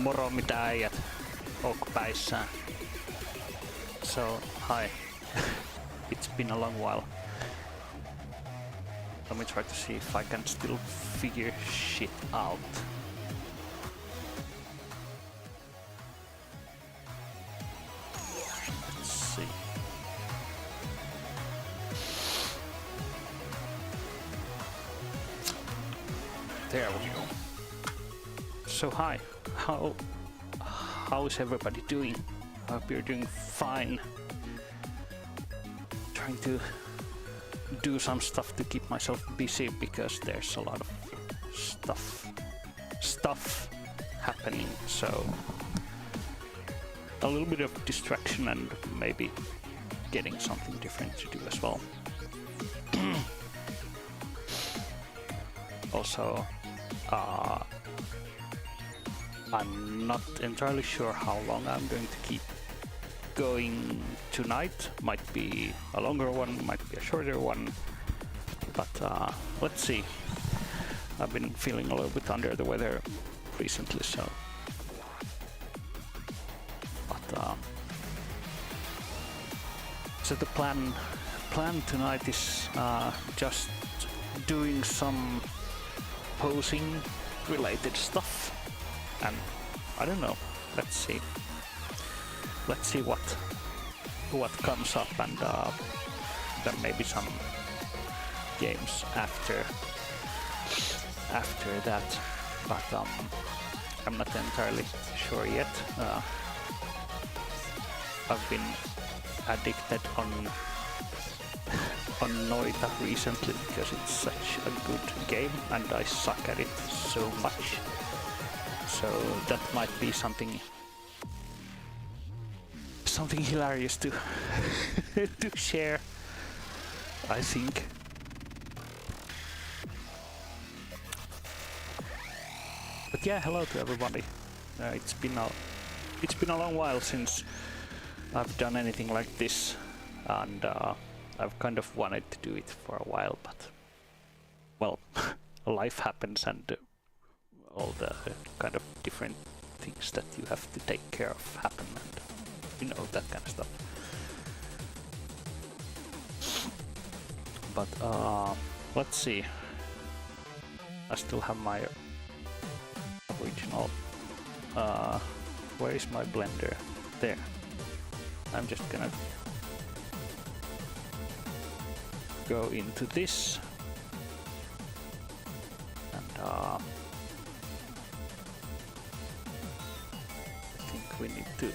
Moro mitä äijät oot päissään. So, hi. It's been a long while. Let me try to see if I can still figure shit out. Let's see. There we go. So hi, how is everybody doing? I hope you're doing fine. Trying to do some stuff to keep myself busy because there's a lot of stuff happening, so a little bit of distraction and maybe getting something different to do as well. Also, I'm not entirely sure how long I'm going to keep going tonight. Might be a longer one, might be a shorter one, but let's see. I've been feeling a little bit under the weather recently, so the plan tonight is just doing some posing related stuff, and I don't know, let's see what comes up, and then maybe some games after that, but I'm not entirely sure yet. I've been addicted on Noita recently because it's such a good game and I suck at it so much. So that might be something hilarious to to share, I think. But yeah, hello to everybody. It's been a long while since I've done anything like this, and I've kind of wanted to do it for a while, but well, life happens and all the kind of different things that you have to take care of happen, and you know, that kind of stuff. But let's see. I still have my original. Where is my blender? There. I'm just gonna go into this, and I think we need to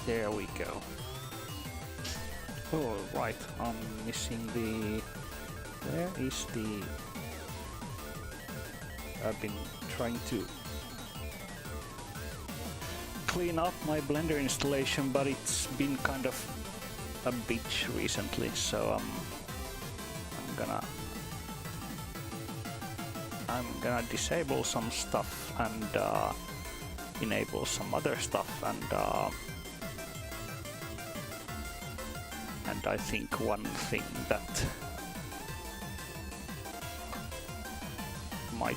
there we go. Oh right, I'm missing the, where is the, I've been trying to clean up my Blender installation, but it's been kind of a bitch recently, so I'm gonna disable some stuff and enable some other stuff, and I think one thing that might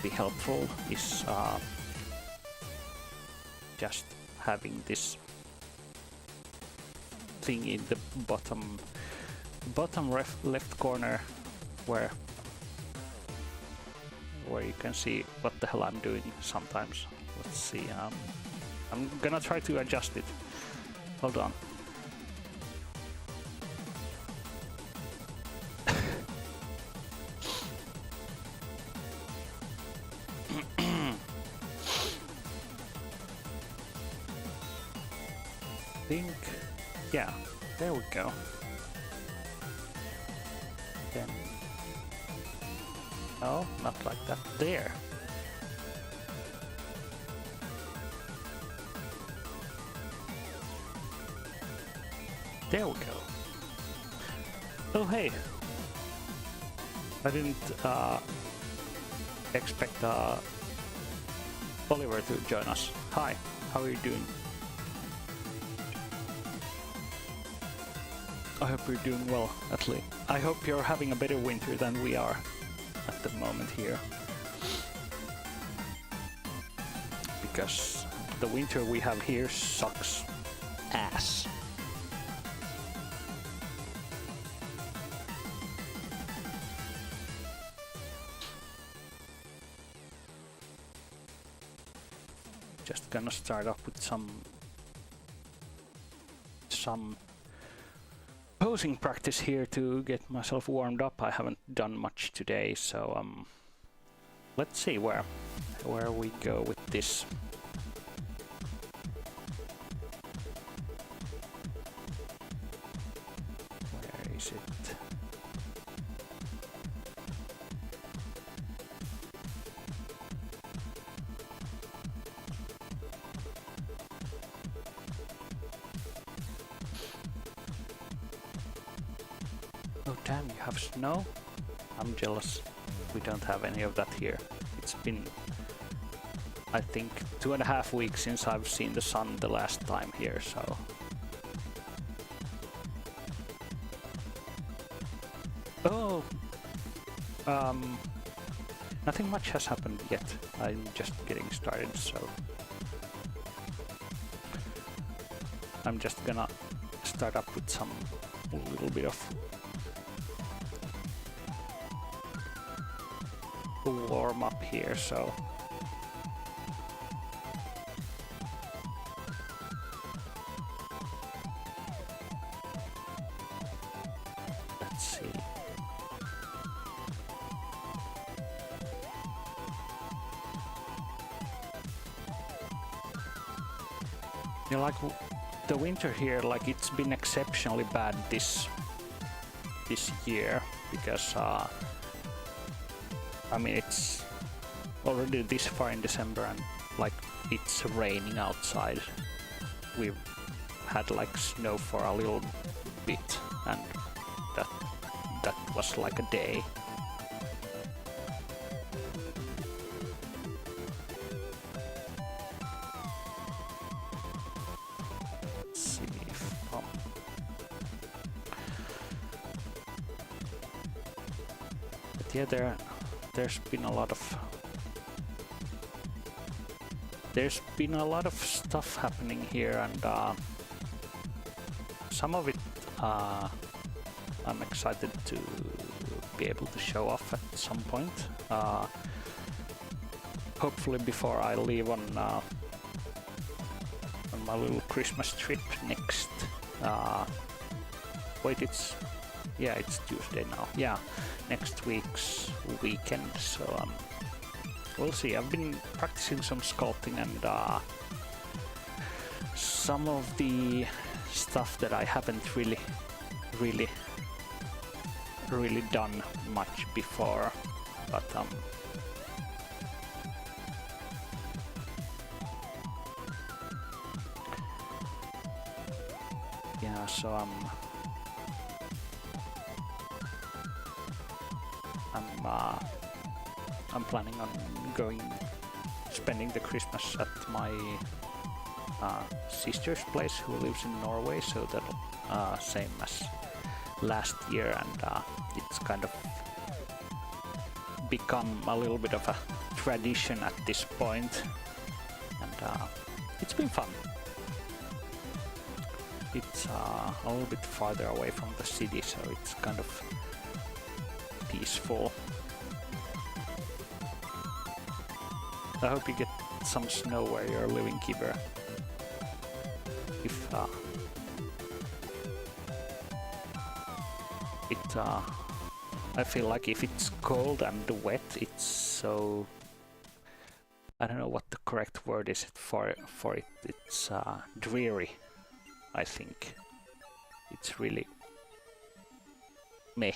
be helpful is just having this thing in the bottom left corner where you can see what the hell I'm doing sometimes. Let's see, I'm gonna try to adjust it. Hold on. Think, yeah, there we go. Then, no, not like that. There. There we go. Oh hey, I didn't expect Oliver to join us. Hi, how are you doing? I hope you're doing well, at least. I hope you're having a better winter than we are at the moment here. Because the winter we have here sucks ass. Just gonna start off with some posing practice here to get myself warmed up. I haven't done much today, so let's see where we go with this. Where is it? Oh damn, you have snow? I'm jealous. We don't have any of that here. It's been, I think, 2.5 weeks since I've seen the sun the last time here, so... Oh! Nothing much has happened yet. I'm just getting started, so... I'm just gonna start up with some little bit of warm up here, so let's see. You know, like the winter here, like it's been exceptionally bad this year because I mean, it's already this far in December and like it's raining outside. We've had like snow for a little bit and that was like a day. Let's see if but yeah, there's been a lot of stuff happening here, and some of it I'm excited to be able to show off at some point. Hopefully before I leave on my little Christmas trip next. Wait, it's Tuesday now. Yeah, next week's weekend. So we'll see. I've been practicing some sculpting and some of the stuff that I haven't really done much before, but yeah, so I'm planning on spending the Christmas at my sister's place, who lives in Norway, so that same as last year, and it's kind of become a little bit of a tradition at this point, and it's been fun. It's a little bit farther away from the city, so it's kind of peaceful. I hope you get some snow where you're living, Kiber. If I feel like if it's cold and wet, it's so... I don't know what the correct word is for it. It's dreary, I think. It's really meh.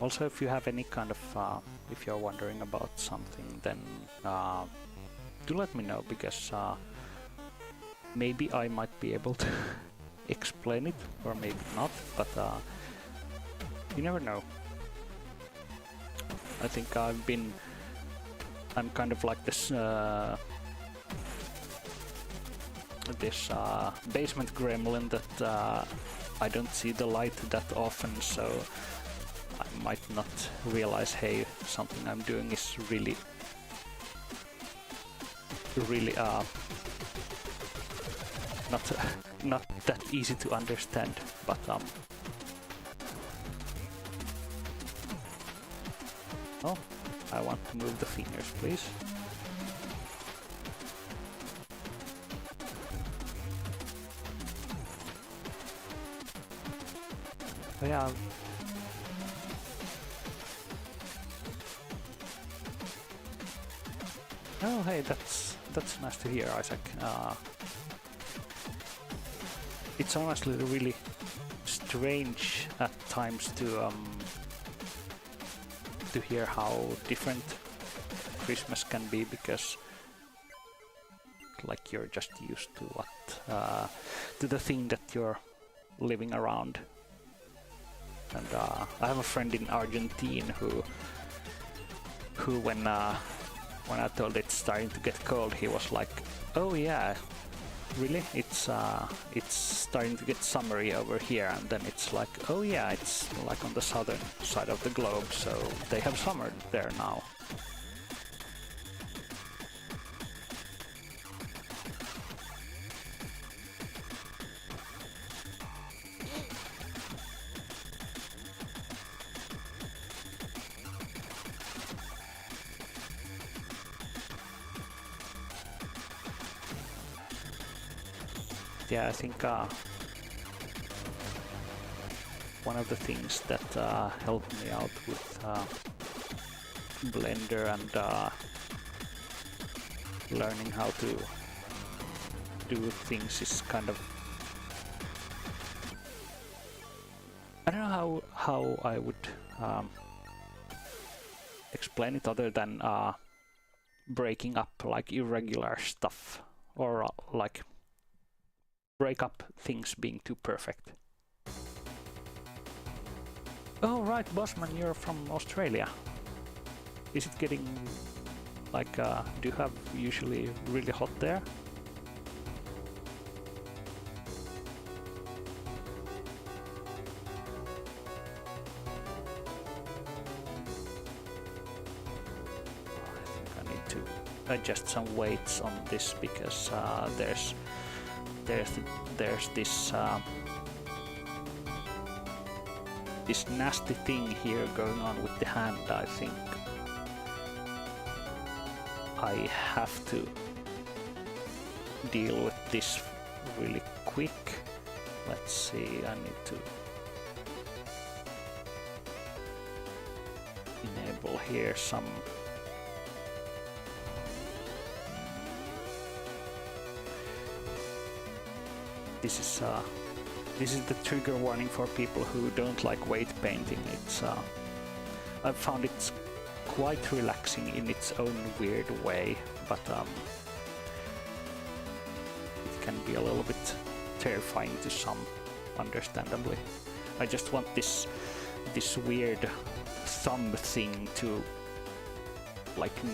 Also, if you have any kind of, if you're wondering about something, then do let me know, because maybe I might be able explain it, or maybe not, but you never know. I think I'm kind of like this basement gremlin that I don't see the light that often, so I might not realize, hey, something I'm doing is really not that easy to understand, but oh, I want to move the fingers, please. Oh, yeah. Oh, hey, that's nice to hear, Isaac. It's honestly really strange at times to hear how different Christmas can be, because like you're just used to to the thing that you're living around. And I have a friend in Argentina who when I told it's starting to get cold, he was like, "Oh yeah, really? It's starting to get summery over here." And then it's like, "Oh yeah, it's like on the southern side of the globe, so they have summer there now." Yeah, I think one of the things that helped me out with Blender and learning how to do things is kind of, I don't know how I would explain it other than breaking up like irregular stuff, or like break up things being too perfect. Oh right, Bossman, you're from Australia. Is it getting like, do you have usually really hot there? I think I need to adjust some weights on this, because there's this nasty thing here going on with the hand. I think I have to deal with this really quick. Let's see, I need to enable here some this is the trigger warning for people who don't like weight painting. It's I've found it's quite relaxing in its own weird way, but it can be a little bit terrifying to some, understandably. I just want this weird thumb thing to like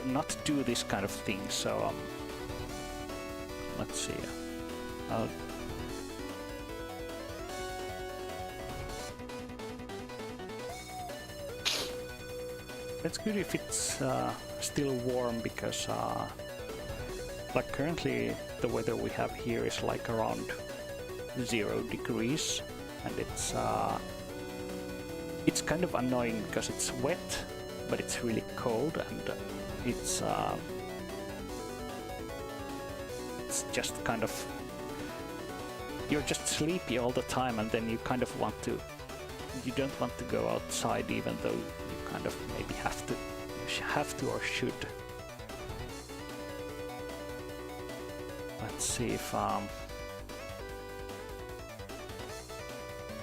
not do this kind of thing. So let's see. It's good if it's still warm, because like currently the weather we have here is like around 0 degrees, and it's kind of annoying because it's wet, but it's really cold, and it's just kind of, you're just sleepy all the time, and then you kind of you don't want to go outside, even though you kind of maybe have to or should. Let's see if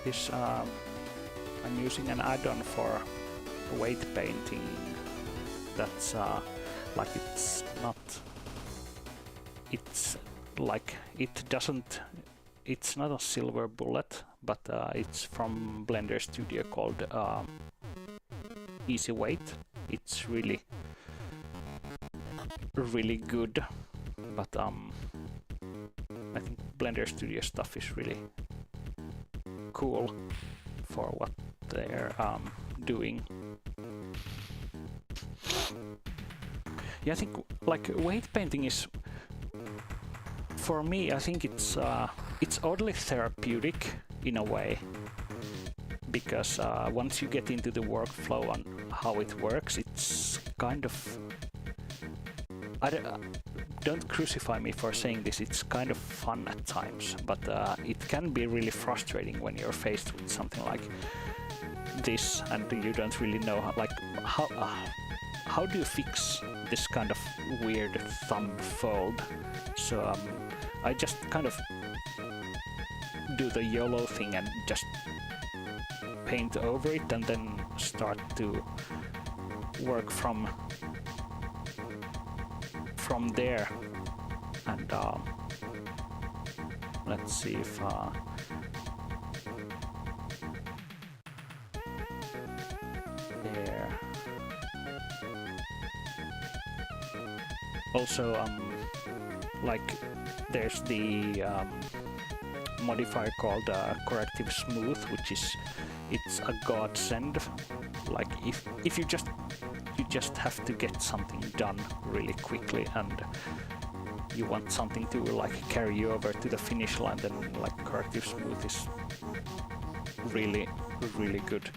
this I'm using an add-on for weight painting that's like it's like it doesn't it's not a silver bullet, but it's from Blender Studio called Easy Weight. It's really good, but I think Blender Studio stuff is really cool for what they're doing. Yeah, I think like weight painting is, for me, I think it's oddly therapeutic in a way, because once you get into the workflow and how it works, it's kind of, don't crucify me for saying this, it's kind of fun at times, but it can be really frustrating when you're faced with something like this and you don't really know how do you fix this kind of weird thumb fold. So I just kind of do the YOLO thing and just paint over it and then start to work from there. And let's see if there. Also, like there's the modifier called corrective smooth, which is, it's a godsend. Like if you just have to get something done really quickly and you want something to like carry you over to the finish line, then like corrective smooth is really good,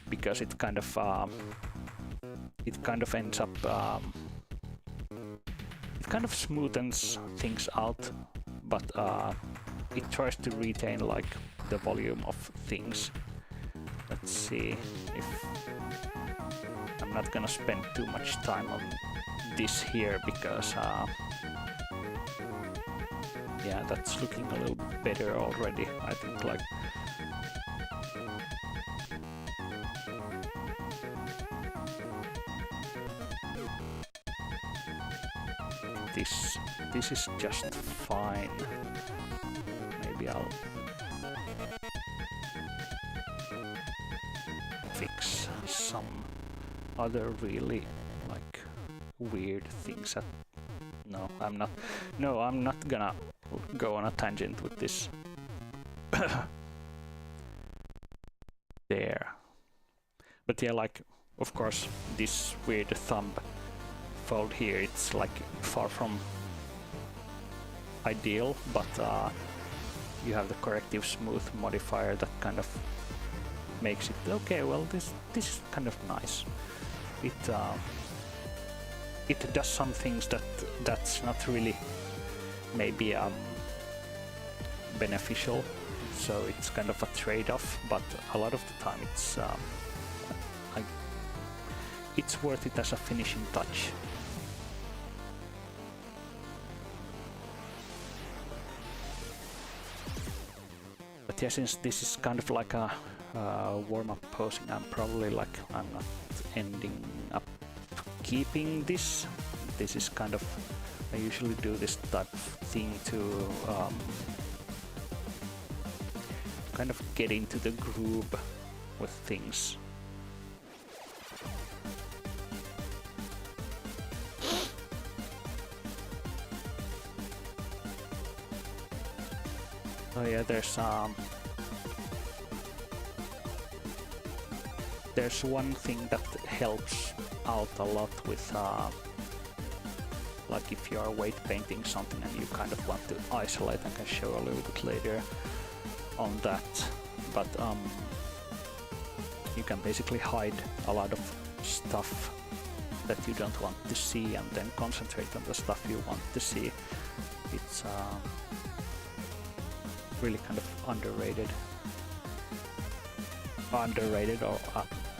because it kind of ends up it kind of smoothens things out, but it tries to retain like the volume of things. Let's see if I'm not gonna spend too much time on this here, because yeah, that's looking a little better already. I think like this is just fine. Maybe I'll fix some other really like weird things that I'm not gonna go on a tangent with this. There. But yeah, like of course this weird thumb fold here, it's like far from ideal, but you have the corrective smooth modifier that kind of makes it okay. Well, this is kind of nice. It does some things that's not really maybe beneficial, so it's kind of a trade-off, but a lot of the time it's worth it as a finishing touch. But yeah, since this is kind of like a warm-up posing, I'm not ending up keeping this. This is kind of, I usually do this type of thing to kind of get into the groove with things. Oh yeah, there's one thing that helps out a lot with like if you are weight painting something and you kind of want to isolate. I can show a little bit later on that, but you can basically hide a lot of stuff that you don't want to see and then concentrate on the stuff you want to see. It's really kind of underrated, or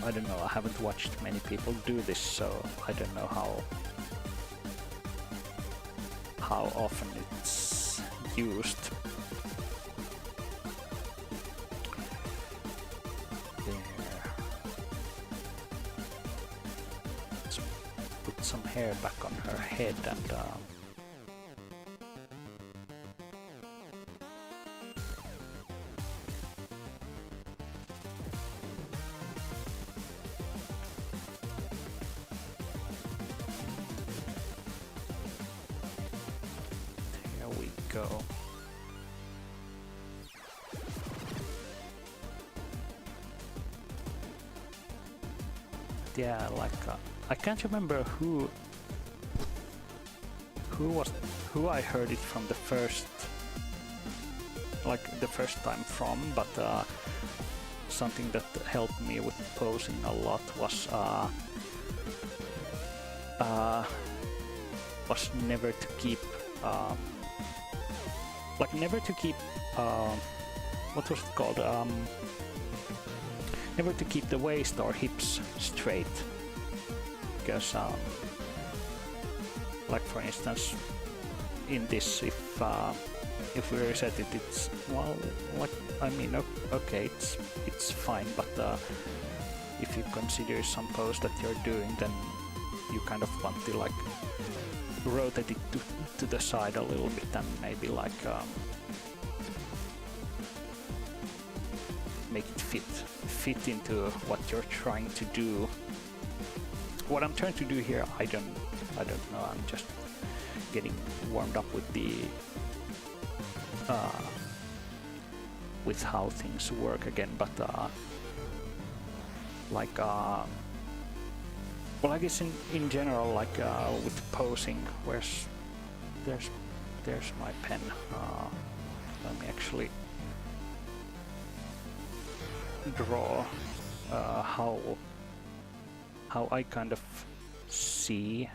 I don't know, I haven't watched many people do this, so I don't know how often it's used. There. Let's put some hair back on her head and go. Yeah, like I can't remember who I heard it from the first time from, but something that helped me with posing a lot was never to keep what was it called, never to keep the waist or hips straight, because like for instance in this, if we reset it, it's, well, like, I mean, okay, it's fine, but if you consider some pose that you're doing, then you kind of want to like rotate it to the side a little bit and maybe like make it fit into what you're trying to do. What I'm trying to do here, I don't know. I'm just getting warmed up with the with how things work again, but like well, I guess in general, like with posing, there's my pen. Let me actually draw how I kind of see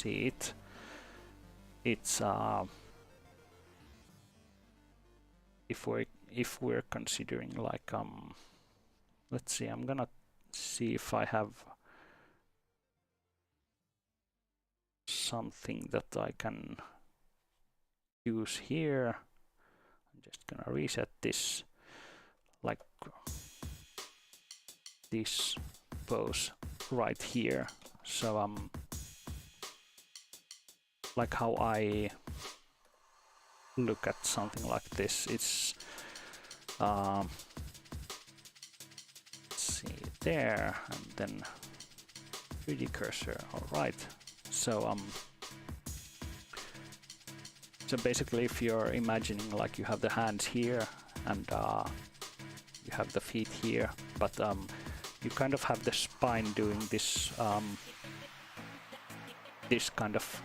it. It's if we're considering like let's see, I'm gonna see if I have something that I can use here. I'm just gonna reset this, like this pose right here. So like how I look at something like this, it's let's see, there, and then 3D cursor. All right. So so basically, if you're imagining like you have the hands here and you have the feet here, but you kind of have the spine doing this this kind of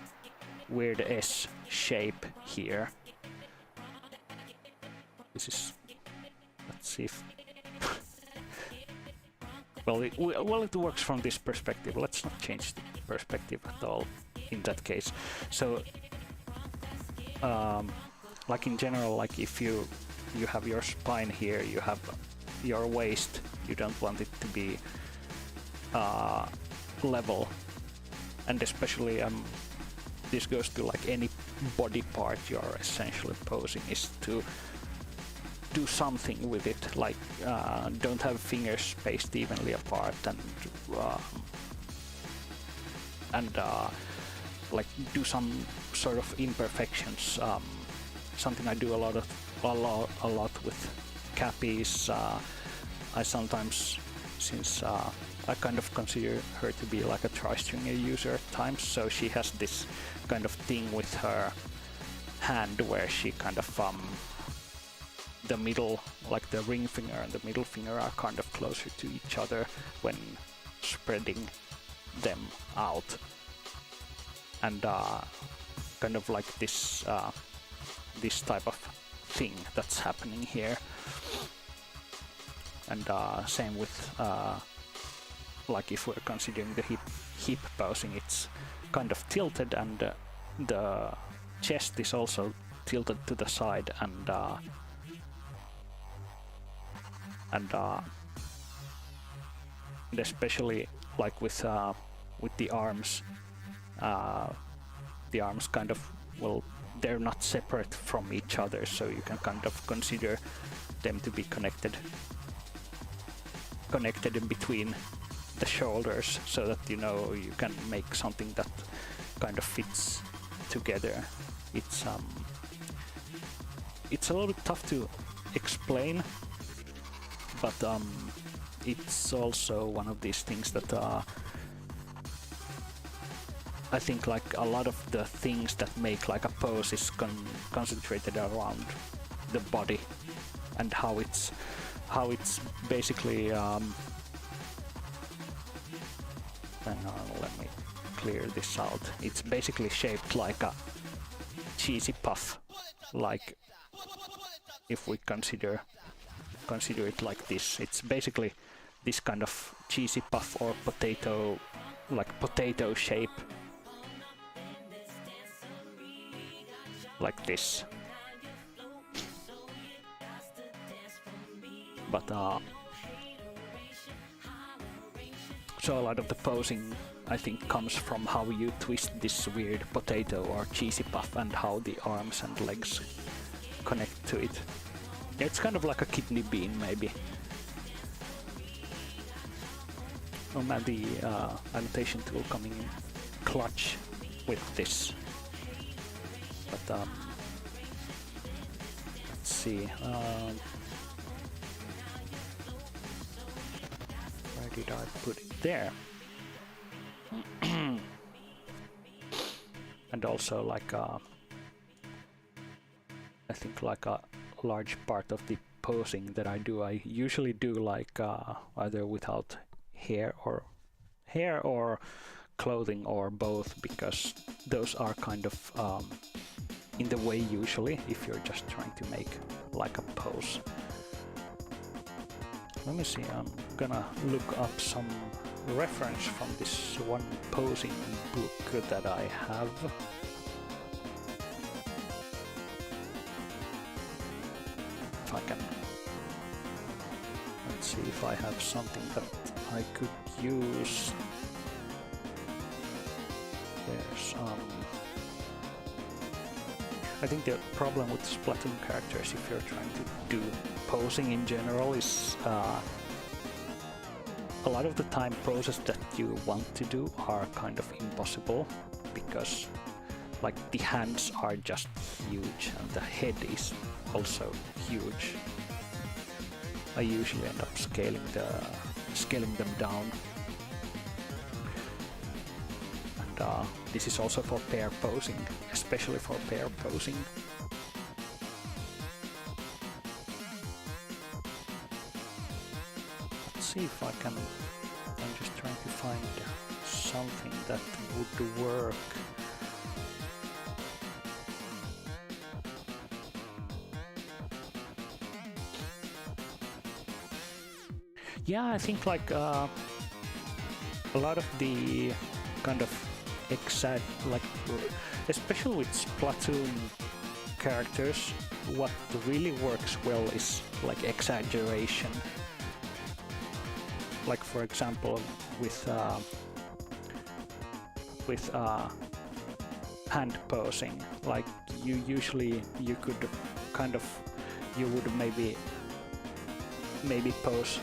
weird S shape here. This is, let's see if well, it works from this perspective. Let's not change the perspective at all in that case. So like in general, like if you have your spine here, you have your waist, you don't want it to be level, and especially this goes to like any body part you're essentially posing, is to do something with it, like don't have fingers spaced evenly apart, and like do some sort of imperfections. Something I do a lot with Cappy is I sometimes, since I kind of consider her to be like a tri-stringer user at times, so she has this kind of thing with her hand where she kind of the middle, like the ring finger and the middle finger, are kind of closer to each other when spreading them out, and kind of like this this type of thing that's happening here. And same with like if we're considering the hip posing, it's kind of tilted, and the chest is also tilted to the side, and especially like with the arms kind of, well, they're not separate from each other, so you can kind of consider them to be connected in between the shoulders, so that you know you can make something that kind of fits together. It's a little bit tough to explain, but it's also one of these things that I think like a lot of the things that make like a pose is concentrated around the body and how it's basically hang on, let me clear this out. It's basically shaped like a cheesy puff, like if we consider it like this. It's basically this kind of cheesy puff or potato, like potato shape, like this. But so a lot of the posing, I think, comes from how you twist this weird potato or cheesy puff and how the arms and legs connect to it. Yeah, it's kind of like a kidney bean, maybe. Oh man, the annotation tool coming in clutch with this. But let's see. Where did I put it? There. And also like I think like a large part of the posing that I do, I usually do like either without hair or clothing or both, because those are kind of in the way usually if you're just trying to make like a pose. Let me see, I'm gonna look up some reference from this one posing book that I have. If I can, let's see if I have something that I could use. There's I think the problem with Splatoon characters, if you're trying to do posing in general, is a lot of the time poses that you want to do are kind of impossible, because like the hands are just huge and the head is also huge. I usually end up scaling them down. And this is also for pair posing, especially for pair posing. Let's see if I can. I'm just trying to find something that would work. Yeah, I think like a lot of the kind of like especially with Splatoon characters, what really works well is like exaggeration. Like for example with hand posing, like you could kind of, you would maybe pose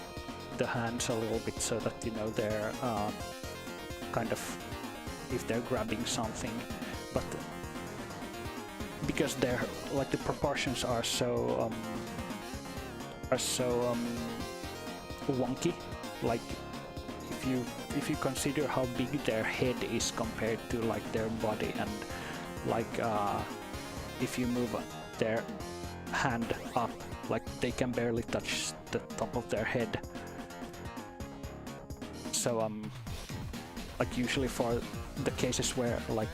the hands a little bit so that you know they're kind of, if they're grabbing something, but because they're like the proportions are so wonky, like if you consider how big their head is compared to like their body, and like if you move their hand up, like they can barely touch the top of their head. So like usually for the cases where like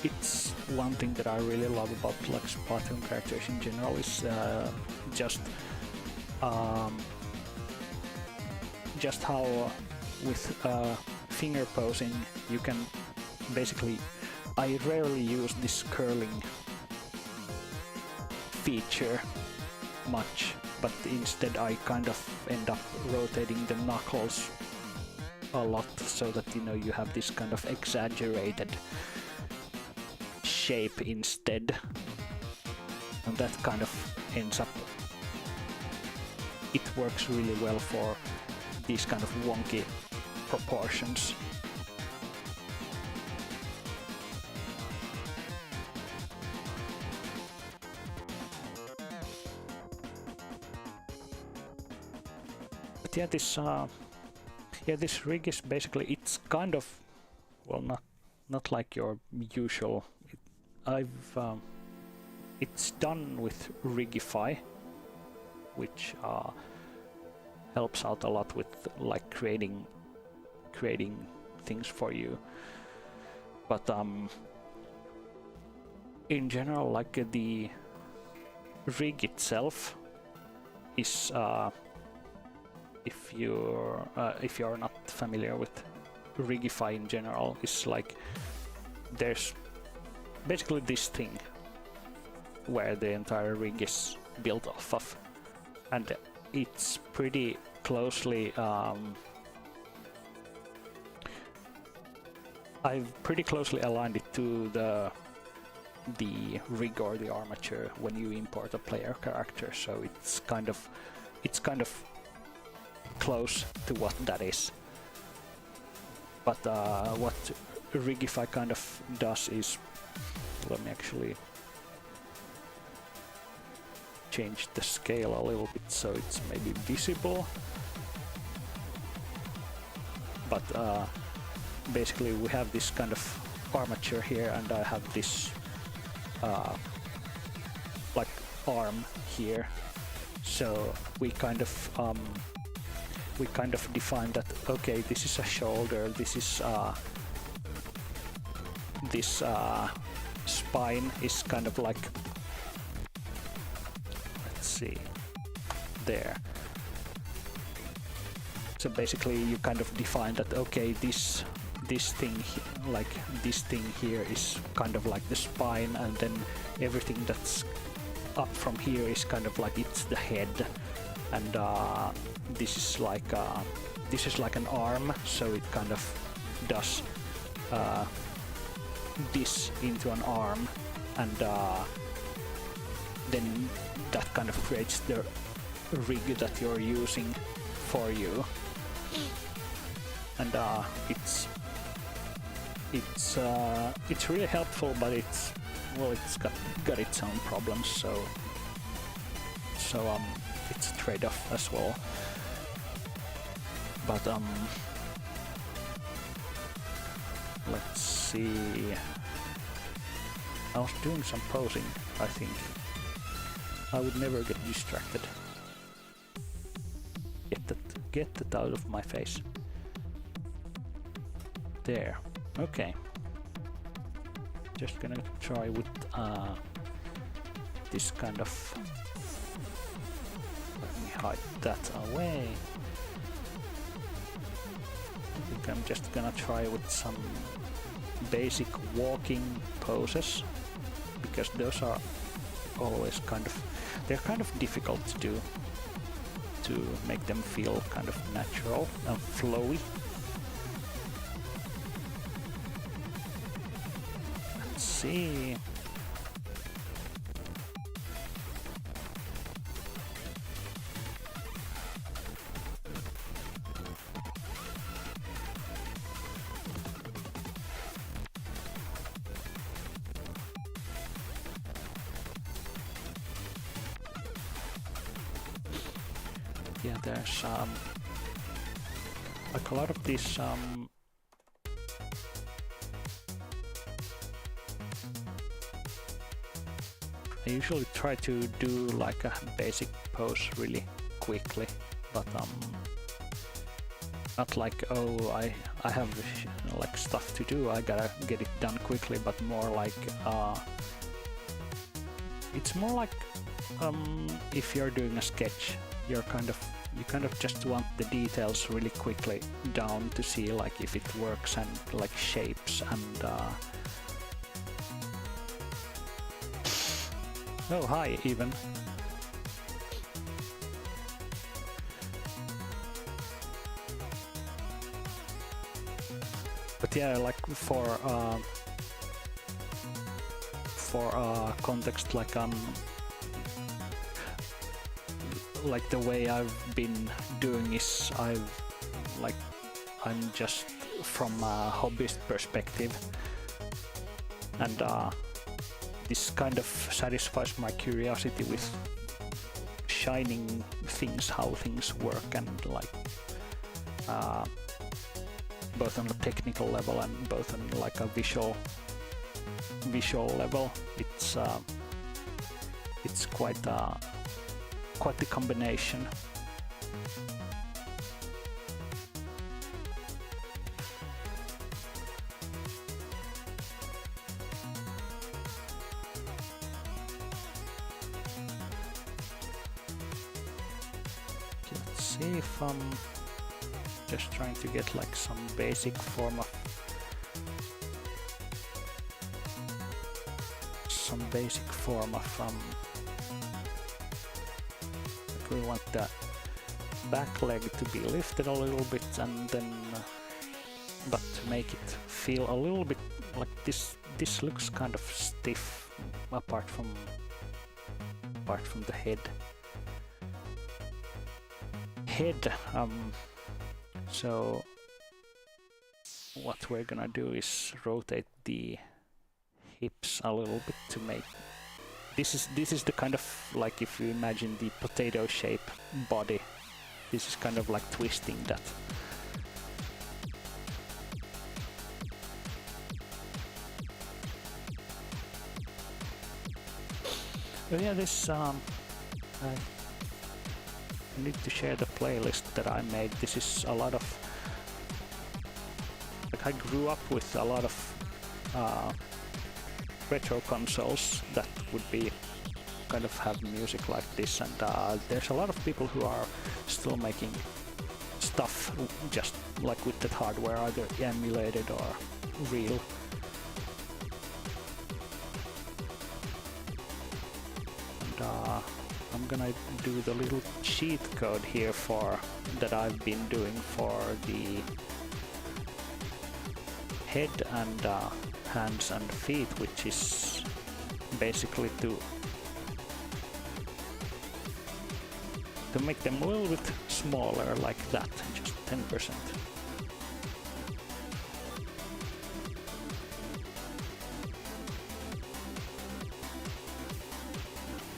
it's one thing that I really love about like Splatoon characters in general is just how with finger posing you can basically, I rarely use this curling feature much, but instead I kind of end up rotating the knuckles a lot so that you know you have this kind of exaggerated shape instead, and that kind of ends up, it works really well for these kind of wonky proportions. But yeah, this rig is basically, it's kind of well, not like your usual. It's done with Rigify, which helps out a lot with like creating things for you. But in general, like the rig itself is if you're not familiar with Rigify in general, is like there's basically this thing where the entire rig is built off of, and it's pretty closely I've pretty closely aligned it to the rig or the armature when you import a player character, so it's kind of close to what that is. But what Rigify kind of does is, let me actually change the scale a little bit so it's maybe visible. But basically we have this kind of armature here, and I have this like arm here. So we kind of define that, okay, this is a shoulder, this is this spine is kind of like, let's see, there. So basically you kind of define that, okay, this thing, like this thing here is kind of like the spine, and then everything that's up from here is kind of like it's the head, and this is like an arm, so it kind of does this into an arm, and then that kind of creates the rig that you're using for you. And it's really helpful, but it's got its own problems, so it's a trade-off as well. But let's see. I was doing some posing, I think. I would never get distracted. Get that out of my face. There. Okay. Just gonna try with this kind of. Let me hide that away. I think I'm just gonna try with some basic walking poses, because those are always they're kind of difficult to do, to make them feel kind of natural and flowy. Let's see. Yeah, there's like a lot of these I usually try to do like a basic pose really quickly, but not like, oh, I have like stuff to do, I gotta get it done quickly, but more like it's more like if you're doing a sketch, you kind of just want the details really quickly down to see like if it works, and like shapes and oh, hi, even. But yeah, like for context, like the way I've been doing is I'm just from a hobbyist perspective, and this kind of satisfies my curiosity with shining things, how things work, and like both on a technical level and both on like a visual level. It's quite the combination. Let's see if I'm just trying to get like some basic form of we want the back leg to be lifted a little bit, and then but to make it feel a little bit like this looks kind of stiff apart from the head. So what we're gonna do is rotate the hips a little bit to make this is the kind of like, if you imagine the potato shape body, this is kind of like twisting that. Oh yeah, this I need to share the playlist that I made. This is a lot of like, I grew up with a lot of retro consoles that would be kind of have music like this, and there's a lot of people who are still making stuff just like with that hardware, either emulated or real. And I'm gonna do the little cheat code here that I've been doing for the head and hands and feet, which is basically to make them a little bit smaller like that, just 10%.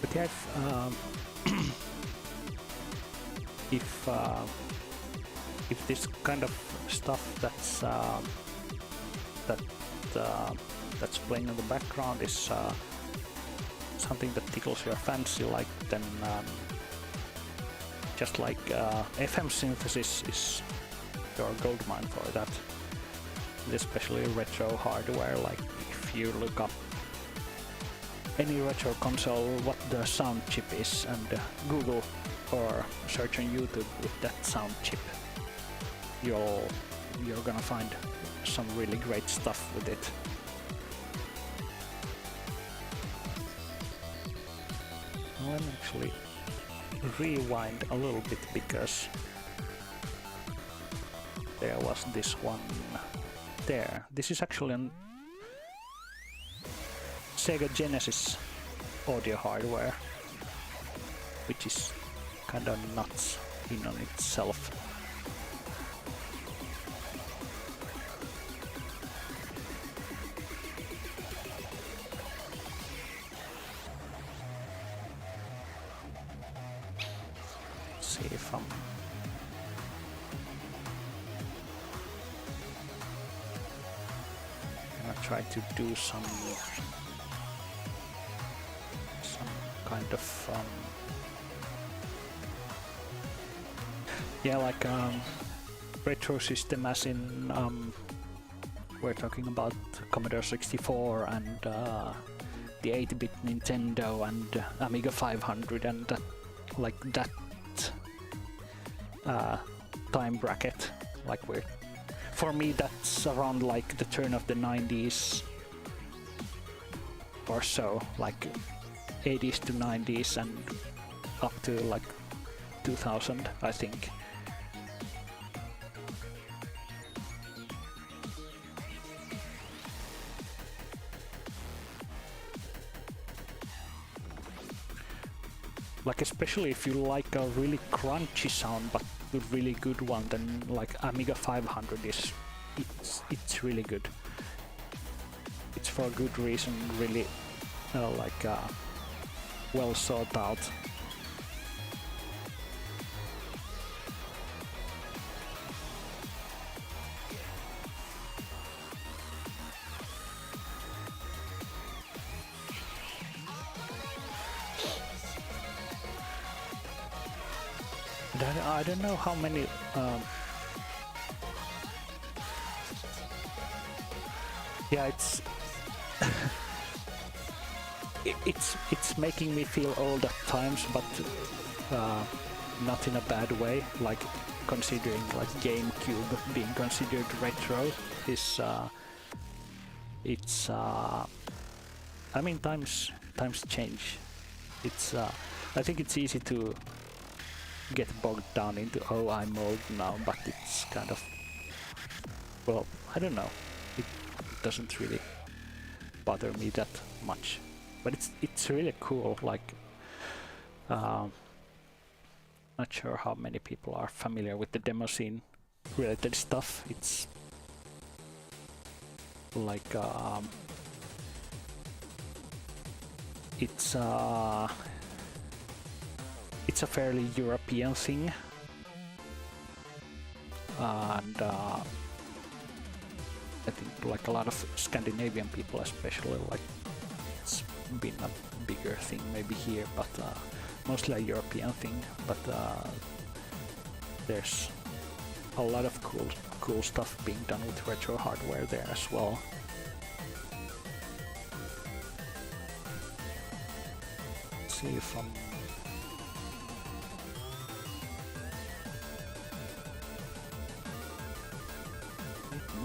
But yeah, if this kind of stuff that's playing in the background is something that tickles your fancy, like, then just like FM synthesis is your goldmine for that, especially retro hardware. Like, if you look up any retro console what the sound chip is, and Google or search on YouTube with that sound chip, you're gonna find some really great stuff with it. Let me actually rewind a little bit, because there was this one there. This is actually an Sega Genesis audio hardware, which is kind of nuts in on itself. See if I'm gonna try to do some kind of yeah, like retro system, as in we're talking about Commodore 64 and the 8-bit Nintendo and Amiga 500 and that, like that time bracket. Like, for me that's around like the turn of the 90s or so, like 80s to 90s and up to like 2000, I think. Like, especially if you like a really crunchy sound but a really good one, then like Amiga 500 it's really good. It's for a good reason, really like well thought out. I don't know how many yeah, it's making me feel old at times, but not in a bad way. Like considering like GameCube being considered retro is it's I mean times change. It's I think it's easy to get bogged down into, oh, I'm old now, but it's kind of, well, I don't know. It doesn't really bother me that much, but it's really cool. Like, not sure how many people are familiar with the demo scene related stuff. It's like it's a fairly European thing, and I think like a lot of Scandinavian people especially, like it's been a bigger thing maybe here, but mostly a European thing. But there's a lot of cool stuff being done with retro hardware there as well. Let's see if I'm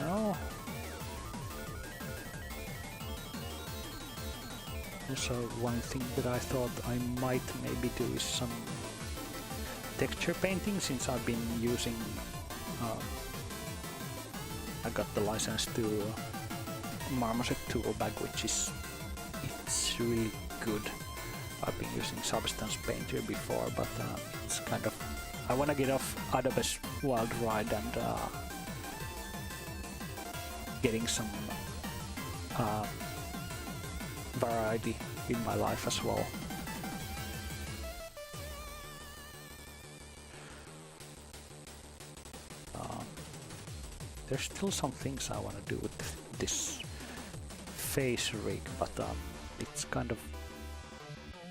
no. Also, one thing that I thought I might maybe do is some texture painting, since I've been using I got the license to Marmoset toolbag, which is it's really good. I've been using Substance Painter before, but it's kind of, I want to get off Adobe's Wild Ride and getting some variety in my life as well. There's still some things I want to do with this face rig, but it's kind of,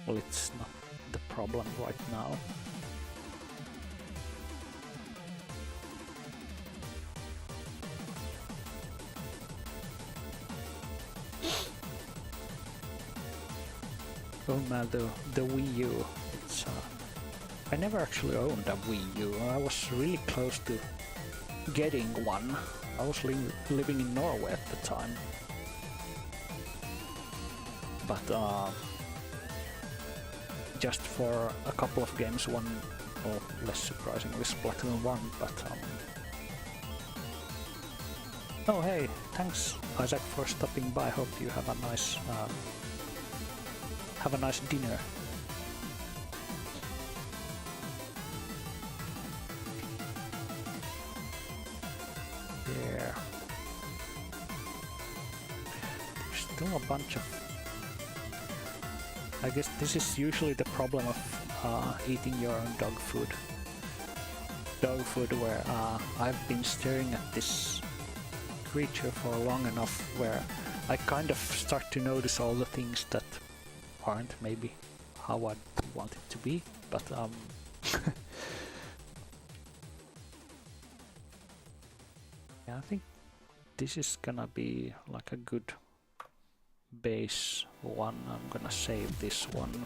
well, it's not the problem right now. Oh man, the Wii U. It's I never actually owned a Wii U. I was really close to getting one. I was living in Norway at the time. But just for a couple of games, one, or less surprisingly, Splatoon 1, but oh hey, thanks Isaac for stopping by. Hope you have a nice dinner. There. There's still a bunch of... I guess this is usually the problem of eating your own dog food. Dog food where I've been staring at this creature for long enough where I kind of start to notice all the things that aren't maybe how I'd want it to be, but yeah, I think this is gonna be like a good base one. I'm gonna save this one.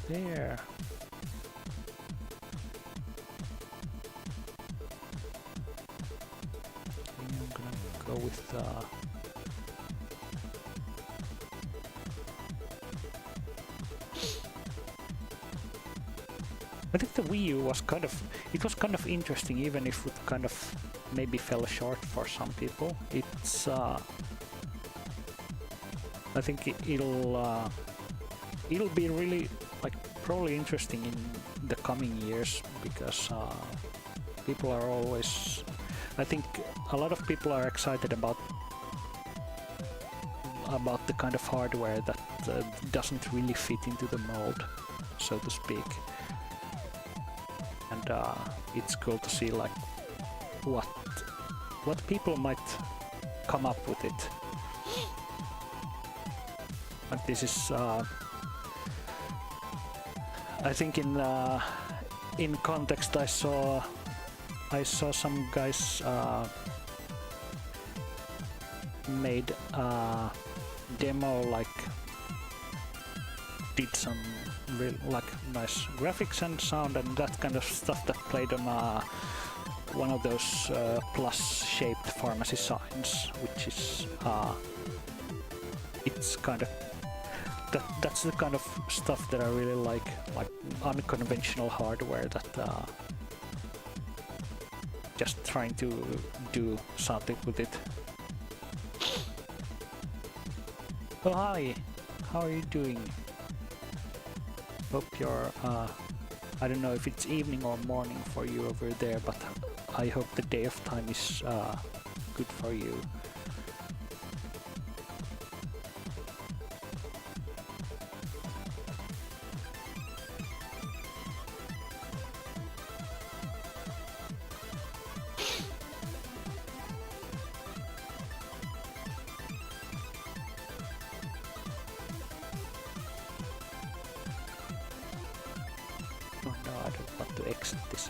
There. I'm gonna go with I think the Wii U was kind of interesting, even if it kind of maybe fell short for some people. It's I think it'll be really probably interesting in the coming years, because people are always, I think a lot of people are excited about the kind of hardware that doesn't really fit into the mold. so to speak. And it's cool to see like what people might come up with it. But this is I think in context I saw some guys made a demo, like did some real like nice graphics and sound and that kind of stuff that played on one of those plus shaped pharmacy signs, which is it's kind of that's the kind of stuff that I really like unconventional hardware that just trying to do something with it. Oh hi, how are you doing? Hope you're I don't know if it's evening or morning for you over there, but I hope the day of time is good for you. Oh no, I don't want to exit this.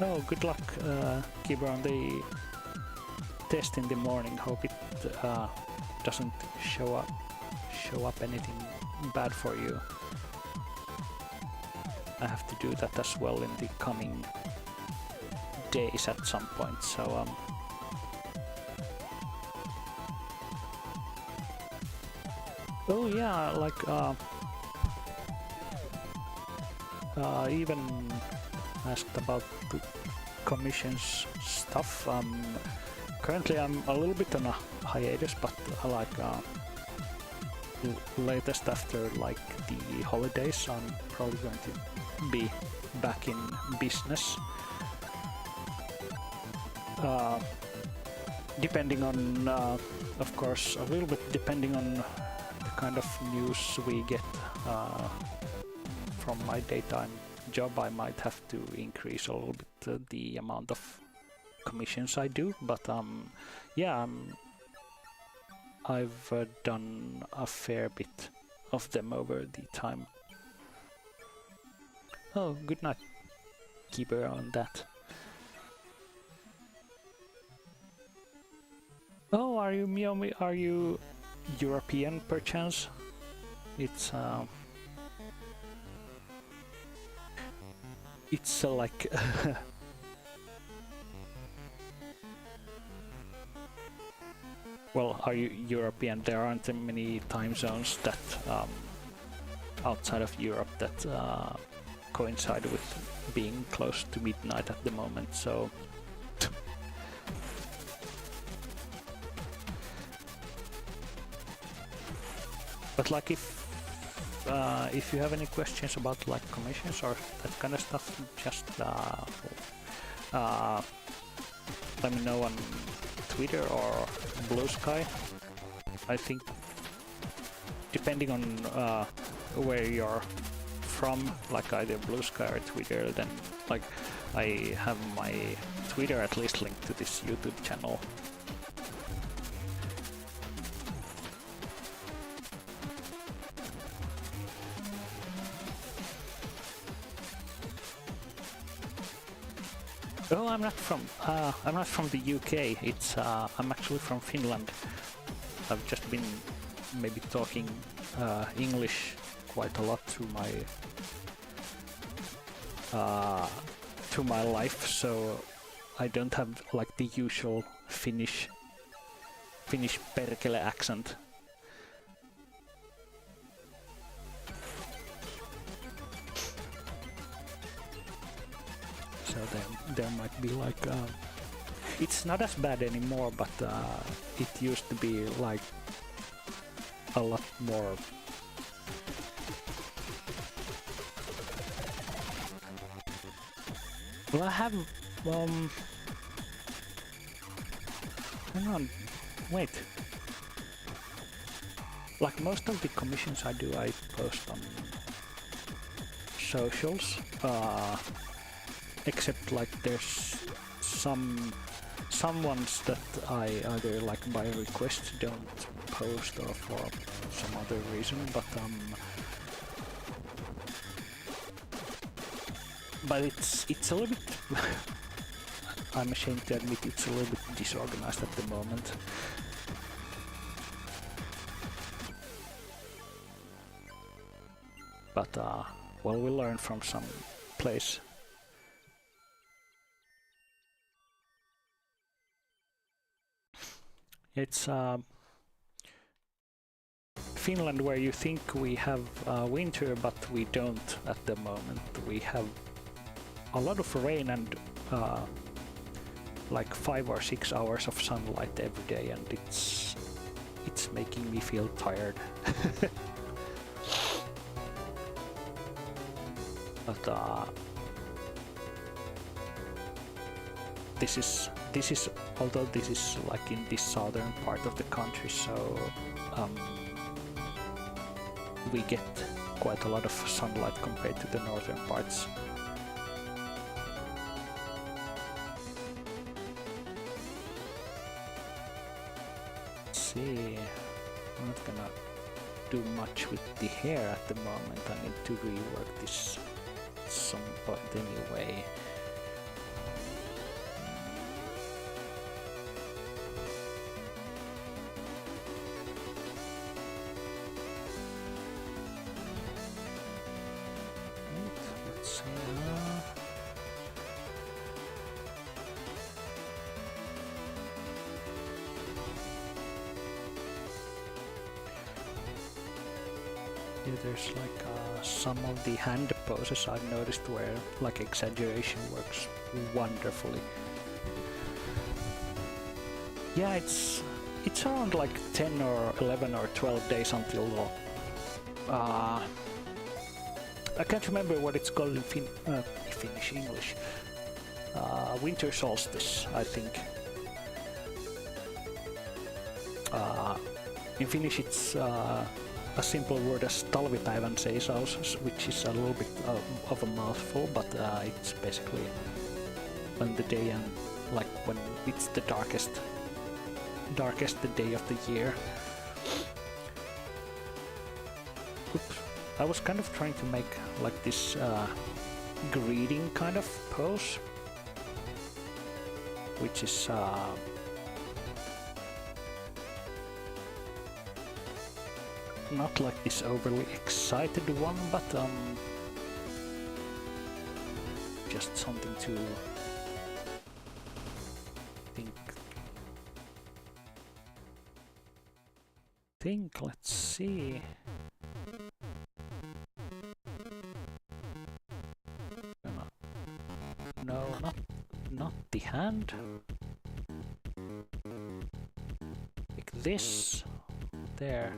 Oh, good luck, Kibra, on the test in the morning. Hope it doesn't show up anything bad for you. I have to do that as well in the coming days at some point. So oh yeah, like even asked about the commissions stuff. Currently I'm a little bit on a hiatus, but I like latest after like the holidays I'm probably going to be back in business. Depending on of course a little bit depending on the kind of news we get from my daytime job, I might have to increase a little bit the amount of commissions I do, but yeah, I've done a fair bit of them over the time. Oh, good night, keeper on that. Oh, are you Miomi? Are you European perchance? It's like well, are you European? There aren't many time zones that outside of Europe that coincide with being close to midnight at the moment, so but like if you have any questions about like commissions or that kind of stuff, just let me know on Twitter or Blue Sky. I think depending on where you're from, like either Blue Sky or Twitter, then like I have my Twitter at least linked to this YouTube channel. Oh, I'm not from the UK. It's I'm actually from Finland. I've just been maybe talking English quite a lot through my life, so I don't have like the usual Finnish perkele accent. So there might be like it's not as bad anymore, but it used to be like a lot more. Well, I have hang on, wait. Like most of the commissions I do, I post on socials. Except like there's some ones that I either like by request don't post or for some other reason, but it's a little bit I'm ashamed to admit it's a little bit disorganized at the moment. But well, we learn from some place. It's Finland, where you think we have winter, but we don't at the moment. We have a lot of rain and like 5 or 6 hours of sunlight every day, and it's making me feel tired. But this is although this is like in the southern part of the country, so we get quite a lot of sunlight compared to the northern parts. Let's see, I'm not gonna do much with the hair at the moment. I need to rework this at some point anyway. There's like some of the hand poses I've noticed where like exaggeration works wonderfully. Yeah, it's around like 10 or 11 or 12 days until I can't remember what it's called in Finnish English. Winter solstice, I think. In Finnish it's a simple word as talvipäivän seisaus, which is a little bit of a mouthful, but it's basically when the day and like when it's the darkest day of the year. Oops. I was kind of trying to make like this greeting kind of pose, which is not like this overly excited one, but just something to think. Let's see. No, not the hand. Like this. There.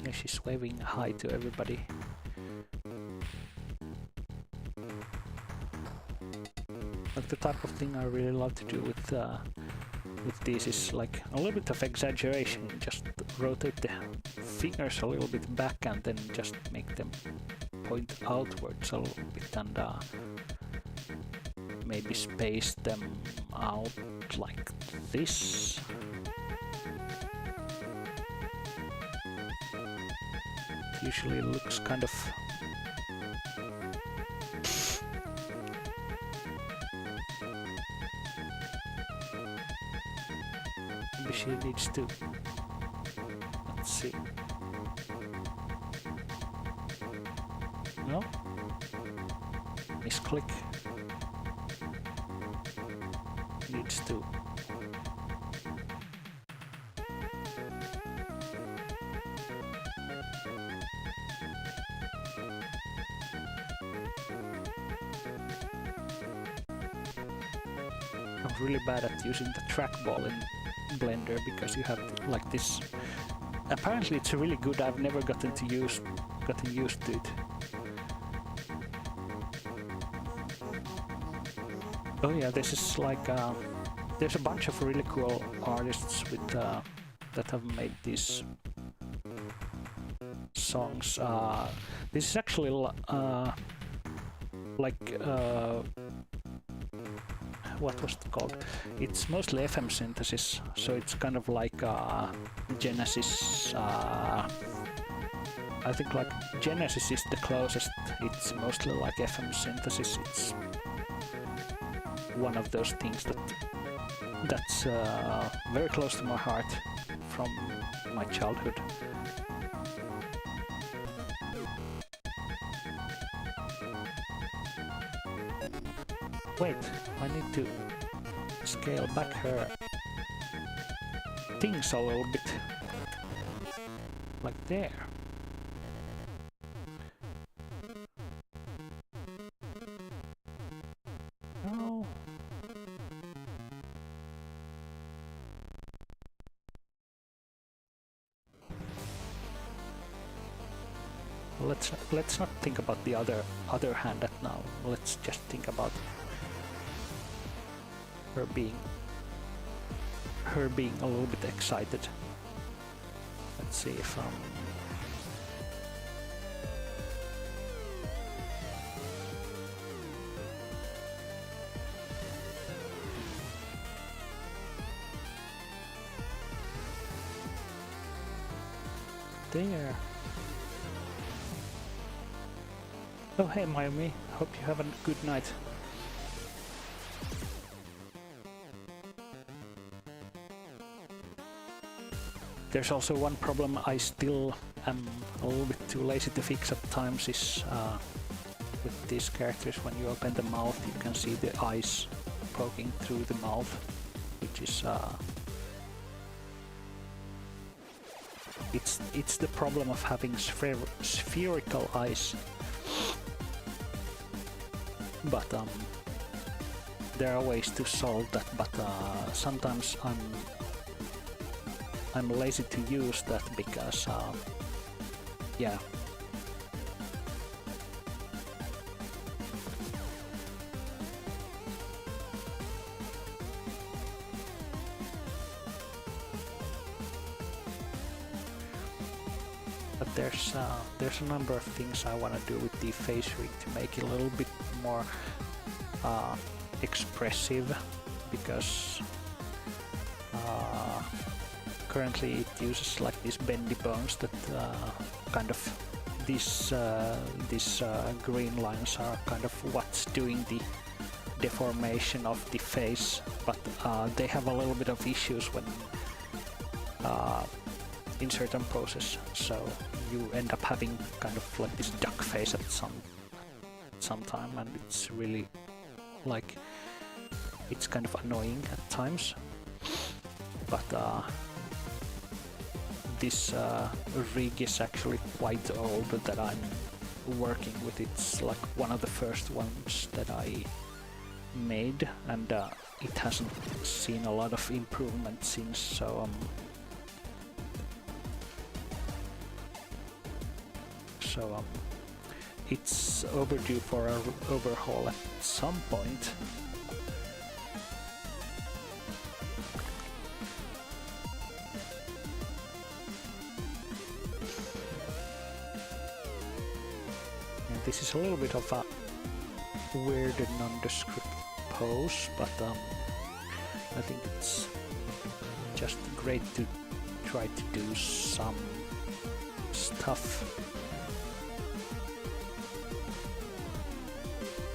Yeah, she's waving hi to everybody. Like the type of thing I really love to do with these is like a little bit of exaggeration. Just rotate the fingers a little bit back and then just make them point outwards a little bit, and maybe space them out like this. Usually it looks kind of maybe she needs to, let's see. No? Misclick. Needs to. I'm really bad at using the trackball in Blender because you have like this. Apparently it's really good. I've never gotten used to it. Oh yeah, this is like there's a bunch of really cool artists with that have made these songs. This is actually like what was it called? It's mostly FM synthesis, so it's kind of like Genesis. I think like Genesis is the closest. It's mostly like FM synthesis. It's one of those things that's very close to my heart from my childhood. Wait, I need to scale back her things a little bit. Like there. No. Let's not think about the other hand at now. Let's just think about her being a little bit excited. Let's see if there. Oh hey Mayumi, hope you have a good night. There's also one problem I still am a little bit too lazy to fix at times is with these characters, when you open the mouth you can see the eyes poking through the mouth, which is it's the problem of having spherical eyes. But there are ways to solve that, but sometimes I'm lazy to use that because yeah. But there's a number of things I want to do with the face rig to make it a little bit more expressive, because currently it uses like these bendy bones that kind of these green lines are kind of what's doing the deformation of the face, but they have a little bit of issues when in certain poses, so you end up having kind of like this duck face at some time, and it's really like it's kind of annoying at times. But this rig is actually quite old that I'm working with. It's like one of the first ones that I made, and it hasn't seen a lot of improvement since, so it's overdue for an overhaul at some point. And this is a little bit of a weird and nondescript pose, but I think it's just great to try to do some stuff.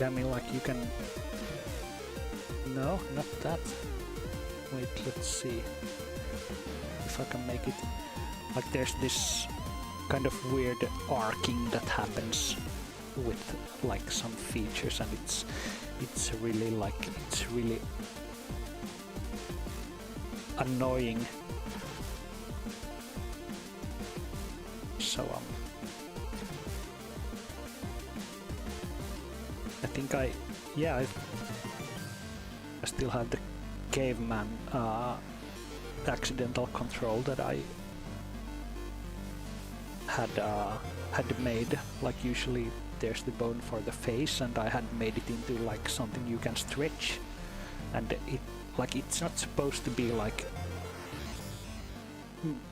I mean, like you can... No, not that. Wait, let's see if I can make it... Like there's this kind of weird arcing that happens with like some features, and it's really like, it's really annoying. So I think I still have the caveman accidental control that I had made. Like usually there's the bone for the face, and I had made it into like something you can stretch, and it's not supposed to be like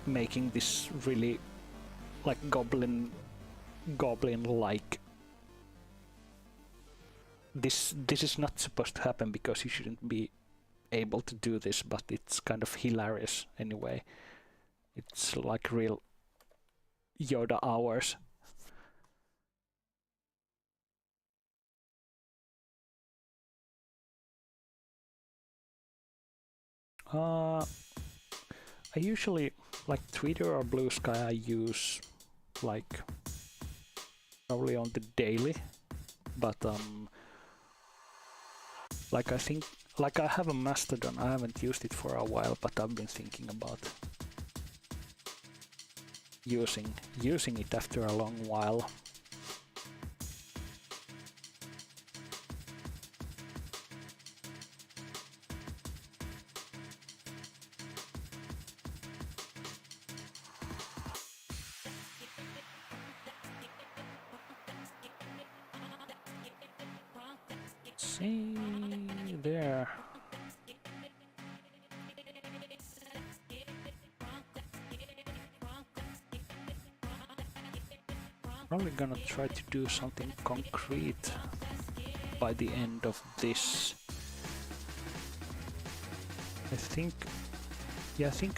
making this really like goblin like. This is not supposed to happen because you shouldn't be able to do this, but it's kind of hilarious anyway. It's like real Yoda hours. I usually, like Twitter or Blue Sky, I use like probably on the daily, but like I think, like I have a Mastodon, I haven't used it for a while, but I've been thinking about using it after a long while. See there. Probably gonna try to do something concrete by the end of this. I think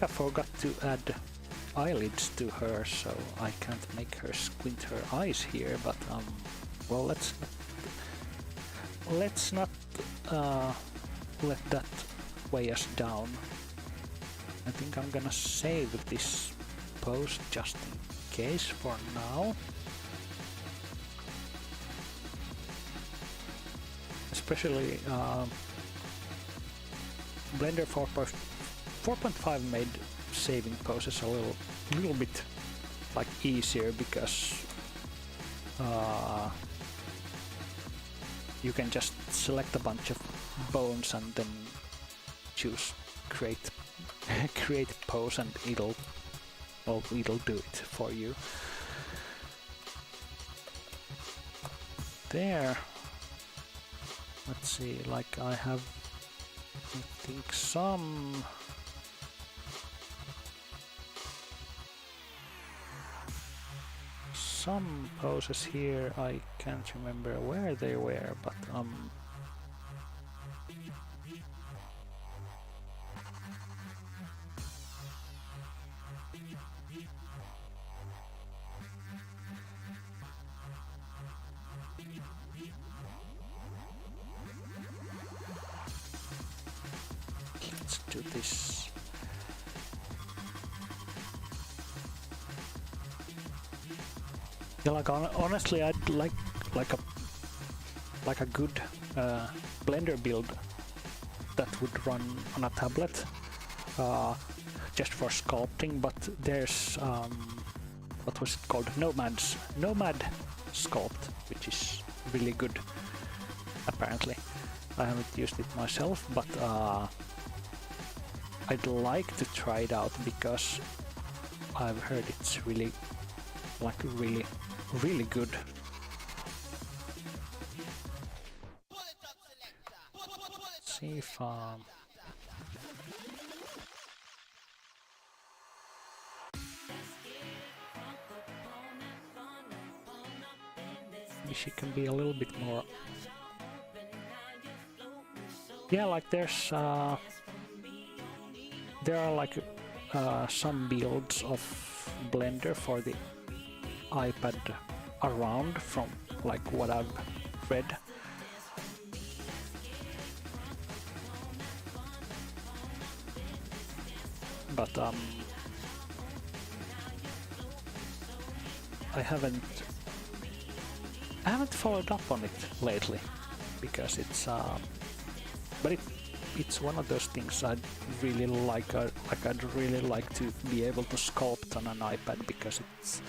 I forgot to add eyelids to her, so I can't make her squint her eyes here, but well, let's not let that weigh us down. I think I'm gonna save this post just in case for now. Especially Blender 4.5 made saving poses a little bit like easier because you can just select a bunch of bones and then choose create pose and it'll do it for you. There. Let's see, like I have, I think some poses here. I can't remember where they were, but let's do this. Yeah, like honestly, I'd like a good Blender build that would run on a tablet, just for sculpting. But there's what was it called? Nomad Sculpt, which is really good. Apparently, I haven't used it myself, but I'd like to try it out because I've heard it's really, like really good. Let's see if maybe she can be a little bit more. Yeah, like there's there are like some builds of Blender for the iPad around, from like what I've read. But I haven't followed up on it lately because it's but it's one of those things I'd really like. I'd really like to be able to sculpt on an iPad, because it's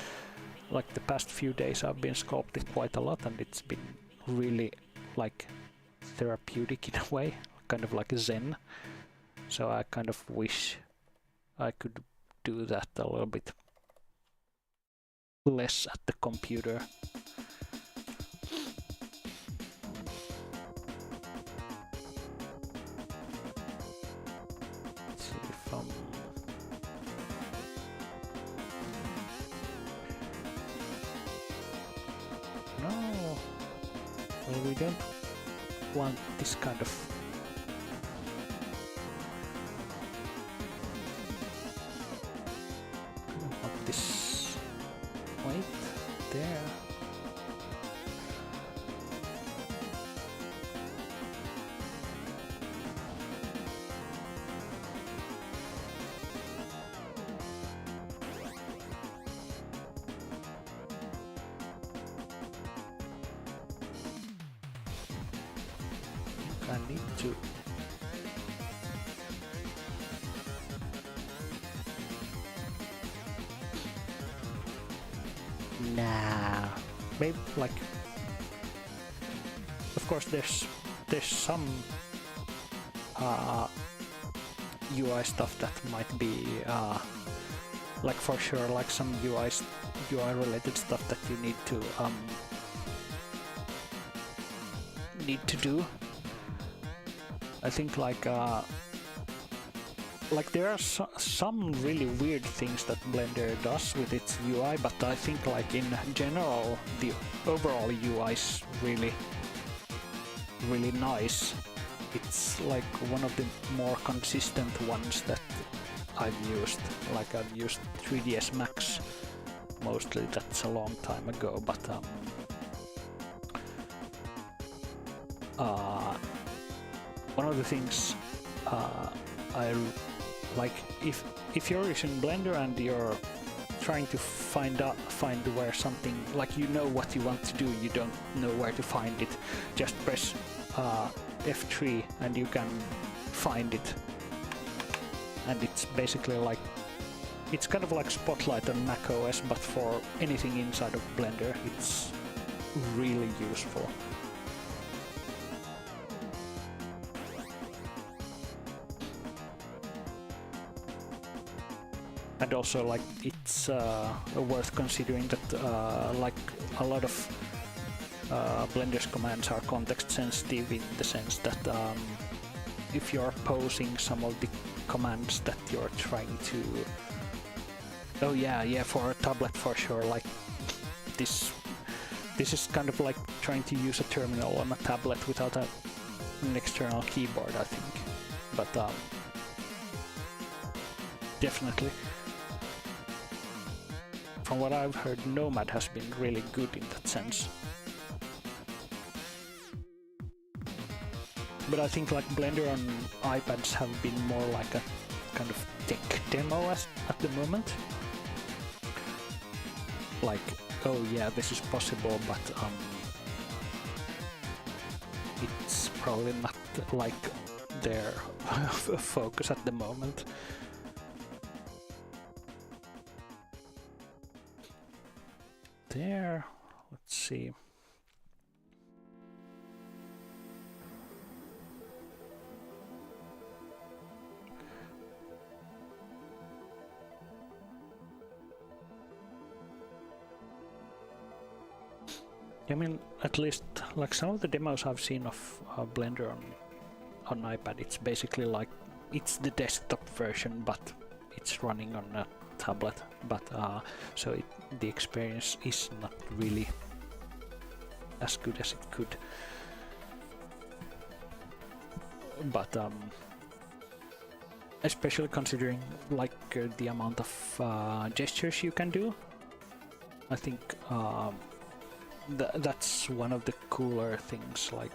like the past few days I've been sculpting quite a lot, and it's been really like therapeutic in a way, kind of like Zen. So I kind of wish I could do that a little bit less at the computer. Well, we don't want this kind of this wait there. I need to maybe like of course there's some UI stuff that might be like for sure like some UI related stuff that you need to do. I think like there are some really weird things that Blender does with its UI, but I think like in general the overall UI is really nice. It's like one of the more consistent ones that I've used. Like I've used 3ds Max mostly, that's a long time ago, but one of the things I like, if you're using Blender and you're trying to find where something, like you know what you want to do, you don't know where to find it, just press F3 and you can find it. And it's basically like, it's kind of like Spotlight on Mac OS, but for anything inside of Blender, it's really useful. And also, like, it's worth considering that like a lot of Blender's commands are context sensitive, in the sense that if you're posing some of the commands that you're trying to, oh yeah, for a tablet for sure, like this is kind of like trying to use a terminal on a tablet without an external keyboard, I think. But definitely, from what I've heard, Nomad has been really good in that sense. But I think like Blender on iPads have been more like a kind of tech demo at the moment. Like, oh yeah, this is possible, but it's probably not like their focus at the moment. There, let's see. I mean, at least like some of the demos I've seen of Blender on iPad, it's basically like it's the desktop version, but it's running on a tablet. But so the experience is not really as good as it could. But especially considering like the amount of gestures you can do, I think that's one of the cooler things, like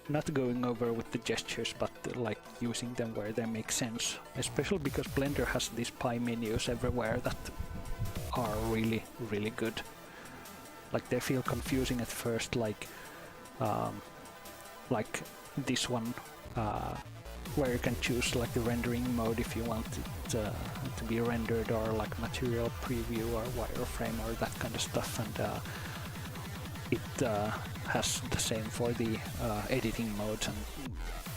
not going over with the gestures, but like using them where they make sense, especially because Blender has these pie menus everywhere that are really good. Like they feel confusing at first, like this one where you can choose like the rendering mode if you want it to be rendered, or like material preview or wireframe or that kind of stuff, and it has the same for the editing modes and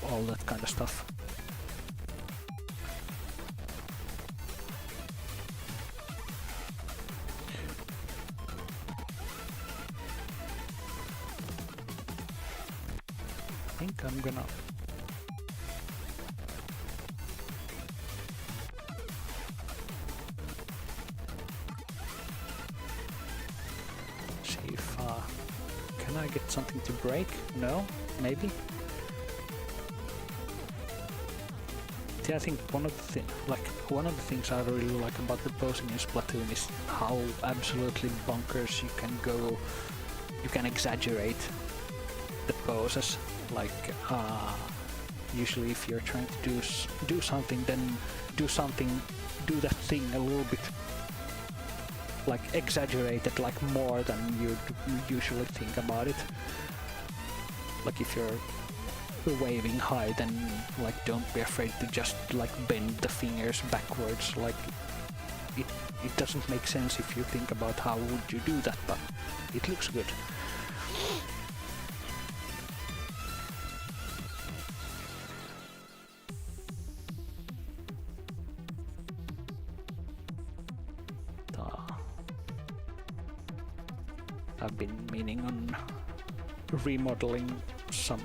all that kind of stuff. I think I'm gonna Can I get something to break? No? Maybe? Yeah, I think one of the things I really like about the posing in Splatoon is how absolutely bonkers you can go. You can exaggerate the poses. Like usually, if you're trying to do something, then do that thing a little bit like exaggerated, like more than you usually think about it. Like if you're waving high, then like don't be afraid to just like bend the fingers backwards. Like it doesn't make sense if you think about how would you do that, but it looks good. I've been meaning on remodeling some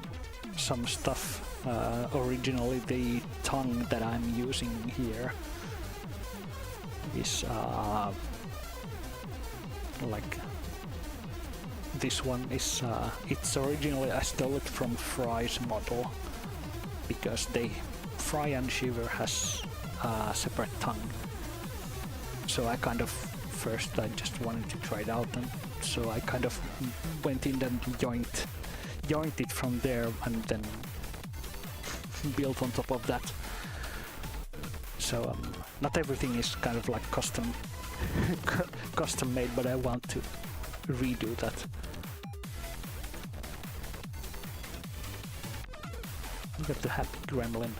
stuff. Originally the tongue that I'm using here is like this one is it's originally I stole it from Fry's model because Fry and Shiver has a separate tongue. So I kind of first I just wanted to try it out, and so I kind of went in and joined it from there and then built on top of that. So not everything is kind of like custom made, but I want to redo that. Look at the happy gremlin.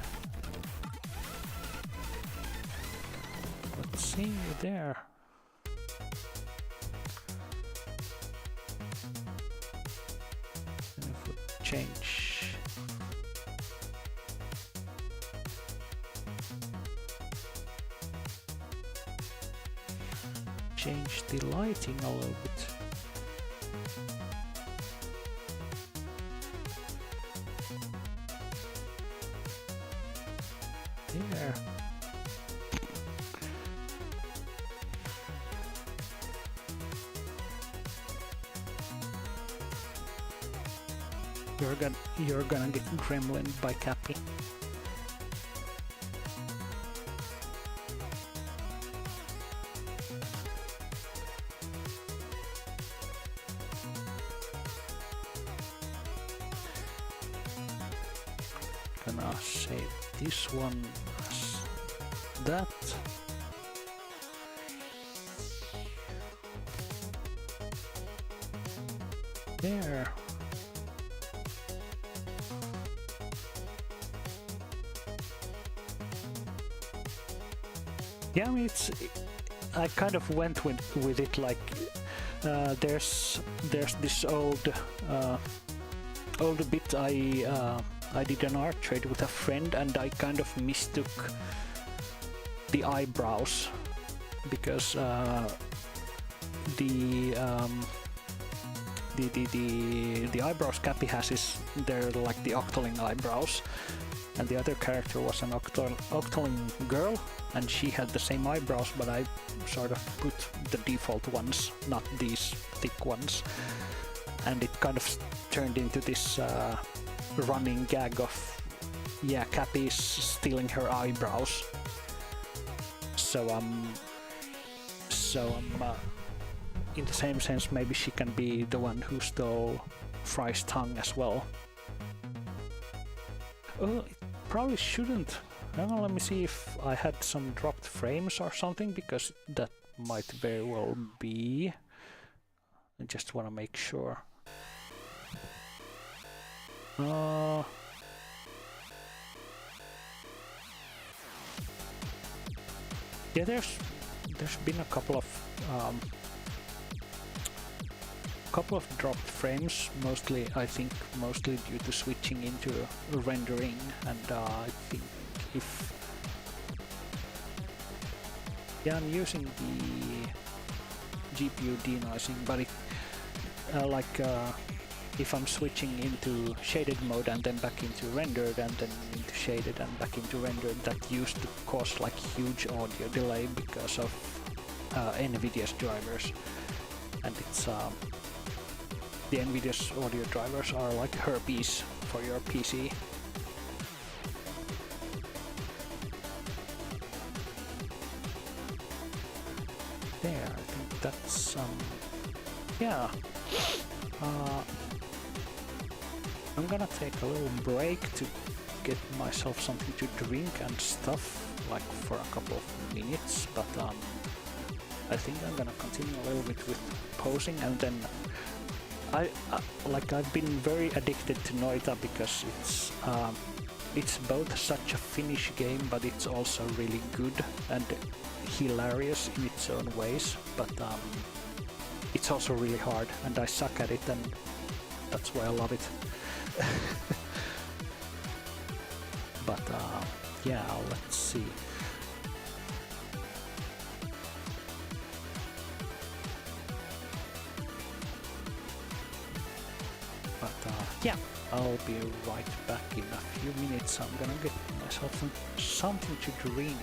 Let's see there. And if we change the lighting a little bit. There. You're gonna get gremlin by Cappy. Gonna save this one as that. There. Yeah, I mean I kind of went with it like there's this old bit I did an art trade with a friend, and I kind of mistook the eyebrows because the eyebrows Cappy has is they're like the Octoling eyebrows, and the other character was an Octoling girl, and she had the same eyebrows, but I sort of put the default ones, not these thick ones, and it kind of turned into this running gag of, yeah, Cappy is stealing her eyebrows. So in the same sense, maybe she can be the one who stole Fry's tongue as well. Oh, it probably shouldn't. Let me see if I had some dropped frames or something, because that might very well be. I just want to make sure. Yeah, there's been a couple of dropped frames, mostly due to switching into rendering, and I think I'm using the GPU denoising, but if I'm switching into shaded mode and then back into rendered and then into shaded and back into rendered, that used to cause like huge audio delay because of NVIDIA's drivers, and it's the NVIDIA's audio drivers are like herpes for your PC. There, I think that's yeah. I'm gonna take a little break to get myself something to drink and stuff, like for a couple of minutes, but I think I'm gonna continue a little bit with posing, and then I've been very addicted to Noita because it's both such a Finnish game, but it's also really good and hilarious in its own ways, but it's also really hard, and I suck at it, and that's why I love it. But yeah, let's see. But yeah, I'll be right back in a few minutes. I'm gonna get myself something to drink.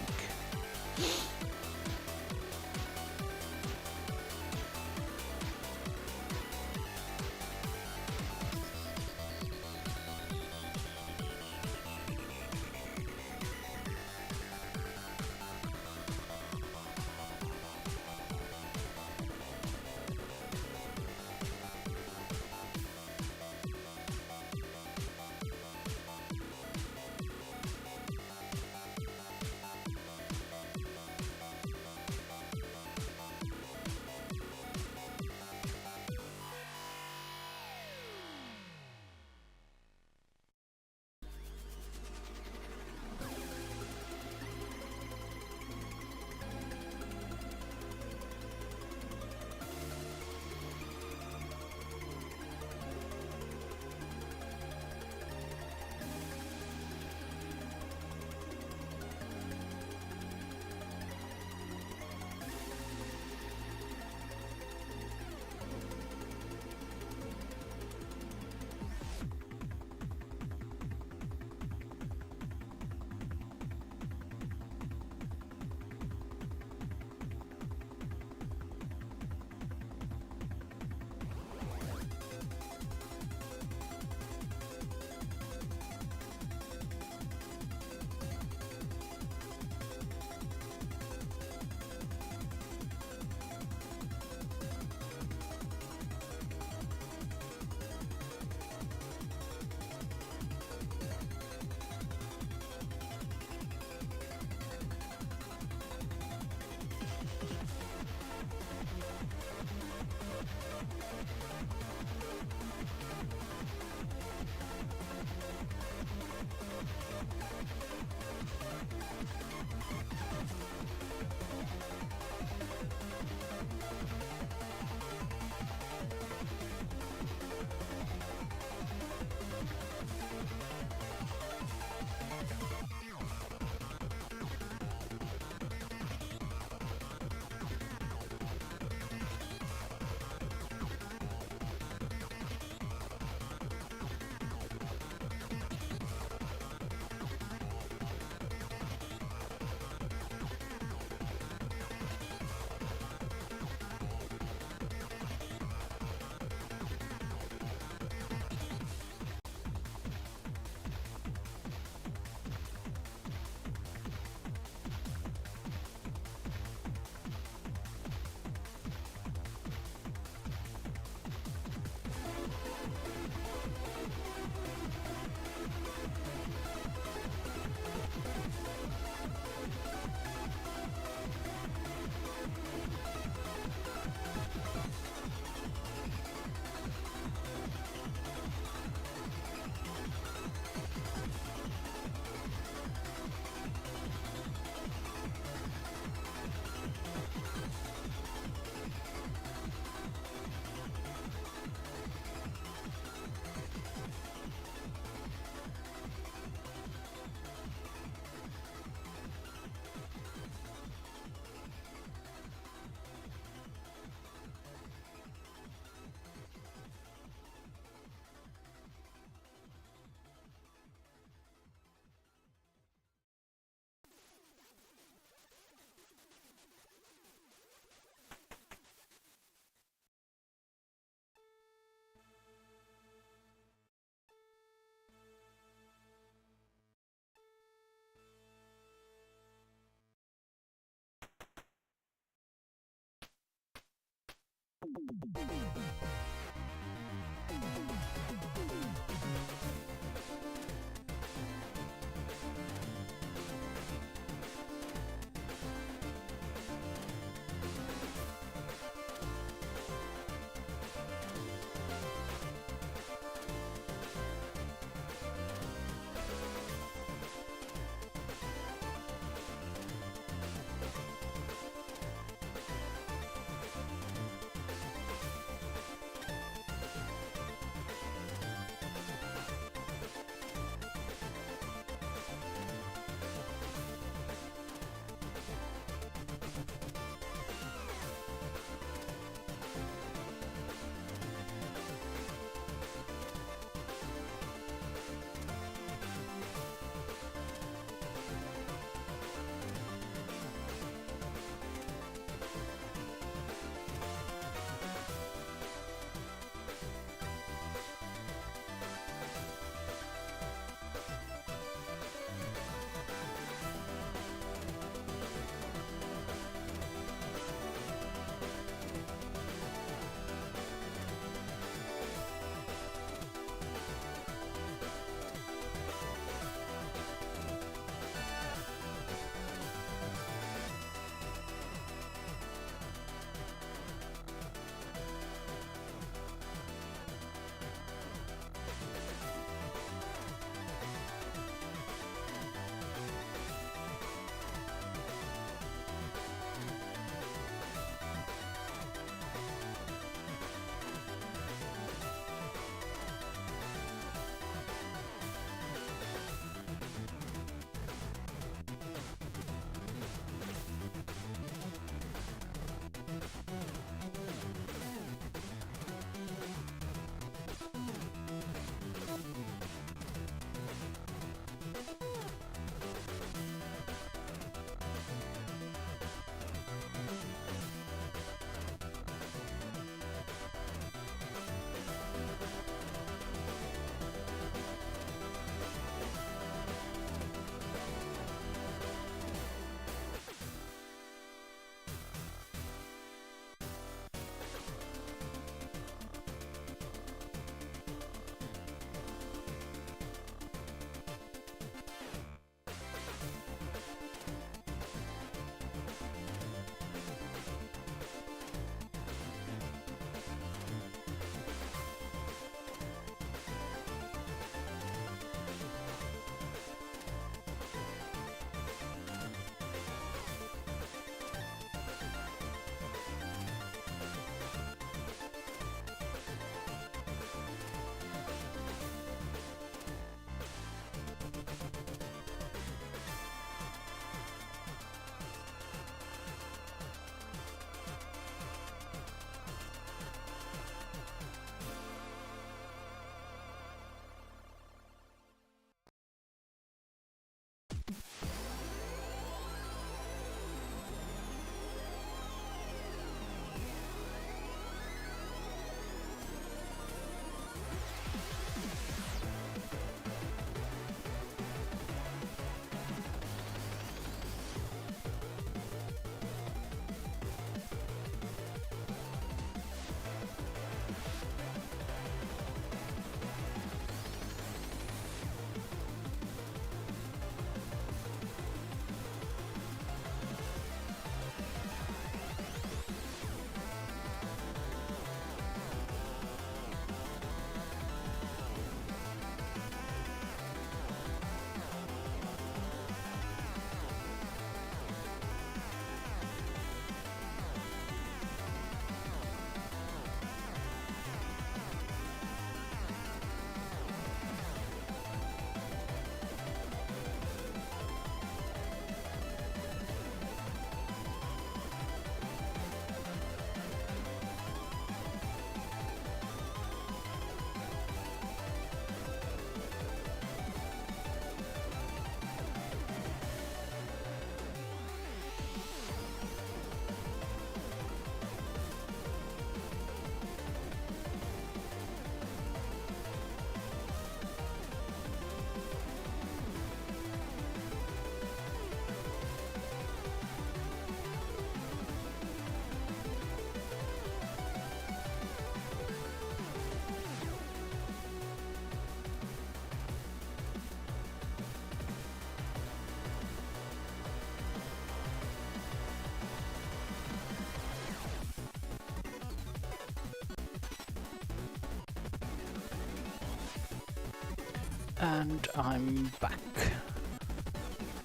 And I'm back.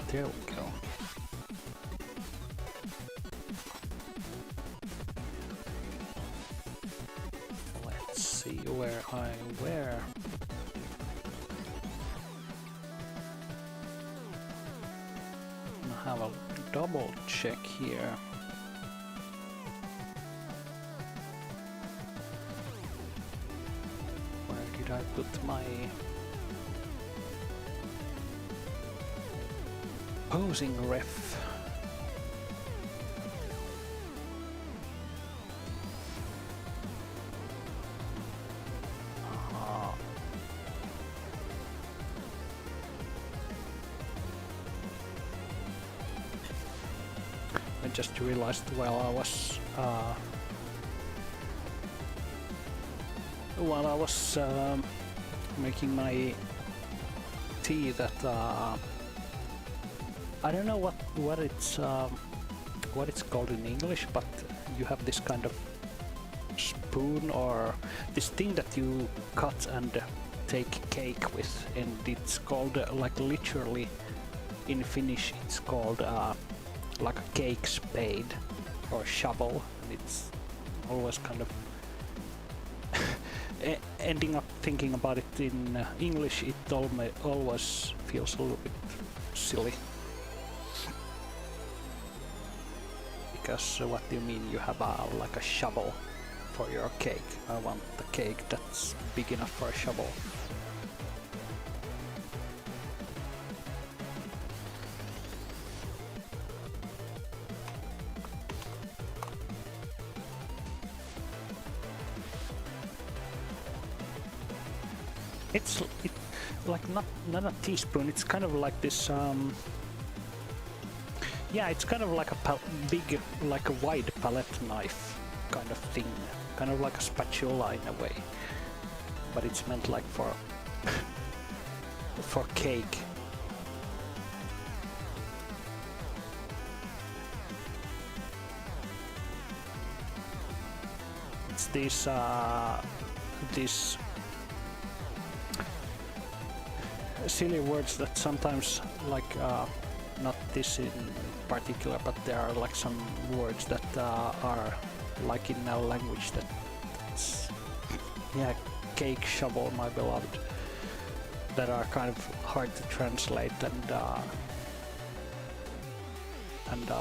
There we go. Let's see where I were. I'll have a double check here. Where did I put my posing ref? I just realized while I was making my tea that I don't know what it's called in English, but you have this kind of spoon or this thing that you cut and take cake with, and it's called like literally in Finnish it's called like a cake spade or shovel, and it's always kind of ending up thinking about it in English. It always feels a little bit silly. Because what do you mean you have like a shovel for your cake? I want the cake that's big enough for a shovel. It's like not a teaspoon. It's kind of like this. Yeah, it's kind of like a big, like a wide palette knife kind of thing, kind of like a spatula in a way, but it's meant like for for cake. It's these silly words that sometimes, like not this in particular, but there are like some words that are like in our language that's yeah, cake, shovel, my beloved, that are kind of hard to translate, and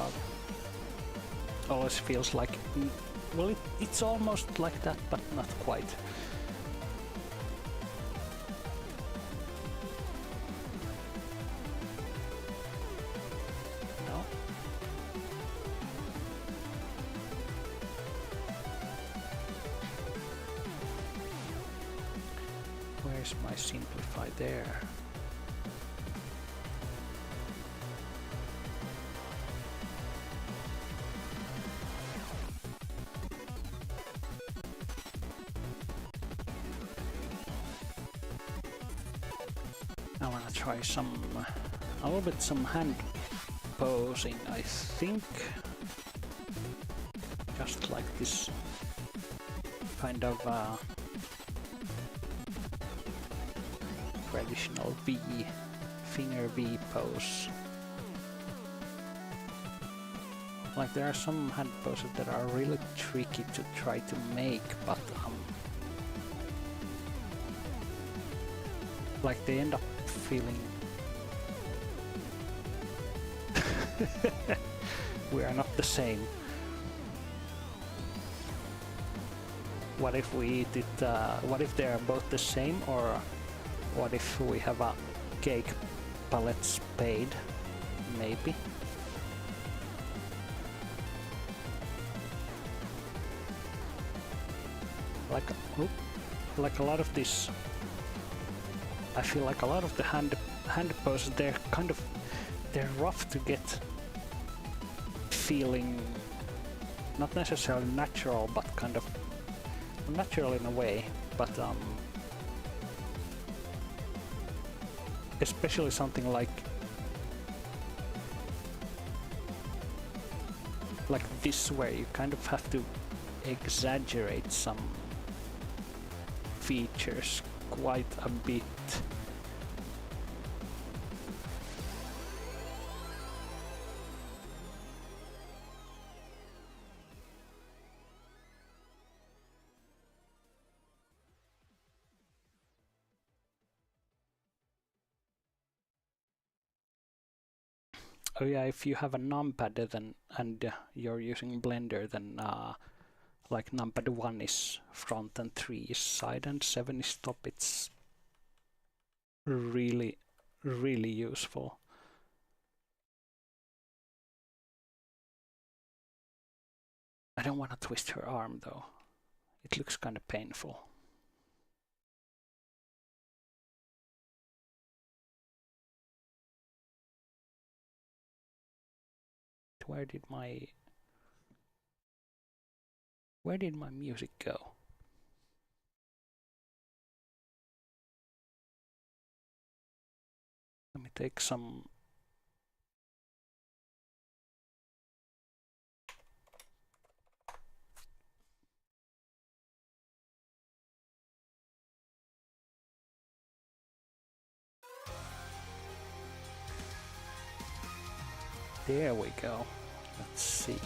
always feels like, well, it's almost like that, but not quite. Where's my simplify there? I wanna try a little bit some hand posing, I think. Just like this kind of traditional V, finger V pose. Like there are some hand poses that are really tricky to try to make, but like they end up feeling we are not the same. What if we did? What if they are both the same, or what if we have a cake palette spade? Maybe. Like a lot of this, I feel like a lot of the hand poses, they're rough to get feeling not necessarily natural, but kind of natural in a way, but especially something like this, where you kind of have to exaggerate some features quite a bit Oh yeah, if you have a numpad then and you're using Blender, then like numpad 1 is front and 3 is side and 7 is top. It's really, really useful. I don't want to twist her arm though. It looks kind of painful. Where did my music go? Let me take some. There we go. Let's see.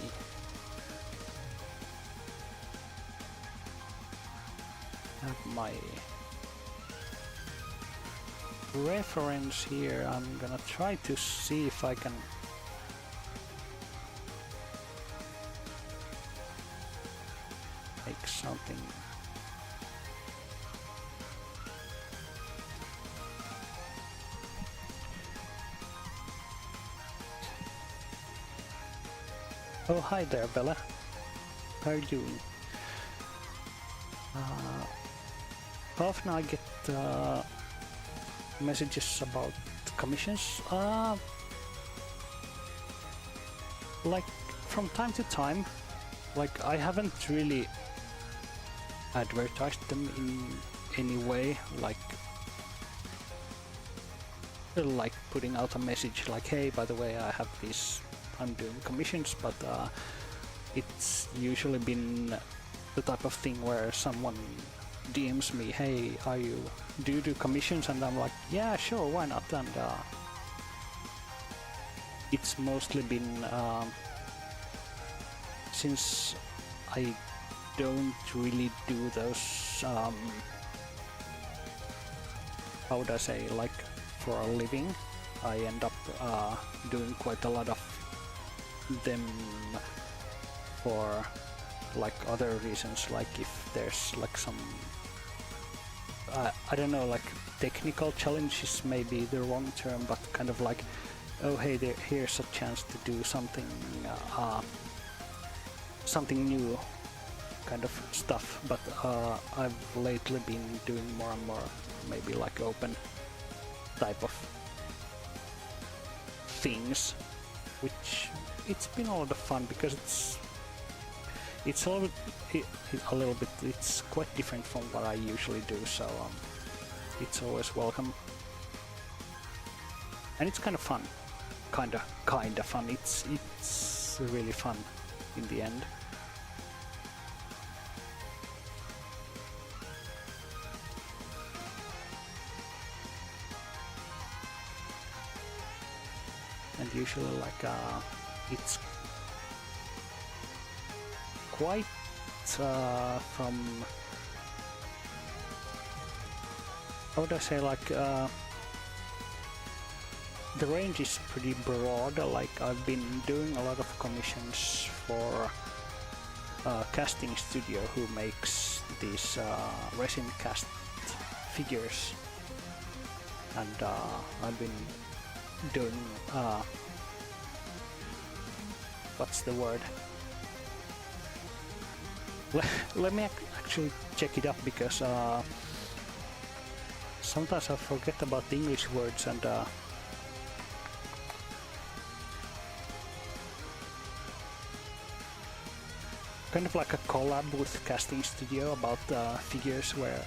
Have my reference here. I'm gonna try to see if I can make something. Oh, hi there, Bella. How are you doing? Often I get messages about commissions. Like from time to time. Like I haven't really advertised them in any way. Like putting out a message like, hey, by the way, I have this. I'm doing commissions, but it's usually been the type of thing where someone DMs me, hey, do you do commissions? And I'm like, yeah, sure, why not? And it's mostly been since I don't really do those how would I say, like for a living. I end up doing quite a lot of them for like other reasons, like if there's like some I don't know, like technical challenges may be the wrong term, but kind of like, oh hey, here's a chance to do something new kind of stuff. But I've lately been doing more and more maybe like open type of things, which it's been a lot of fun because it's a little bit it's quite different from what I usually do, so it's always welcome, and it's kind of fun, kind of fun. It's really fun in the end. And usually like it's quite from, how would I say, like the range is pretty broad. Like I've been doing a lot of commissions for casting studio who makes these resin cast figures, and I've been doing what's the word? Let me actually check it up, because sometimes I forget about the English words, and kind of like a collab with casting studio about figures where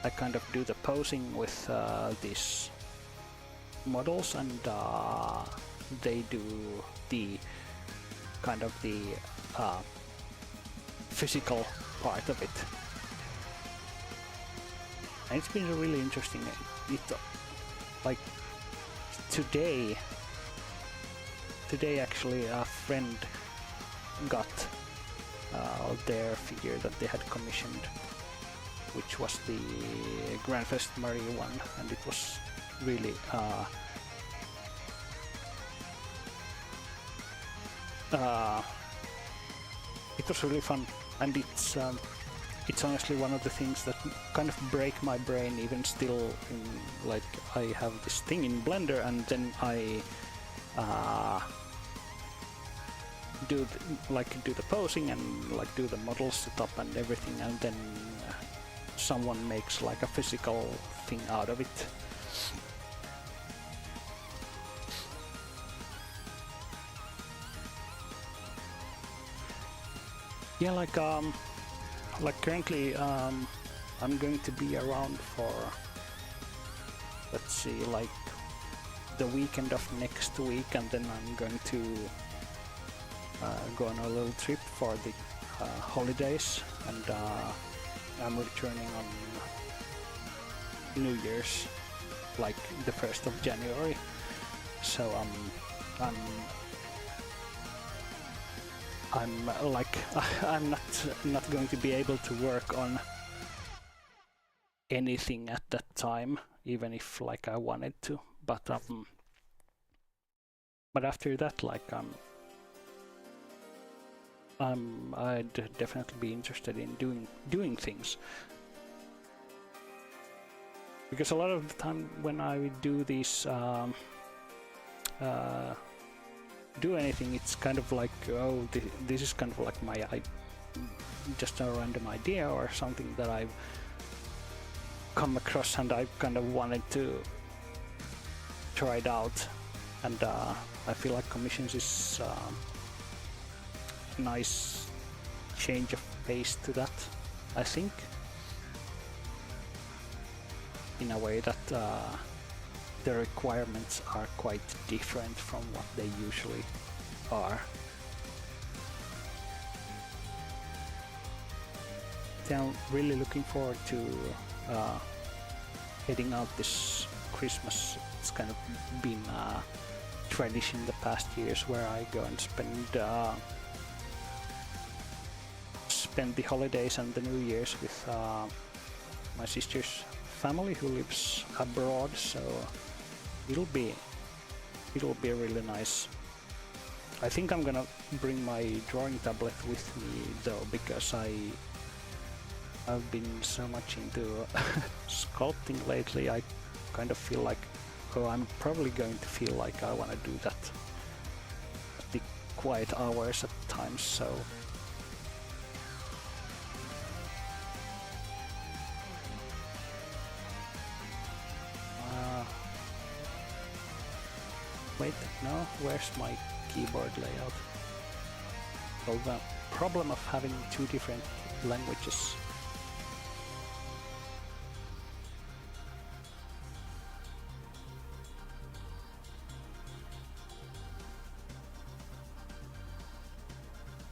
I kind of do the posing with these models, and they do the kind of the physical part of it. And it's been really interesting. Like today actually a friend got their figure that they had commissioned, which was the Grandfest Marie one, and it was really it was really fun, and it's honestly one of the things that kind of break my brain even still. Like I have this thing in Blender, and then I do the posing and like do the model setup and everything, and then someone makes like a physical thing out of it. Yeah, like currently I'm going to be around for, let's see, like the weekend of next week, and then I'm going to go on a little trip for the holidays, and I'm returning on New Year's, like the 1st of January. So I'm like I'm not going to be able to work on anything at that time, even if like I wanted to. But after that, like I'd definitely be interested in doing things, because a lot of the time when I do these do anything, it's kind of like, oh, this is kind of like just a random idea or something that I've come across, and I kind of wanted to try it out, and I feel like commissions is a nice change of pace to that, I think, in a way that the requirements are quite different from what they usually are. So I'm really looking forward to heading out this Christmas. It's kind of been a tradition the past years where I go and spend the holidays and the New Year's with my sister's family who lives abroad, so it'll be really nice. I think I'm gonna bring my drawing tablet with me though, because I've been so much into sculpting lately. I kind of feel like, oh, I'm probably going to feel like I want to do that at the quiet hours at times, so wait, no, where's my keyboard layout? Well, the problem of having two different languages.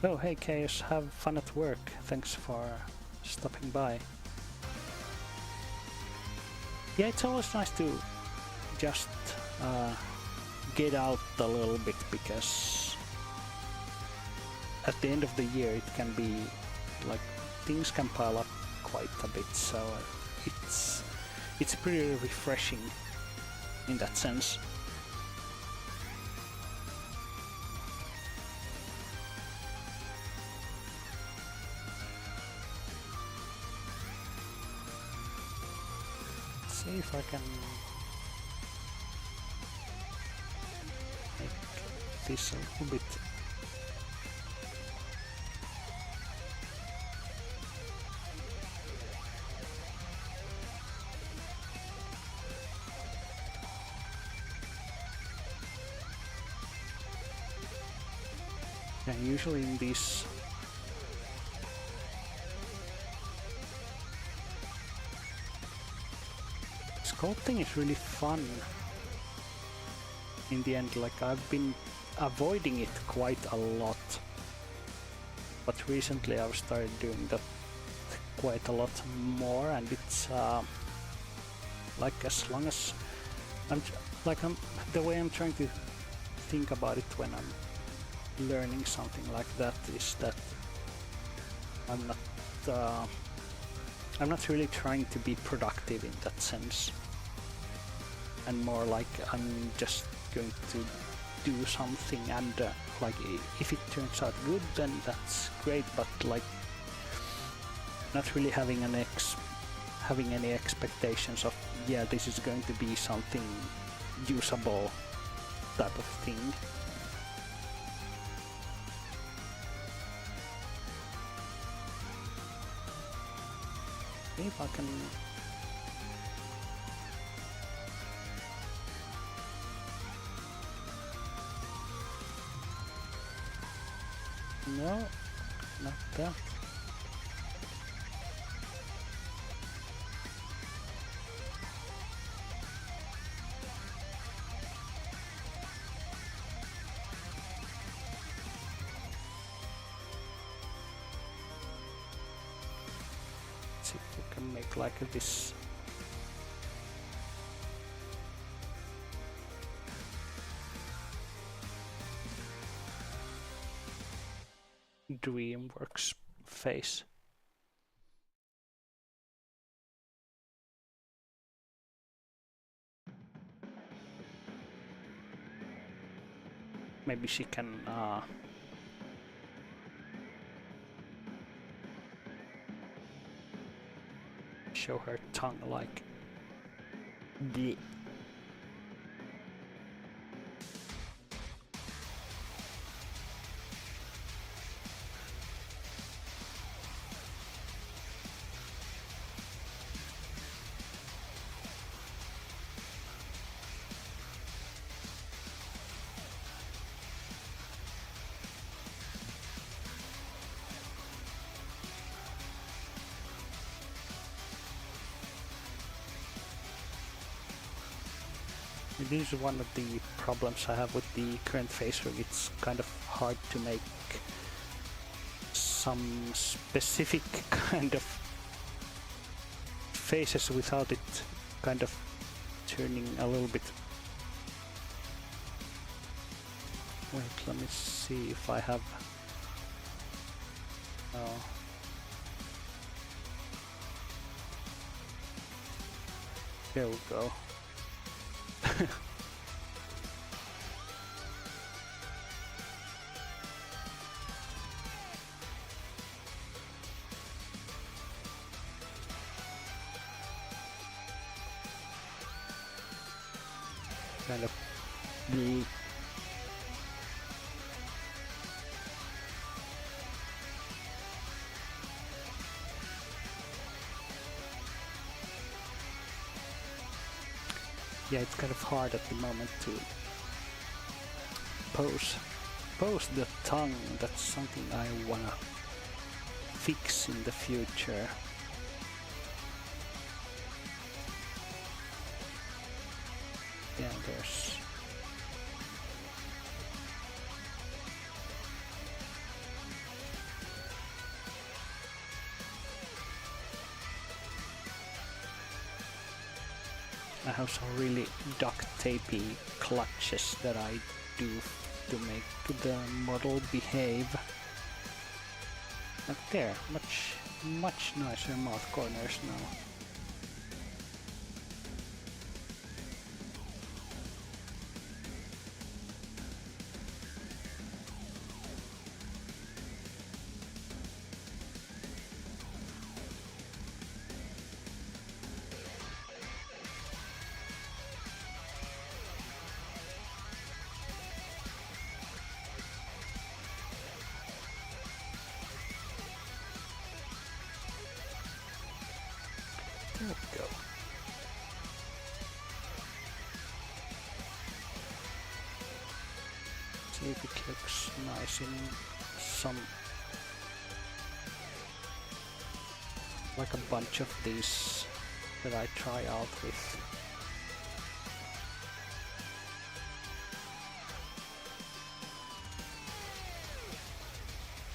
Oh, hey Chaos, have fun at work. Thanks for stopping by. Yeah, it's always nice to just get out a little bit, because at the end of the year it can be like things can pile up quite a bit, so it's pretty refreshing in that sense. Let's see if I can make this a little bit. Yeah, usually in these sculpting is really fun in the end. Like, I've been avoiding it quite a lot, but recently I've started doing that quite a lot more, and it's like, as long as I'm the way I'm trying to think about it when I'm learning something like that is that I'm not really trying to be productive in that sense, and more like I'm just going to do something, and like if it turns out good, then that's great. But like not really having any expectations of yeah, this is going to be something usable type of thing. If I can. No, not that. Let's see if we can make like this. DreamWorks face. Maybe she can show her tongue like bleh. This is one of the problems I have with the current face rig. It's kind of hard to make some specific kind of faces without it kind of turning a little bit. Wait, let me see if I have. Oh. There we go. Kind of bleh. Yeah, it's kind of hard at the moment to pose the tongue. That's something I wanna fix in the future. Yeah, there's I have some really duct tapey clutches that I do to make the model behave. Like there, much nicer mouth corners now. There we go. See if it looks nice in some, like a bunch of these that I try out with.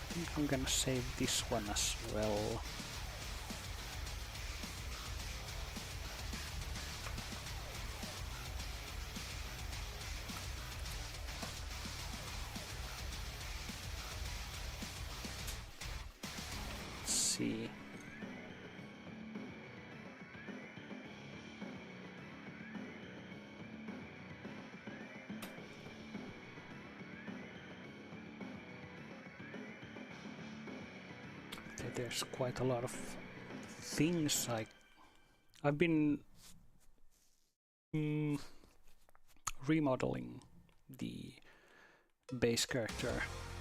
I think I'm gonna save this one as well. See. there's quite a lot of things I've been remodeling the base character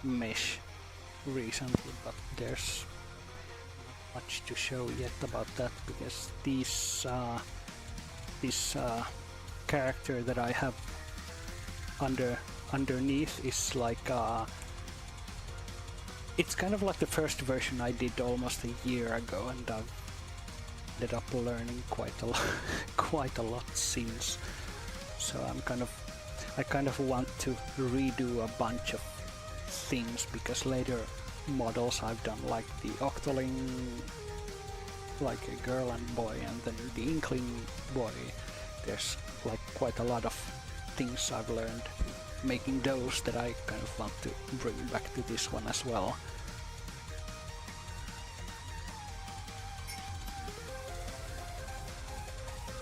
mesh recently, but there's not much to show yet about that because this character that I have underneath is like it's kind of like the first version I did almost a year ago, and I've ended up learning quite a lot since. So I kind of want to redo a bunch of things because later models I've done, like the Octoling, like a girl and boy, and then the Inkling boy. There's like quite a lot of things I've learned making those that I kind of want to bring back to this one as well.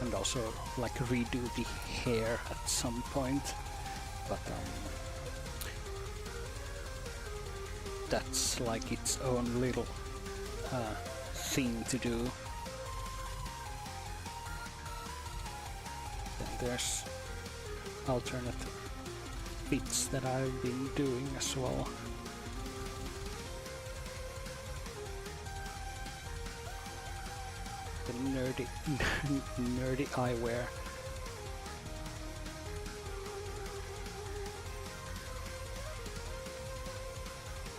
And also like redo the hair at some point, but that's like its own little thing to do. Then there's alternative bits that I've been doing as well. The nerdy eyewear.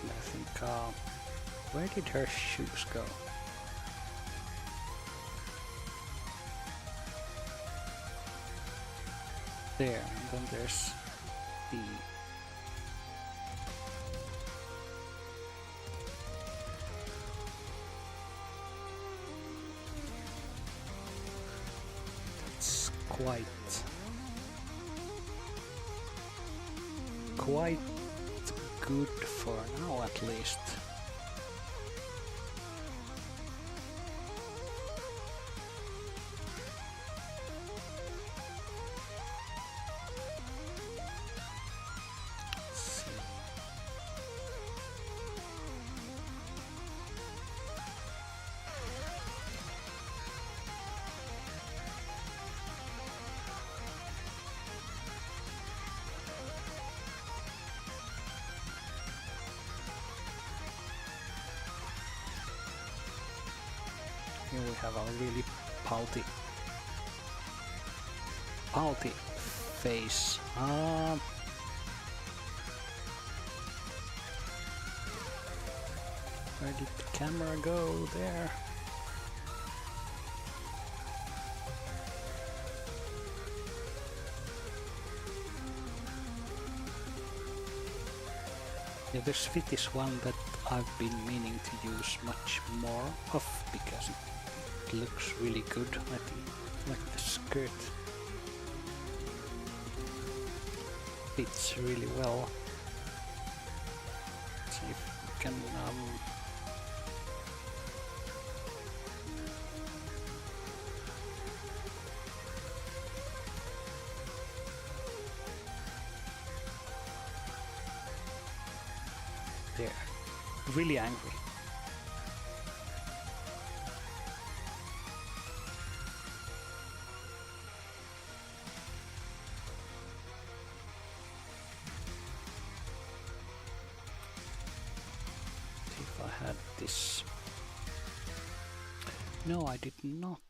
And I think, where did her shoes go? There, and then there's the that's quite good for now at least. Here we have a really pouty face. Where did the camera go? There. Yeah, this fit is one that I've been meaning to use much more of because it looks really good. I think, like the skirt fits really well. Let's see if we can there. Really angry. If I had this. No, I did not.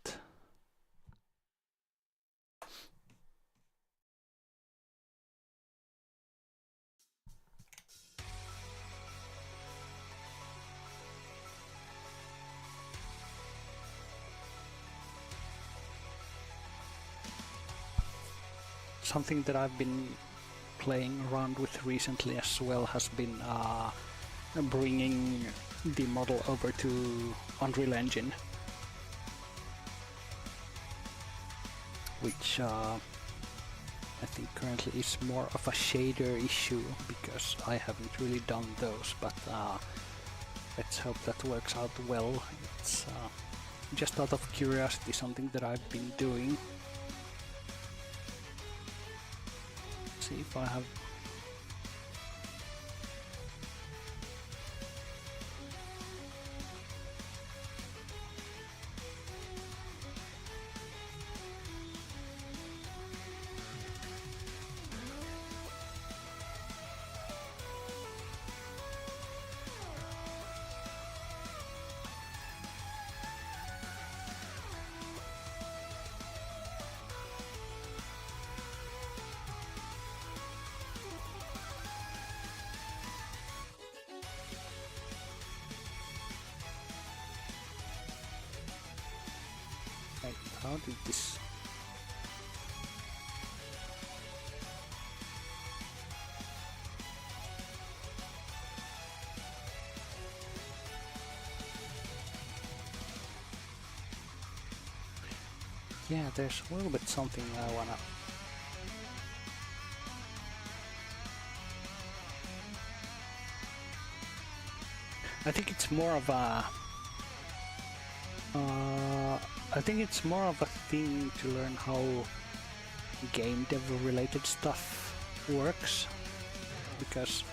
Something that I've been playing around with recently as well has been bringing the model over to Unreal Engine, which I think currently is more of a shader issue because I haven't really done those, but let's hope that works out well. It's just out of curiosity, something that I've been doing. See if I have How did this... Yeah, there's a little bit something I wanna... I think it's more of a... I think it's more of a thing to learn how game dev related stuff works, because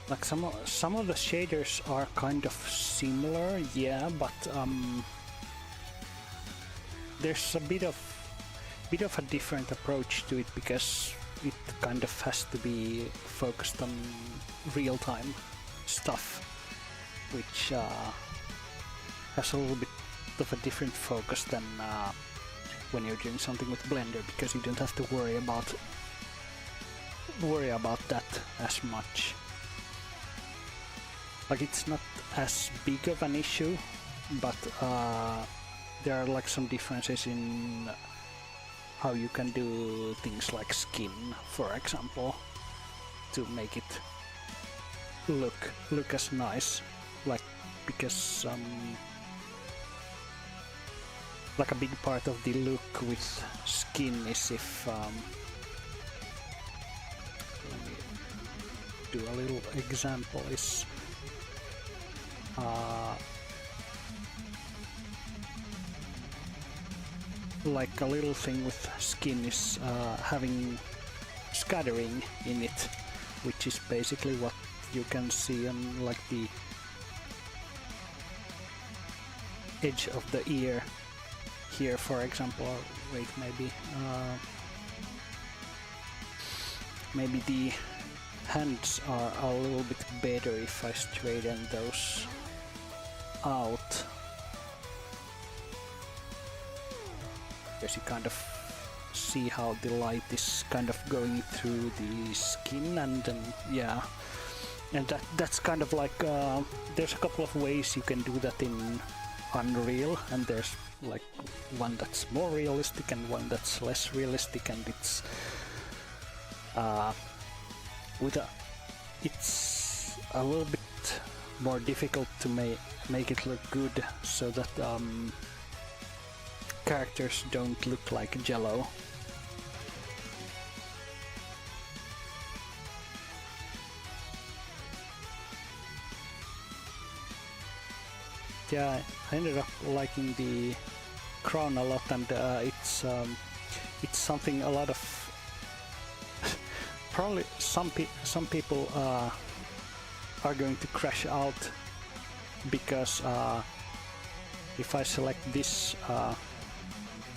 like some of the shaders are kind of similar, yeah, but there's a bit of a different approach to it, because it kind of has to be focused on real-time stuff, which has a little bit of a different focus than when you're doing something with Blender, because you don't have to worry about that as much. Like, it's not as big of an issue, but there are like some differences in how you can do things like skin, for example, to make it look as nice. Like, because like a big part of the look with skin is if let me do a little example, is like a little thing with skin is having scattering in it, which is basically what you can see on like the edge of the ear here, for example. Wait, maybe the hands are a little bit better if I straighten those out, because you kind of see how the light is kind of going through the skin, and then yeah, and that's kind of like there's a couple of ways you can do that in Unreal, and there's like one that's more realistic and one that's less realistic, and it's it's a little bit more difficult to make it look good, so that characters don't look like jello. Yeah, I ended up liking the crown a lot, and it's something a lot of probably some people are going to crash out, because if I select this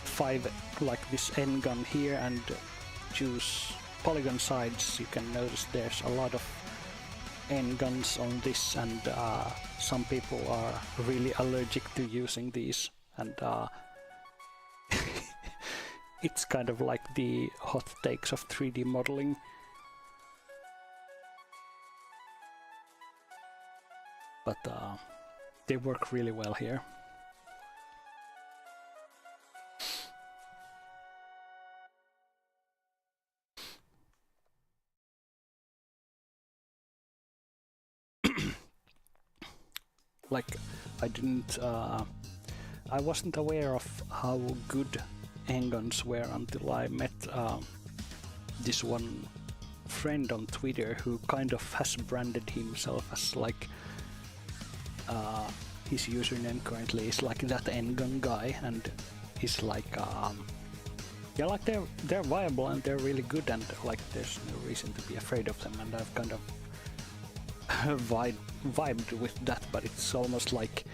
5, like this N gun here, and choose polygon sides, you can notice there's a lot of N guns on this, and some people are really allergic to using these, and it's kind of like the hot takes of 3D modeling. But they work really well here. Like, I wasn't aware of how good N-guns were until I met this one friend on Twitter who kind of has branded himself as like his username currently is like that N-gun guy, and he's like yeah, like they're viable and they're really good, and like there's no reason to be afraid of them, and I've kind of vibed with that. But it's almost like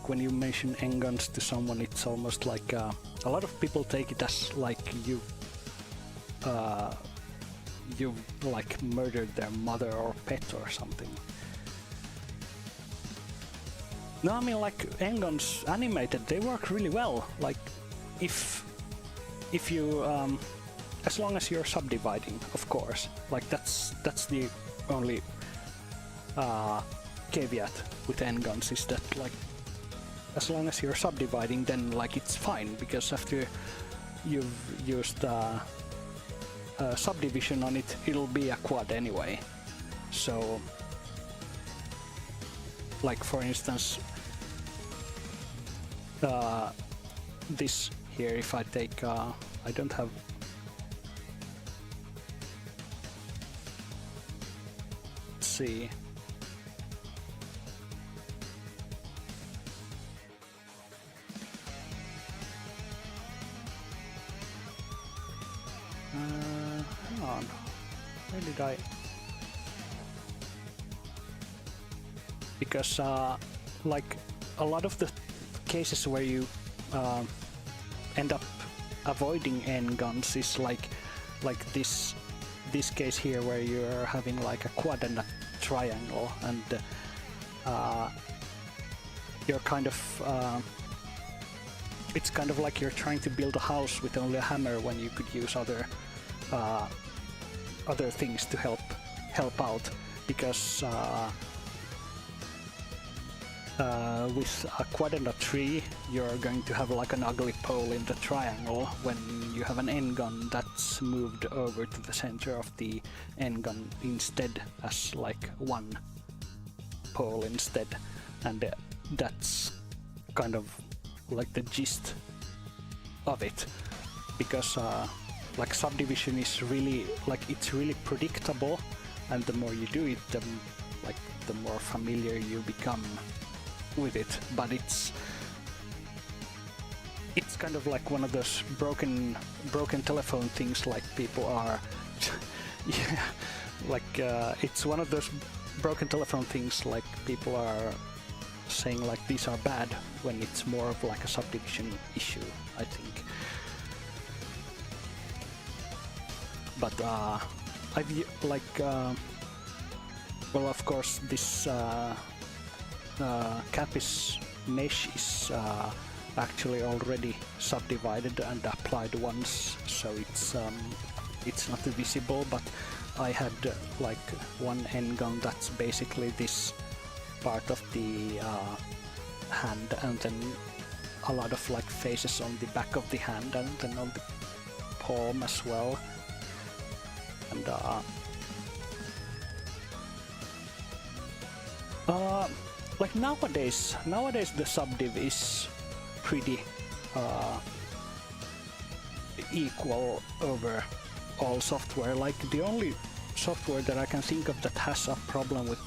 when you mention N-guns to someone, it's almost like a lot of people take it as like you like murdered their mother or pet or something. No, I mean, like, N-guns animated, they work really well. Like, if you as long as you're subdividing, of course. Like, that's the only caveat with n-guns is that like as long as you're subdividing, then like it's fine, because after you've used subdivision on it, it'll be a quad anyway. So like for instance this here, if I take I don't have let's see hang on, where did I, because like a lot of the cases where you end up avoiding n-guns is like this case here where you're having like a quad and a triangle, and you're kind of it's kind of like you're trying to build a house with only a hammer when you could use other things to help out, because with a quad and a tree, you're going to have like an ugly pole in the triangle when you have an n-gun that's moved over to the center of the n-gun instead as like one pole instead, and that's kind of like the gist of it, because like subdivision is really like it's really predictable, and the more you do it, the more familiar you become with it. But it's kind of like one of those broken telephone things, like people are yeah, like it's one of those broken telephone things, like people are saying like these are bad when it's more of like a subdivision issue, I think. But I've like well, of course this Capis mesh is actually already subdivided and applied once, so it's not visible, but I had like one n-gun that's basically this part of the hand, and then a lot of like faces on the back of the hand, and then on the palm as well, and like nowadays the subdiv is pretty equal over all software. Like the only software that I can think of that has a problem with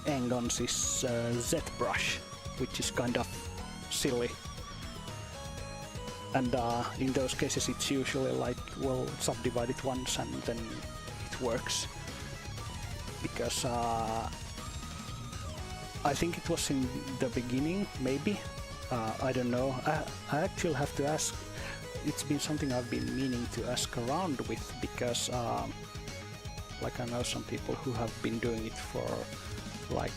n-guns is ZBrush, which is kind of silly, and in those cases it's usually like, well, subdivide it once and then it works, because I think it was in the beginning, maybe, I don't know. I actually have to ask. It's been something I've been meaning to ask around with, because like I know some people who have been doing it for like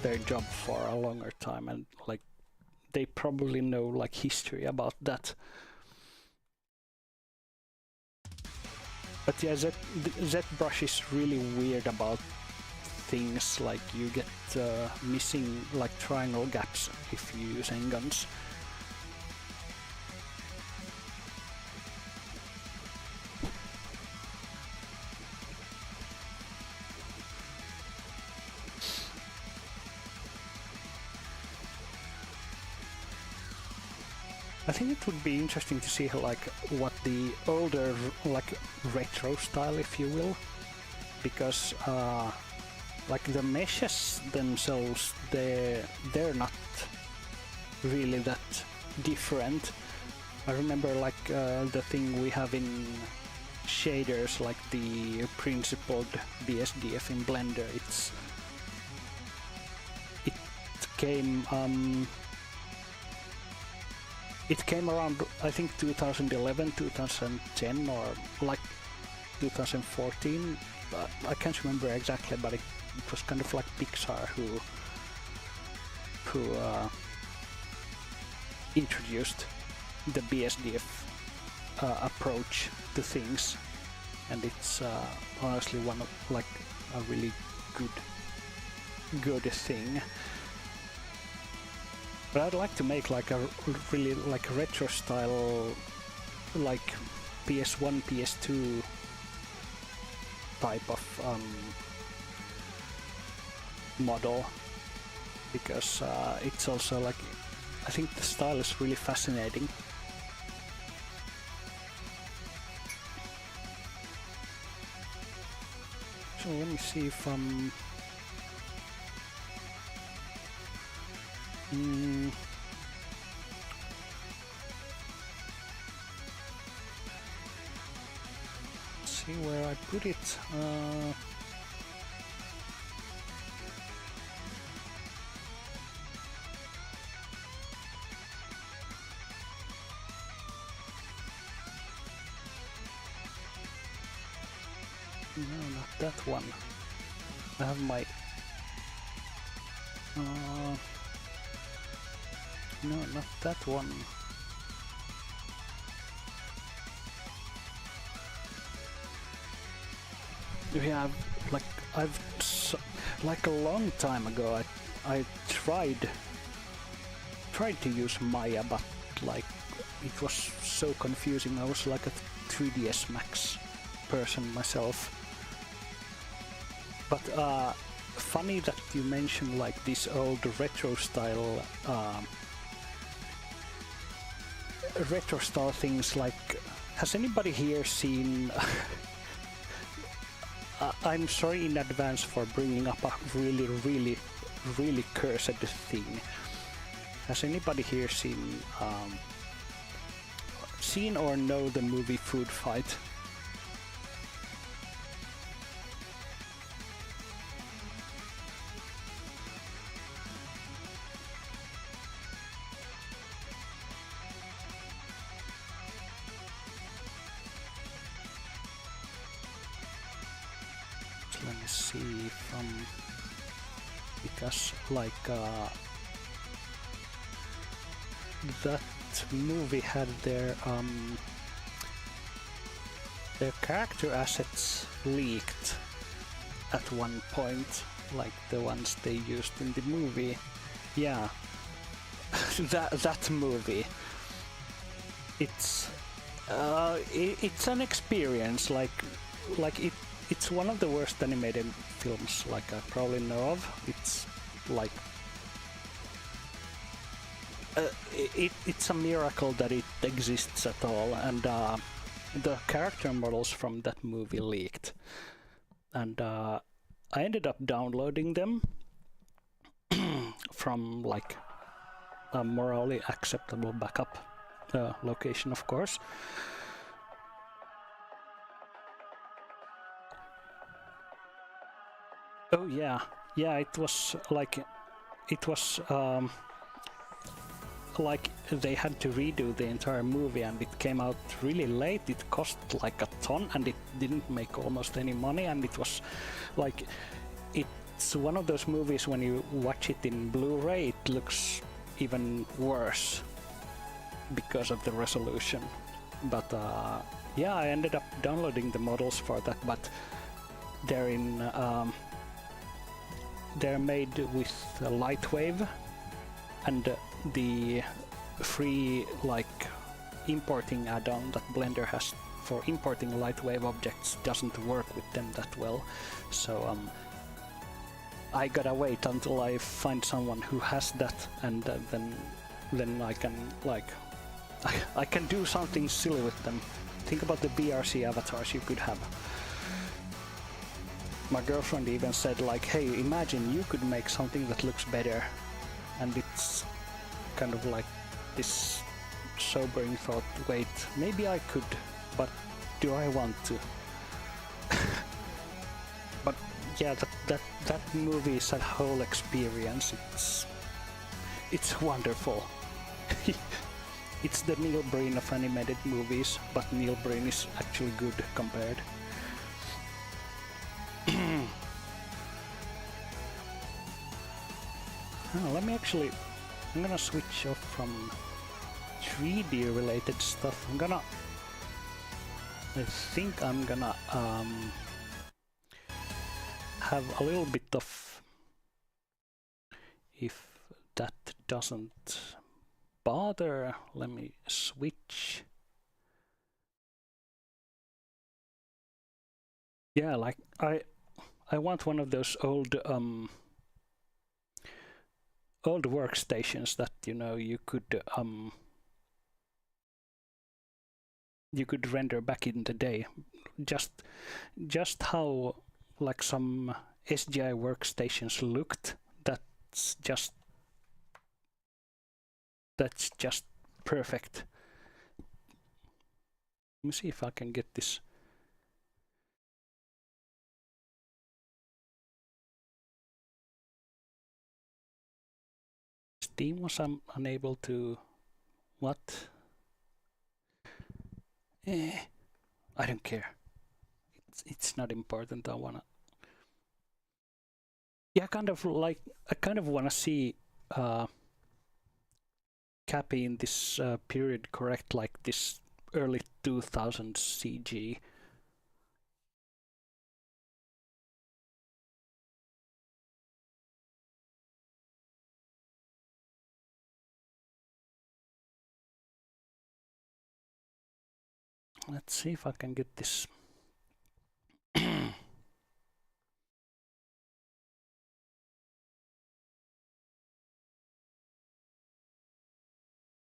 their job for a longer time, and like they probably know like history about that. But yeah, ZBrush is really weird about things, like you get missing like triangle gaps if you use n-guns. I think it would be interesting to see like what the older like retro style, if you will, because like the meshes themselves, they're not really that different. I remember like the thing we have in shaders, like the principled BSDF in Blender. It came around, I think 2011, 2010, or like 2014. I can't remember exactly, but it was kind of like Pixar who introduced the BSDF approach to things, and it's honestly one of like a really good thing. But I'd like to make like a really like retro style, like PS1, PS2 type of model, because it's also like, I think the style is really fascinating. So let me see if see where I put it. No, not that one. I have my... no, not that one. We have, like, like a long time ago, I tried to use Maya, but like it was so confusing. I was like a 3ds Max person myself. But funny that you mentioned like this old retro style things. Like, has anybody here seen? I'm sorry in advance for bringing up a really cursed thing. Has anybody here seen or know the movie Food Fight? Let me see from, because like that movie had their character assets leaked at one point, like the ones they used in the movie. Yeah, that movie. It's an experience. It's one of the worst animated films like I probably know of. It's like it's a miracle that it exists at all, and the character models from that movie leaked, and I ended up downloading them from like a morally acceptable backup location, of course. Oh yeah, it was like like they had to redo the entire movie, and it came out really late. It cost like a ton, and it didn't make almost any money, and it was like, it's one of those movies when you watch it in Blu-ray it looks even worse because of the resolution. But yeah, I ended up downloading the models for that, but they're in they're made with Lightwave, and the free like importing add-on that Blender has for importing Lightwave objects doesn't work with them that well. So I gotta wait until I find someone who has that, and then I can like I can do something silly with them. Think about the BRC avatars you could have. My girlfriend even said like, hey, imagine you could make something that looks better. And it's kind of like this sobering thought, wait, maybe I could, but do I want to? But yeah, that movie is a whole experience. It's wonderful. It's the Neil Breen of animated movies, but Neil Breen is actually good compared. I'm gonna switch off from 3D related stuff. I think I'm gonna have a little bit of if that doesn't bother, let me switch. Yeah, like I want one of those old workstations that you could render back in the day. Just how like some SGI workstations looked. That's just perfect. Let me see if I can get this. Steam was unable to. What? I don't care. It's not important. I kind of wanna see Cappy in this period correct, like this early 2000s CG. Let's see if I can get this.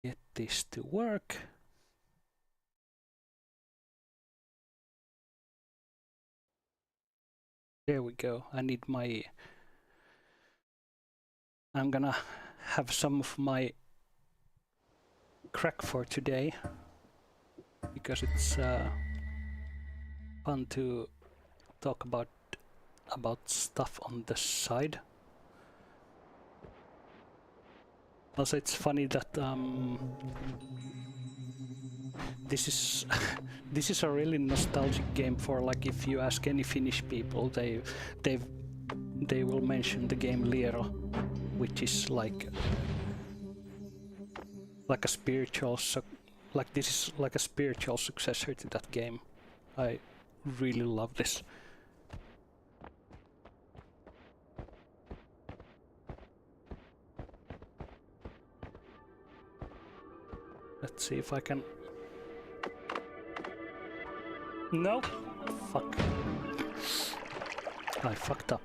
Get this to work. There we go. I'm gonna have some of my crack for today because it's fun to talk about stuff on the side. Also, it's funny that this is a really nostalgic game for, like, if you ask any Finnish people, they will mention the game Liero, which is like a spiritual this is like a spiritual successor to that game. I really love this. Let's see if I can. No! Fuck. I fucked up.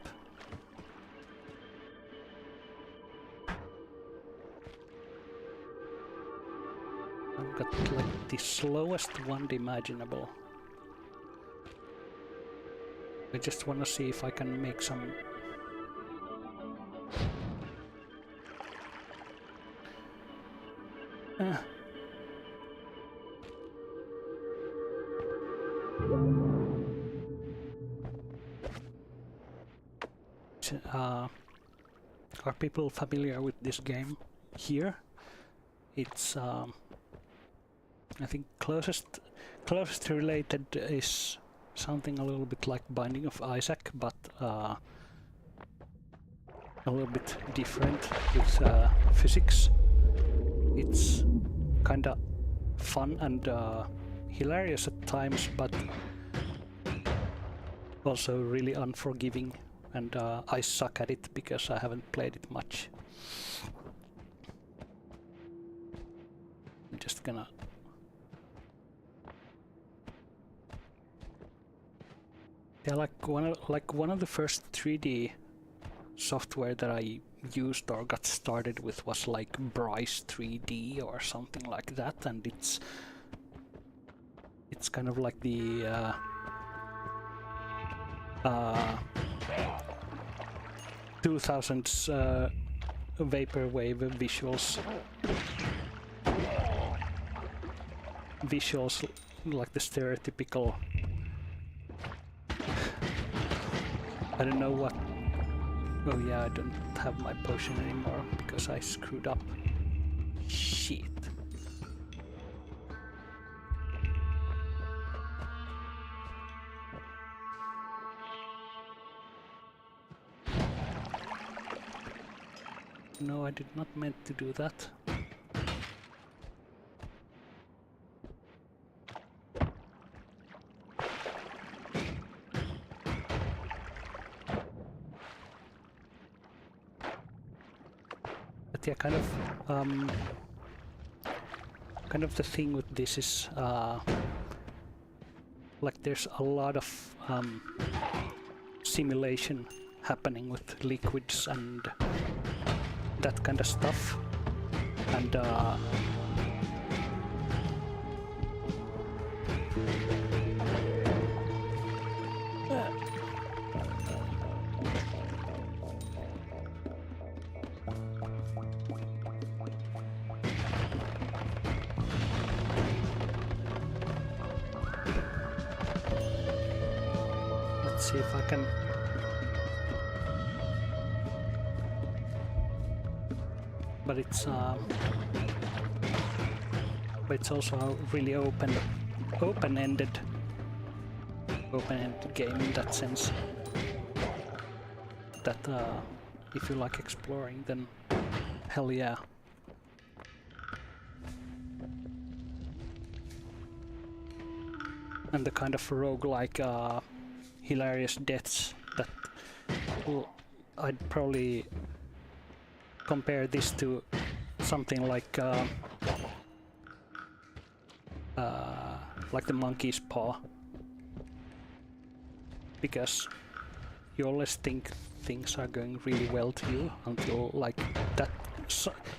I've got like the slowest wand imaginable. I just wanna see if I can make some. Are people familiar with this game here? It's I think closest related is something a little bit like Binding of Isaac, but a little bit different with physics. It's kinda fun and hilarious at times, but also really unforgiving, and I suck at it because I haven't played it much. I'm just gonna. Yeah, like one of the first 3D software that I used or got started with was like Bryce 3D or something like that, and it's kind of like the 2000s vaporwave visuals like the stereotypical. I don't know what. Oh yeah, I don't have my potion anymore because I screwed up. Shit. No, I did not meant to do that. But yeah, kind of the thing with this is like there's a lot of simulation happening with liquids and that kind of stuff, and let's see if I can. But it's also a really open-ended game in that sense. That if you like exploring, then hell yeah. And the kind of roguelike hilarious deaths that I'd probably compare this to something like the monkey's paw, because you always think things are going really well to you until like that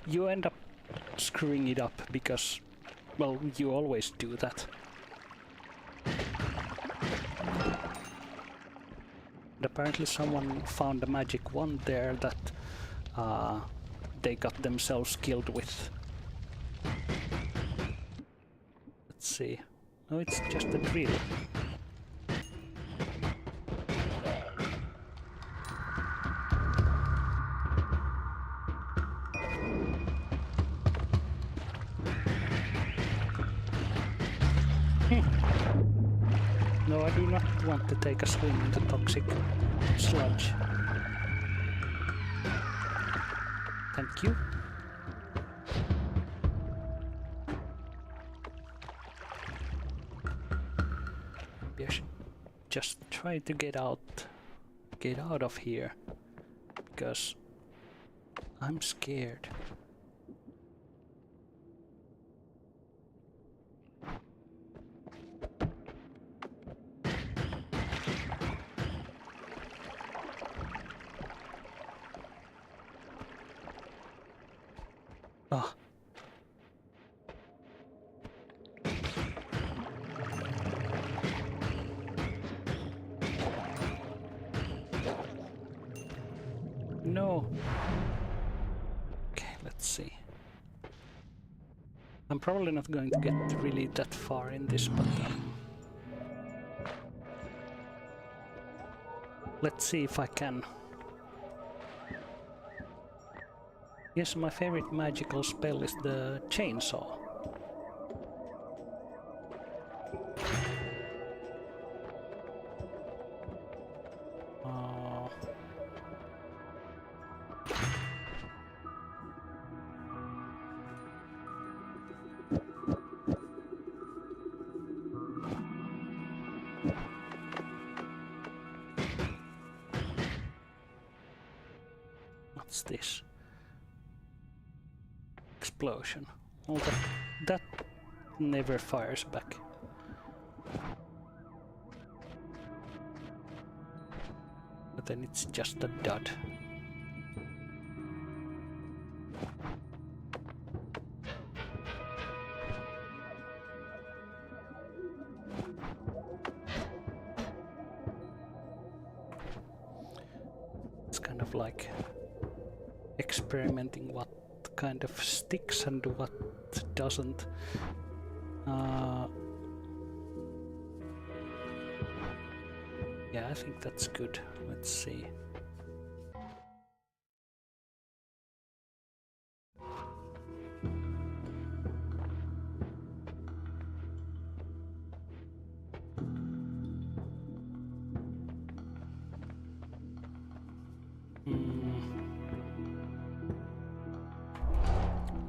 you end up screwing it up, because well, you always do that. And apparently someone found a magic wand there that they got themselves killed with. Let's see. No, it's just a drill. No, I do not want to take a swim in the toxic sludge. Thank you. Maybe I should just try to get out of here, because I'm scared. Ah. No. Okay, let's see. I'm probably not going to get really that far in this, but let's see if I can. Yes, my favorite magical spell is the chainsaw. What's this? Explosion. Well, that never fires back. But then it's just a dud. It's kind of like experimenting what kind of sticks and what doesn't. Yeah, I think that's good. Let's see.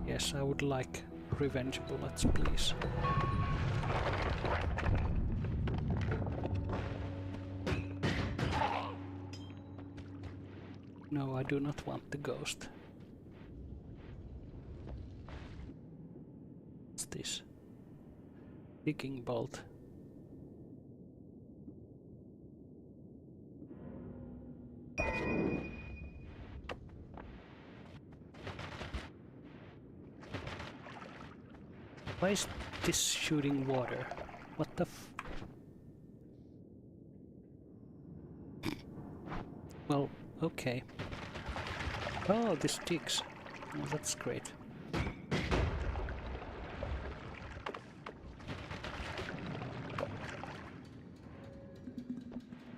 Yes, I would like revenge bullets, please. No, I do not want the ghost. this? Digging bolt. Why is this shooting water? What the f... Well, okay. Oh, this digs. Oh, that's great.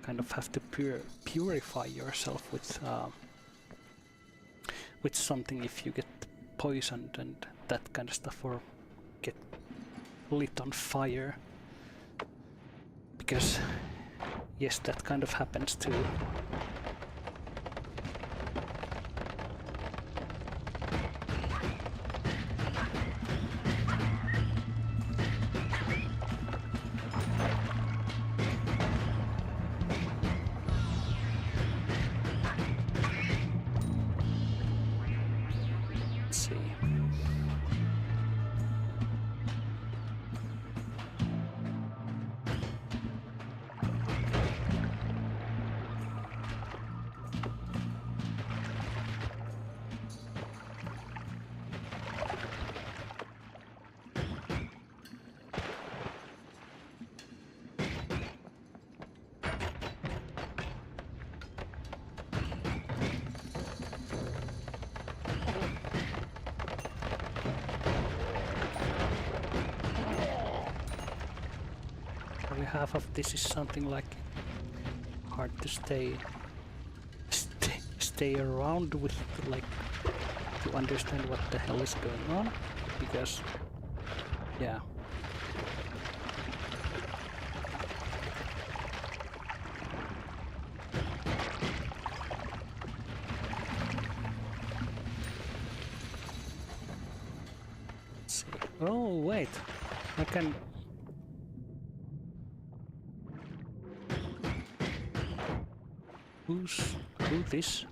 Kind of have to purify yourself with something if you get poisoned and that kind of stuff, or get lit on fire, because yes, that kind of happens too. Half of this is something like hard to stay around with, like, to understand what the hell is going on, because yeah. Let's see. Oh wait, I can. Who this?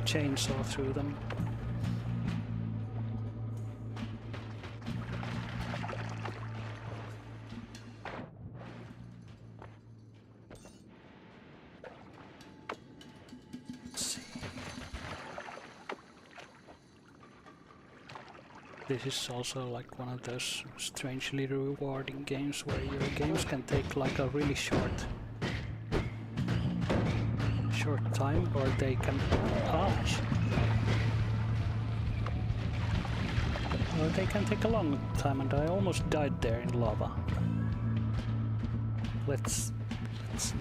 Chainsaw through them. Let's see. This is also like one of those strangely rewarding games where your games can take like a really short time, or they can or they can take a long time, and I almost died there in lava. Let's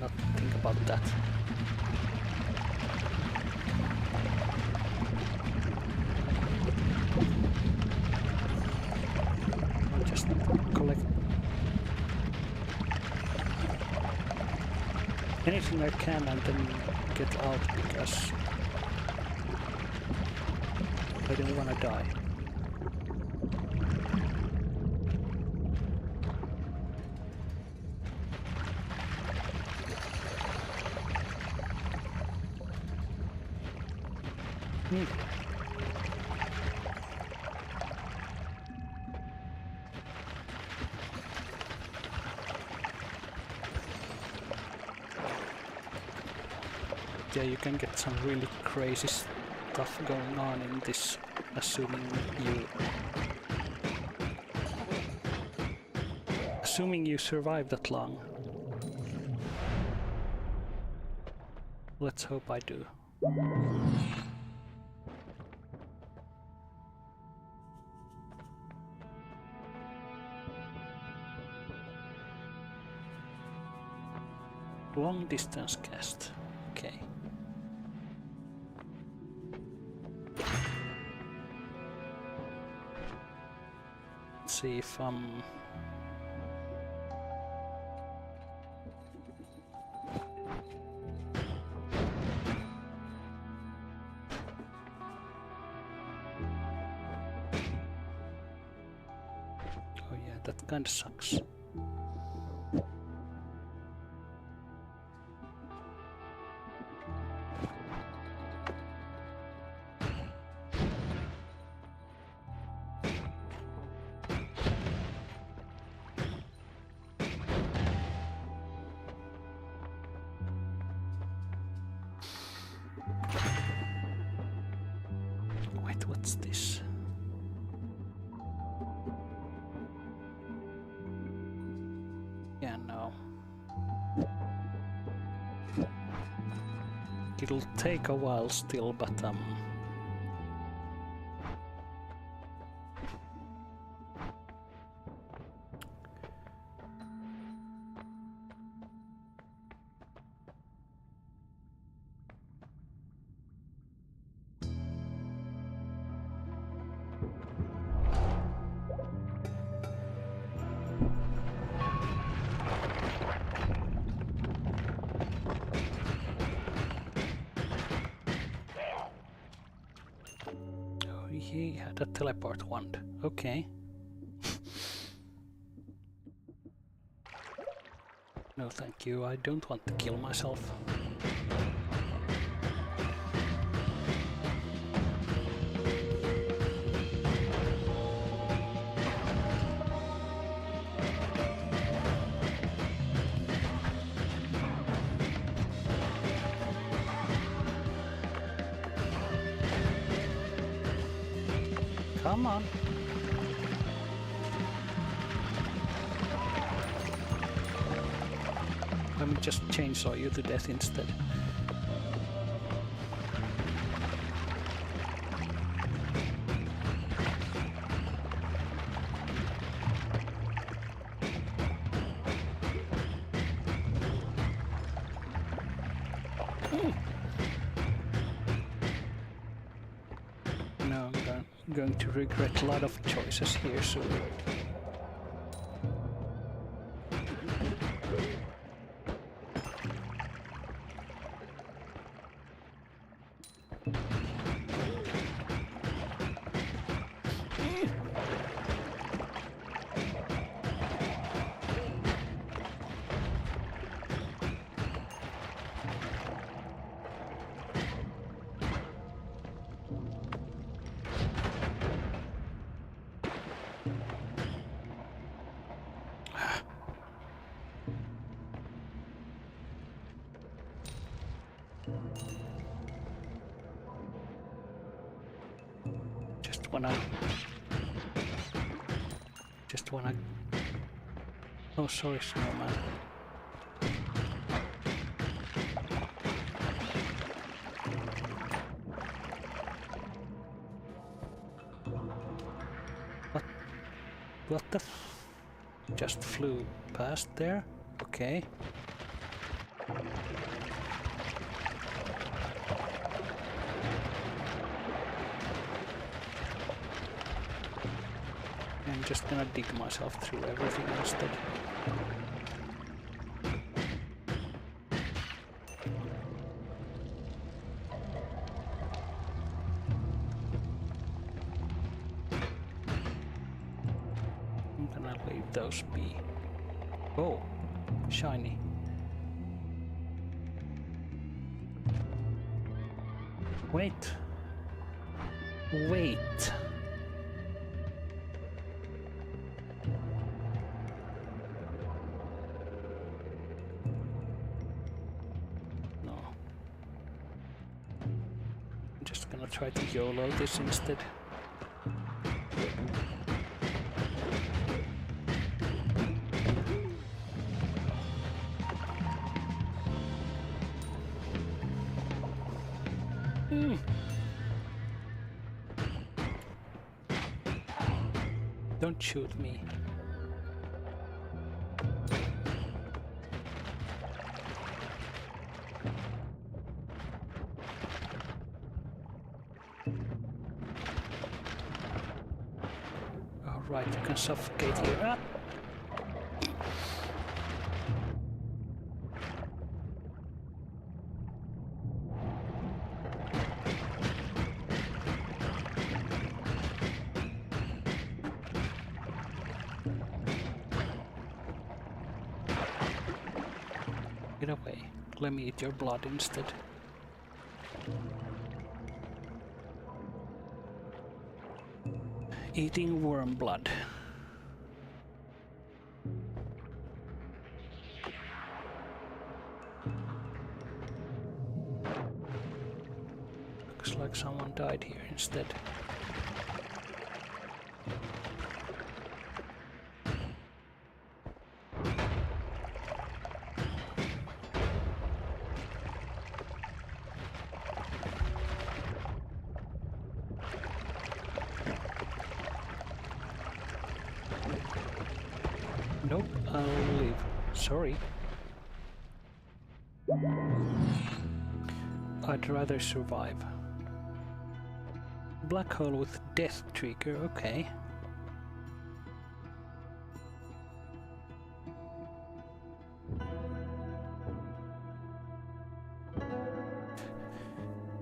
not think about that. I'll just collect anything I can and then get out, because I don't want to die. Yeah, you can get some really crazy stuff going on in this, assuming you survive that long. Let's hope I do. Long distance cast. Okay. let's see if I'm... Oh yeah, that kinda sucks. Wait, what's this? Yeah, no. It'll take a while still, but oh, he had a teleport wand. Okay. No, thank you. I don't want to kill myself. Come on. Let me just chainsaw you to death instead. No, I'm going to regret a lot of choices here soon. Just wanna... Oh, sorry, snowman. What the f... Just flew past there? Okay. I'm just gonna dig myself through everything instead. I'm gonna leave those be. Oh, shiny. Wait. Wait. Try to YOLO this instead. Don't shoot me. Right, you can suffocate here. Ah. Get away. Let me eat your blood instead. Eating worm blood. Looks like someone died here instead. Nope, I'll leave. Sorry. I'd rather survive. Black hole with death trigger, okay.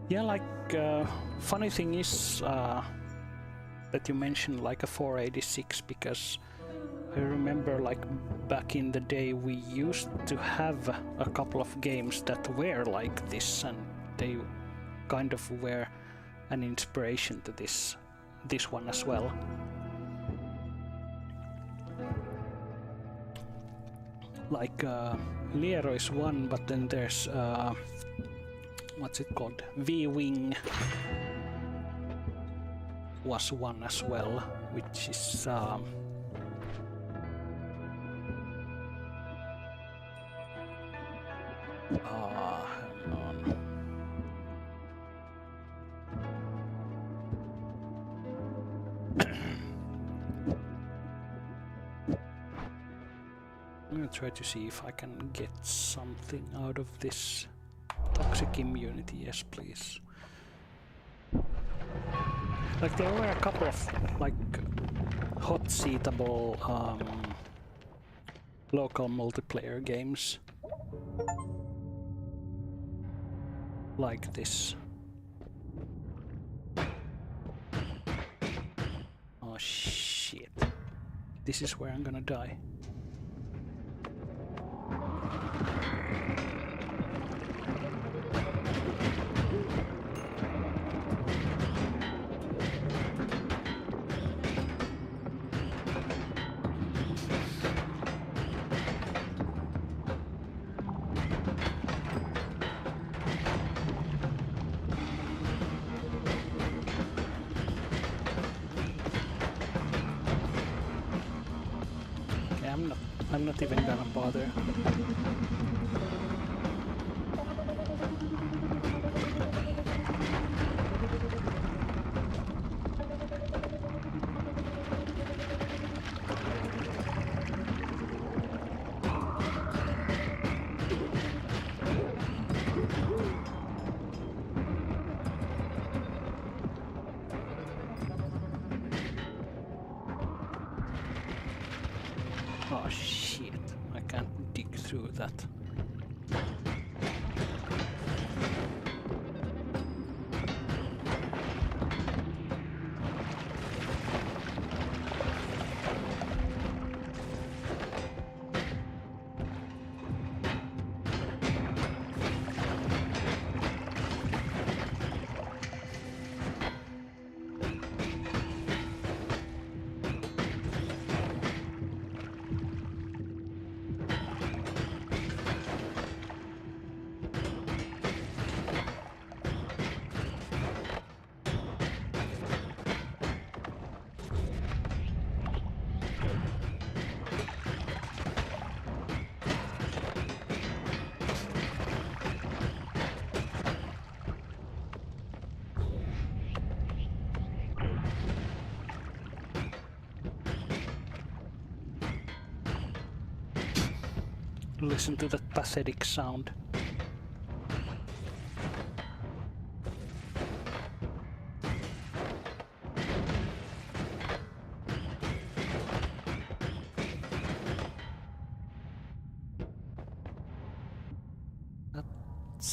Yeah, like, funny thing is that you mentioned like a 486, because I remember like back in the day we used to have a couple of games that were like this, and they kind of were an inspiration to this one as well. Like Liero is one, but then there's what's it called? V-Wing was one as well, which is hang on. I'm gonna try to see if I can get something out of this toxic immunity. Yes, please. Like there were a couple of like hot seatable local multiplayer games like this. Oh shit. This is where I'm gonna die. I'm not even gonna bother. Oh shit, I can't dig through that. Listen to that pathetic sound.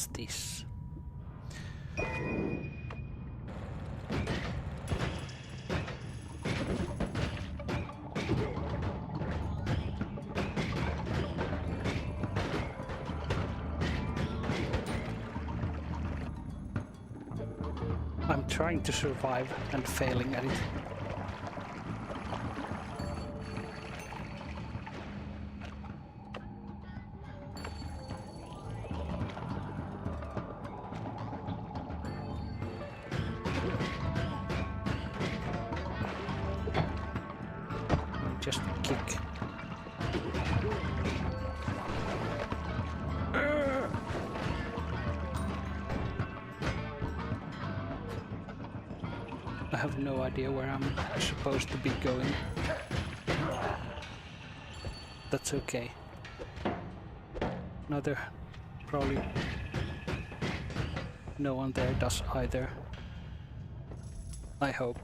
What's this? I'm trying to survive and failing at it. Just kick. I have no idea where I'm supposed to be going. That's okay. Another, probably no one there does either. I hope.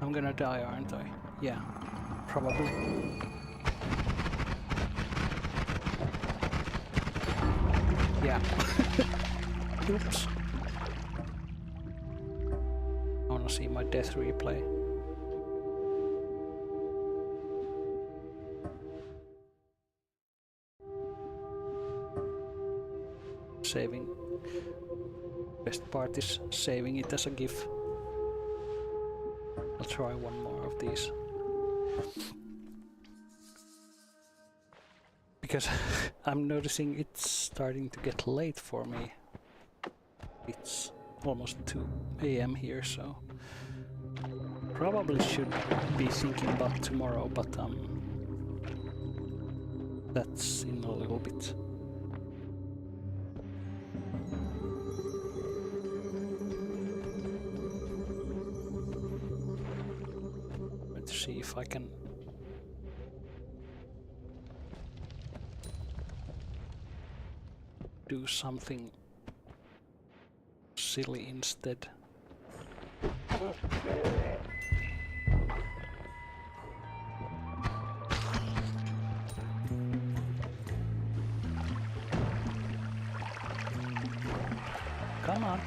I'm gonna die, aren't I? Yeah, probably. Yeah. Oops. I wanna see my death replay. Saving. Best part is saving it as a GIF. I'll try one more of these. Because I'm noticing it's starting to get late for me. It's almost 2 AM here, so probably should be thinking about tomorrow, but that's in a little bit. Let's see if I can do something silly instead. Come on.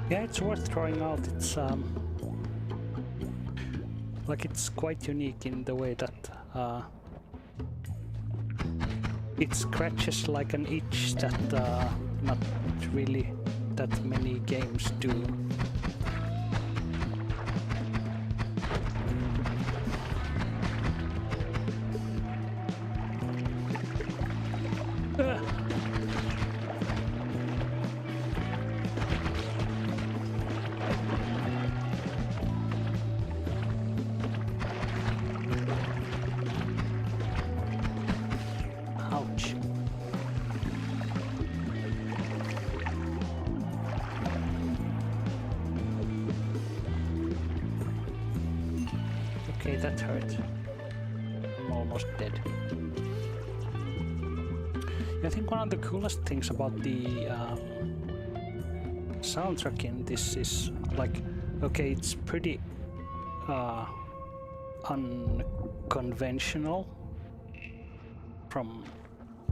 Yeah, it's worth trying out. It's like it's quite unique in the way that it scratches like an itch that not really that many games do. Ouch. Okay, that hurt. I'm almost dead. I think one of the coolest things about the soundtrack in this is like, okay, it's pretty unconventional from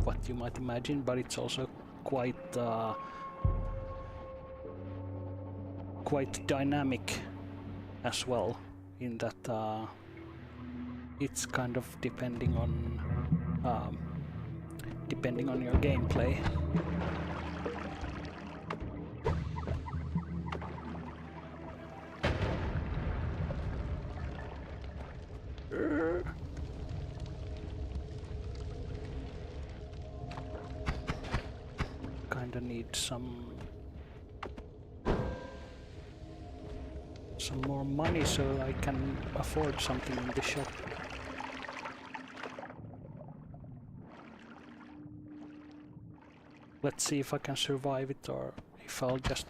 what you might imagine, but it's also quite quite dynamic as well, in that it's kind of depending on your gameplay. Kinda need some more money so I can afford something in the shop. Let's see if I can survive it or if I'll just...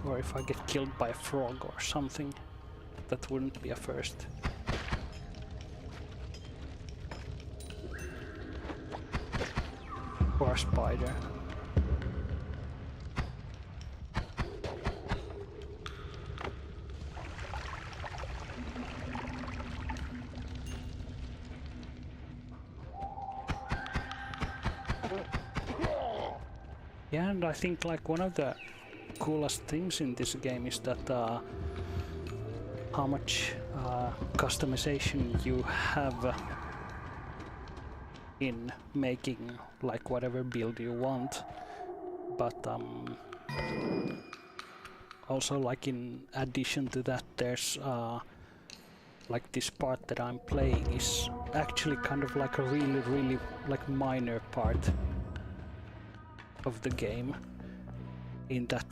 Or if I get killed by a frog or something, that wouldn't be a first. Or a spider. Yeah, and I think like one of the coolest things in this game is that how much customization you have in making like whatever build you want, but also like in addition to that there's like this part that I'm playing is actually kind of like a really like minor part of the game, in that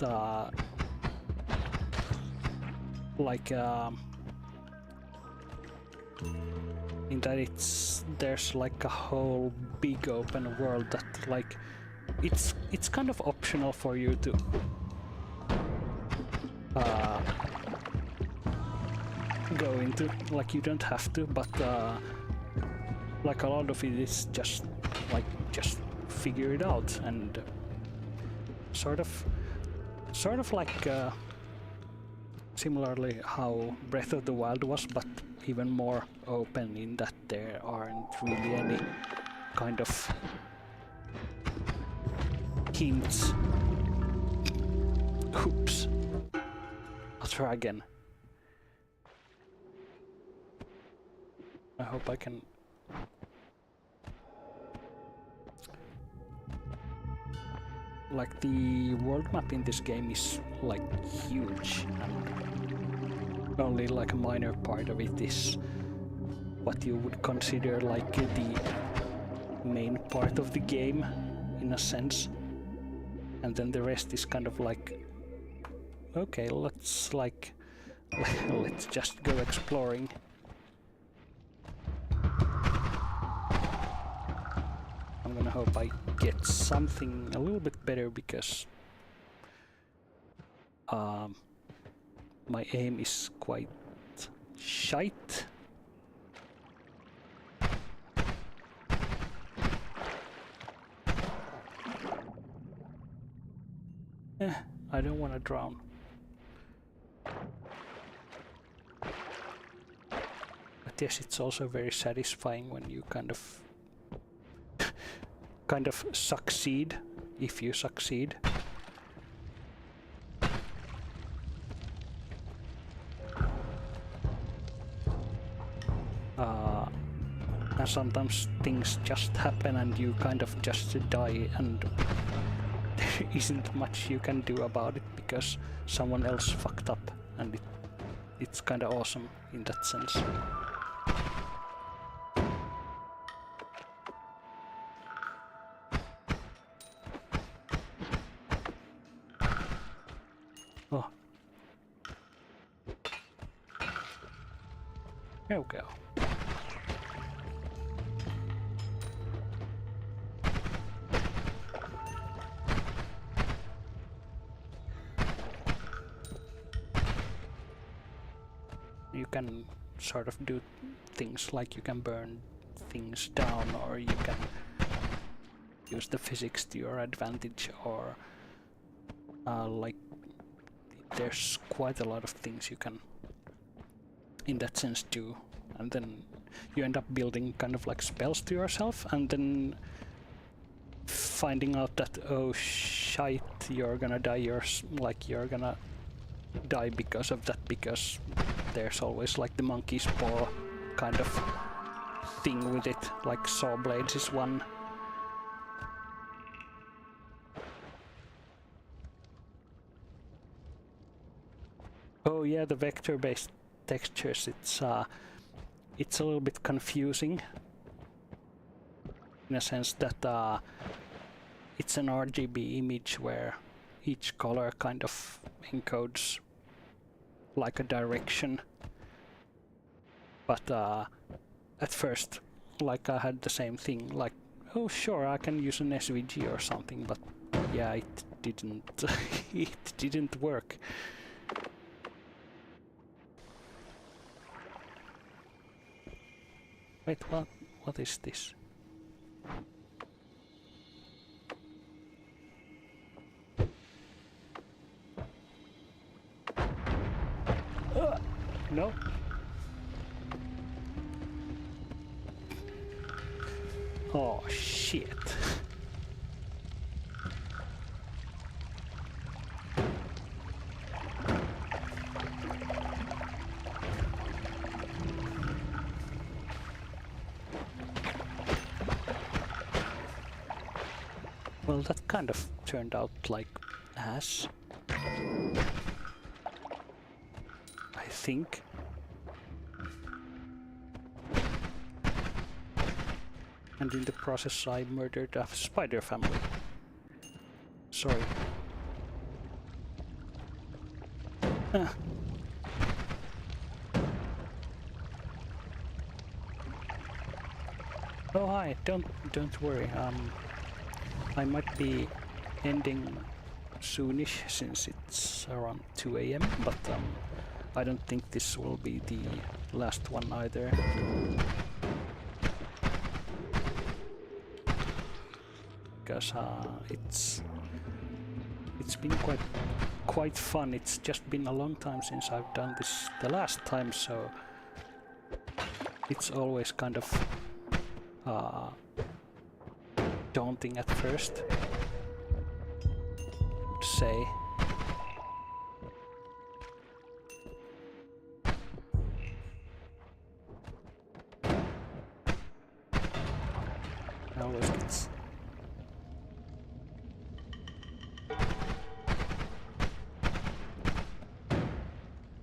there's like a whole big open world that like it's kind of optional for you to go into, like you don't have to, but like a lot of it is just figure it out, and sort of like similarly how Breath of the Wild was, but even more open in that there aren't really any kind of hints. Oops. I'll try again. I hope I can... Like the world map in this game is like huge, and only like a minor part of it is what you would consider like the main part of the game in a sense, and then the rest is kind of like, okay, let's like let's just go exploring. I'm gonna hope I get something a little bit better, because my aim is quite shite. I don't want to drown. But yes, it's also very satisfying when you kind of succeed, if you succeed. And sometimes things just happen and you kind of just die, and there isn't much you can do about it because someone else fucked up, and it's kind of awesome in that sense. Oh. There we go. You can sort of do things like you can burn things down, or you can use the physics to your advantage, or like there's quite a lot of things you can in that sense do, and then you end up building kind of like spells to yourself, and then finding out that, oh shite, you're gonna die, you're gonna die because of that, because there's always like the monkey's paw kind of thing with it, like saw blades is one. Oh yeah, the vector-based textures, it's a little bit confusing in a sense that it's an RGB image where each color kind of encodes like a direction. But at first, like I had the same thing, like, oh sure, I can use an SVG or something, but yeah, it didn't it didn't work. Wait, what is this? No. Oh shit. Well, that kind of turned out like ass, I think. And in the process I murdered a spider family. Sorry. Oh hi, don't worry. I might be ending soonish since it's around 2 AM, but I don't think this will be the last one either. Because it's been quite fun. It's just been a long time since I've done this the last time, so it's always kind of daunting at first to say.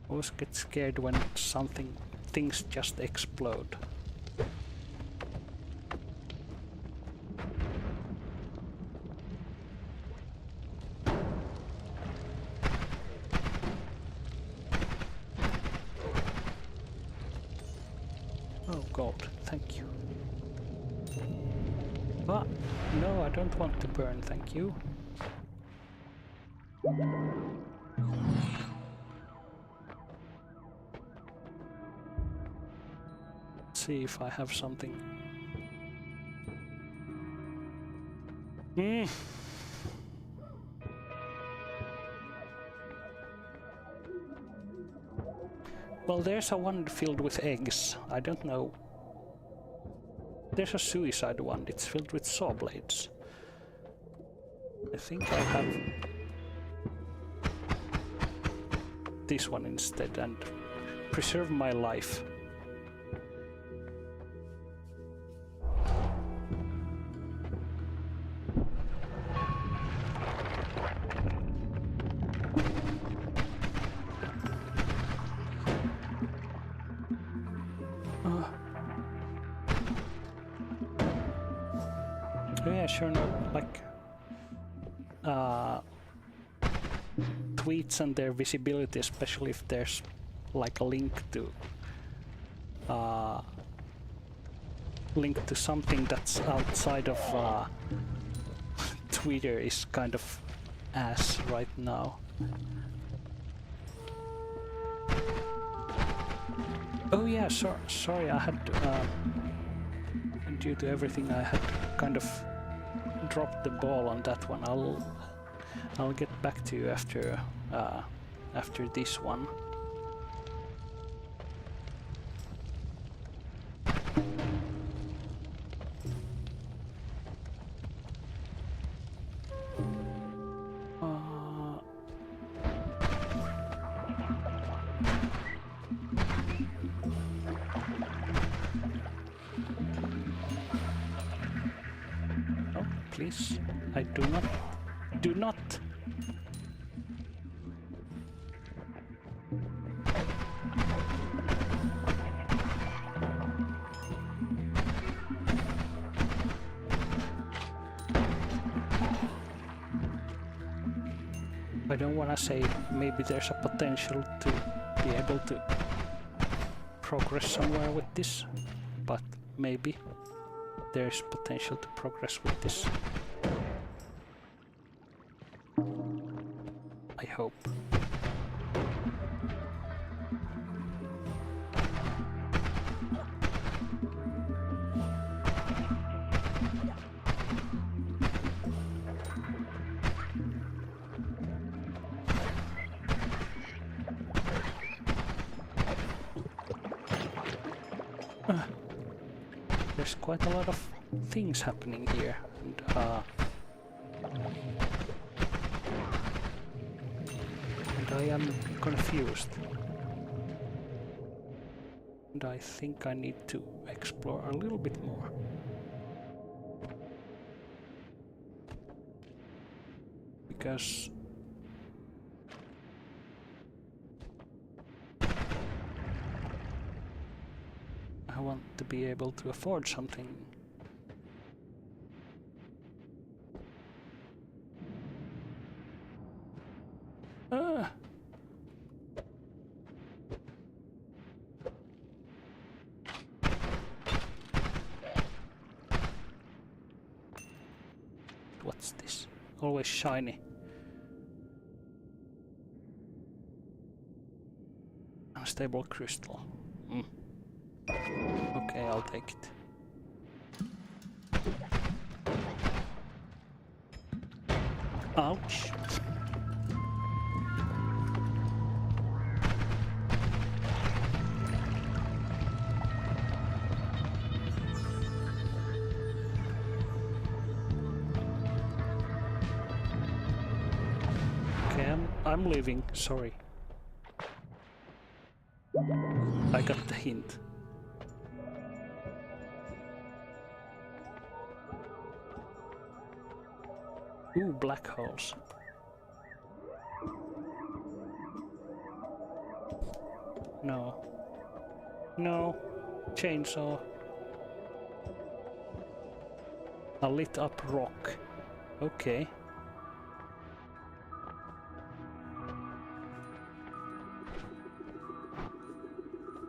I always get scared when things just explode. Oh, gold, thank you. Ah, no, I don't want to burn, thank you. See if I have something. Well, there's a one filled with eggs. I don't know. There's a suicide one. It's filled with saw blades. I think I have this one instead and preserve my life. Yeah, sure, no, like tweets and their visibility, especially if there's like a link to something that's outside of Twitter, is kind of ass right now. Oh yeah, sorry, I had due to everything I had kind of dropped the ball on that one. I'll get back to you after after this one. Please, I do not. I don't want to say maybe there's a potential to be able to progress somewhere with this, but maybe there's potential to progress with this. I hope. There's quite a lot of things happening here, and I am confused. And I think I need to explore a little bit more. Because I want to be able to afford something. What's this? Always shiny. Unstable crystal. Okay, I'll take it. Ouch. Okay, I'm leaving, sorry. I got the hint. Ooh, black holes. No. No. Chainsaw. A lit up rock. Okay.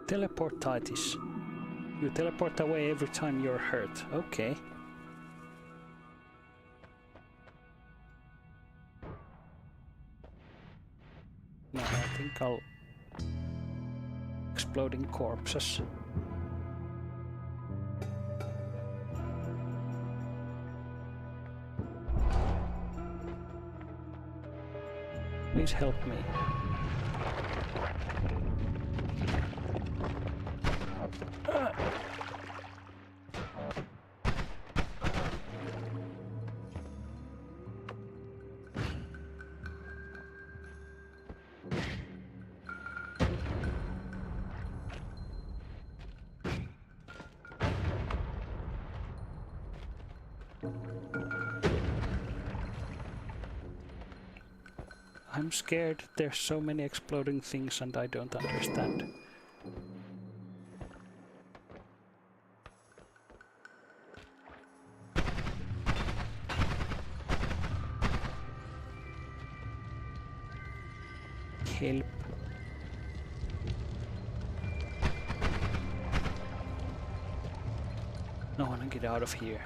Teleportitis. You teleport away every time you're hurt. Okay. No, I think I'll... Exploding corpses. Please help me. I'm scared. There's so many exploding things and I don't understand. Help. I want to get out of here.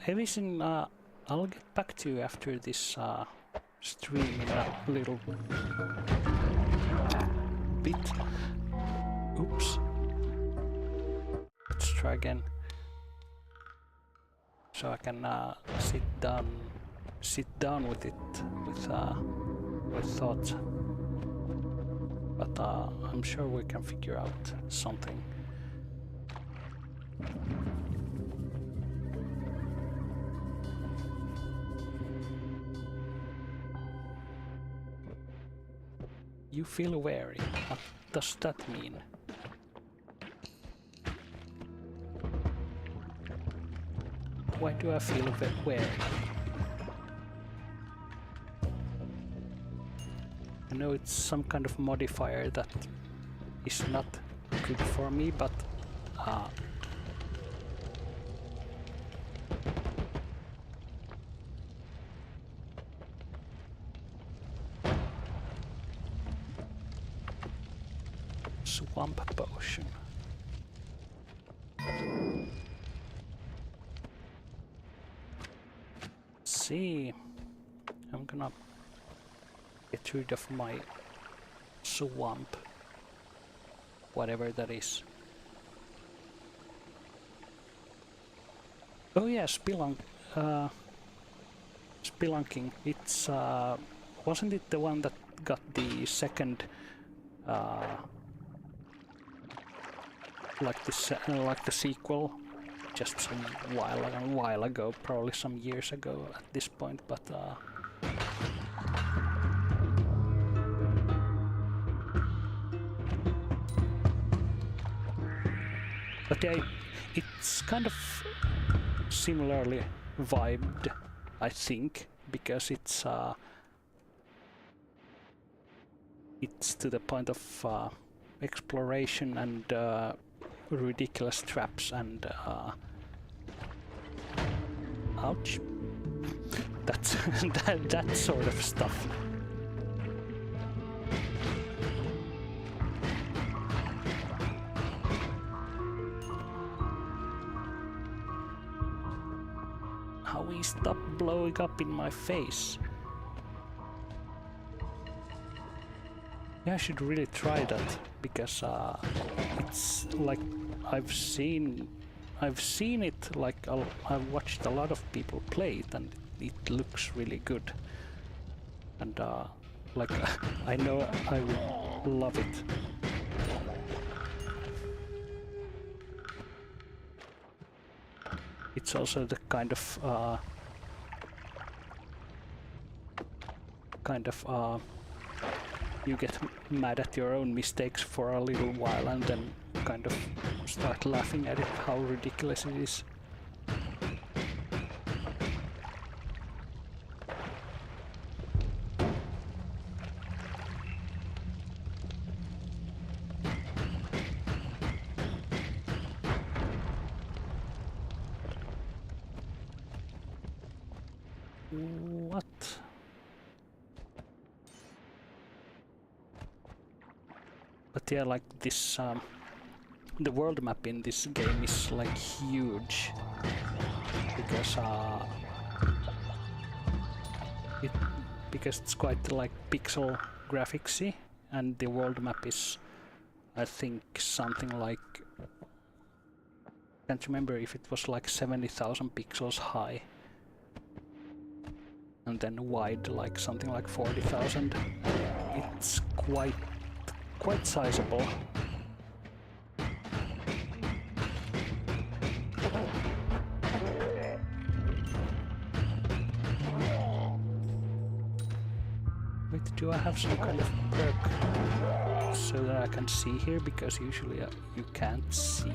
Evisin, I'll get back to you after this stream in a little bit. Oops. Let's try again. So I can sit down with it with thoughts. But I'm sure we can figure out something. You feel wary. What does that mean? Why do I feel wary? I know it's some kind of modifier that is not good for me, but swamp potion. See, I'm gonna get rid of my swamp, whatever that is. Oh yeah, spelunking. It's wasn't it the one that got the second like the sequel just some while ago, probably some years ago at this point, but yeah, it's kind of similarly vibed, I think, because it's to the point of exploration and ridiculous traps and ouch, that's that sort of stuff. How we stop blowing up in my face. Yeah, I should really try that, because it's like I've seen it, like I've watched a lot of people play it, and it looks really good. And like I know I would love it. It's also the kind of you get mad at your own mistakes for a little while and then kind of start laughing at it, how ridiculous it is. What? But yeah, like this, the world map in this game is like huge, because it's quite like pixel graphicsy, and the world map is, I think, something like, can't remember if it was like 70,000 pixels high, and then wide like something like 40,000. It's quite sizable. Wait, do I have some kind of perk so that I can see here? Because usually you can't see.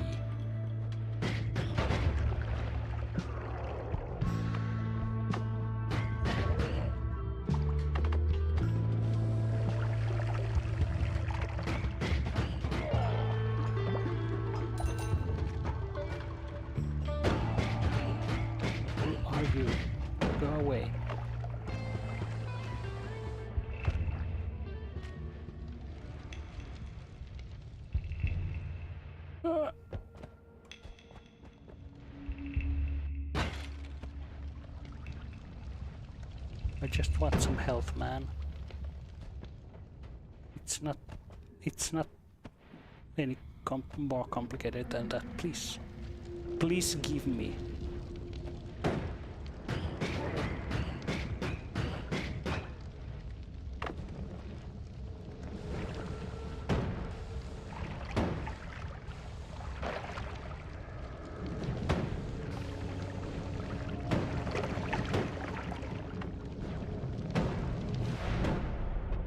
I just want some health, man. It's not any more complicated than that. Please. Please give me.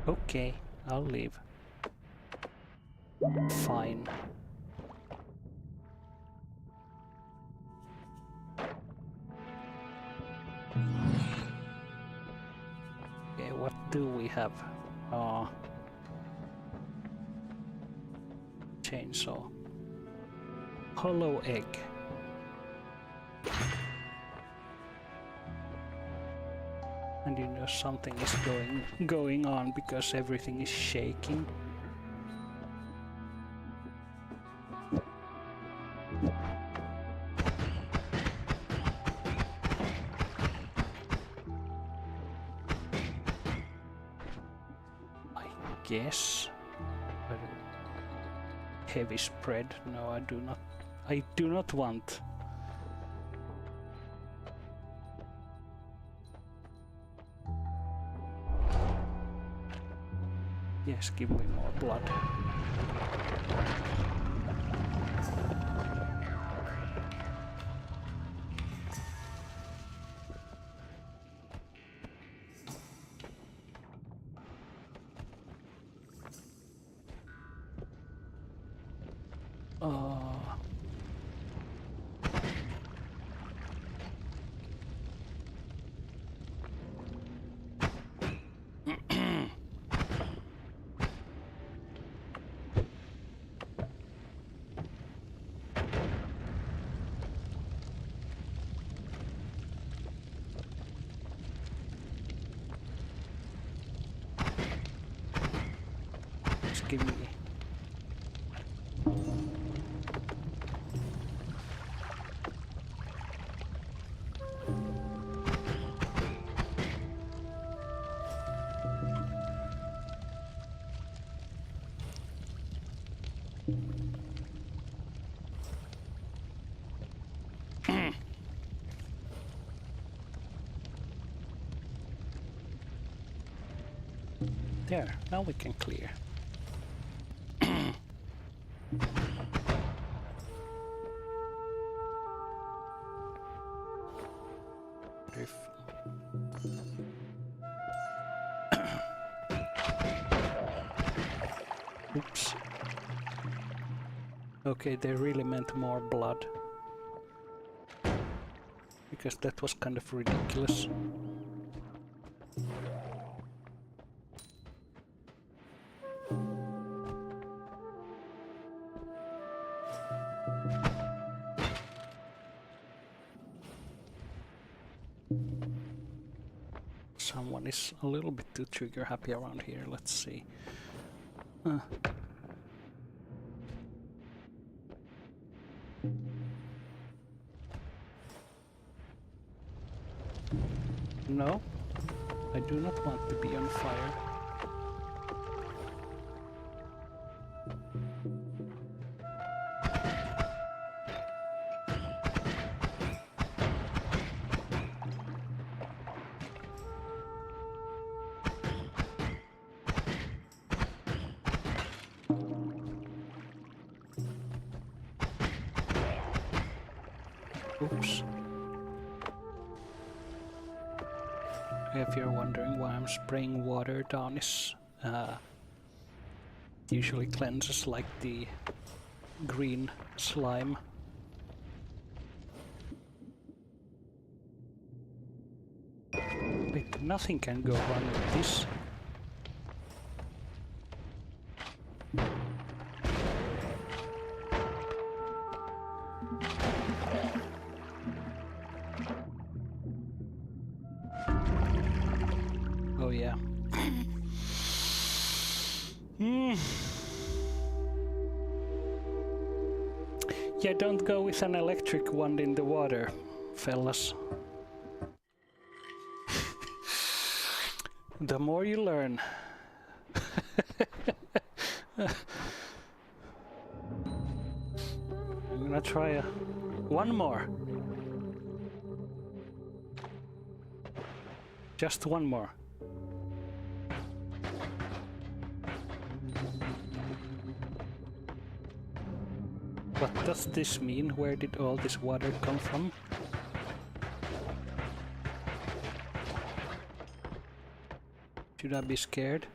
Okay, I'll leave. Fine. Okay, what do we have? Chainsaw. Hollow egg. And you know something is going on because everything is shaking. I guess. Heavy spread. No, I do not. I do not want. Yes, give me more blood. Give me. There, now we can clear. Oops. Okay, they really meant more blood. Because that was kind of ridiculous. Someone is a little bit too trigger happy around here. Let's see. No, I do not want to be on fire. Oops. If you're wondering why I'm spraying water down his usually cleanses like the green slime. Wait, nothing can go wrong with this. Oh yeah. Yeah, don't go with an electric wand in the water, fellas. The more you learn. I'm gonna try one more. Just one more. What does this mean? Where did all this water come from? Should I be scared?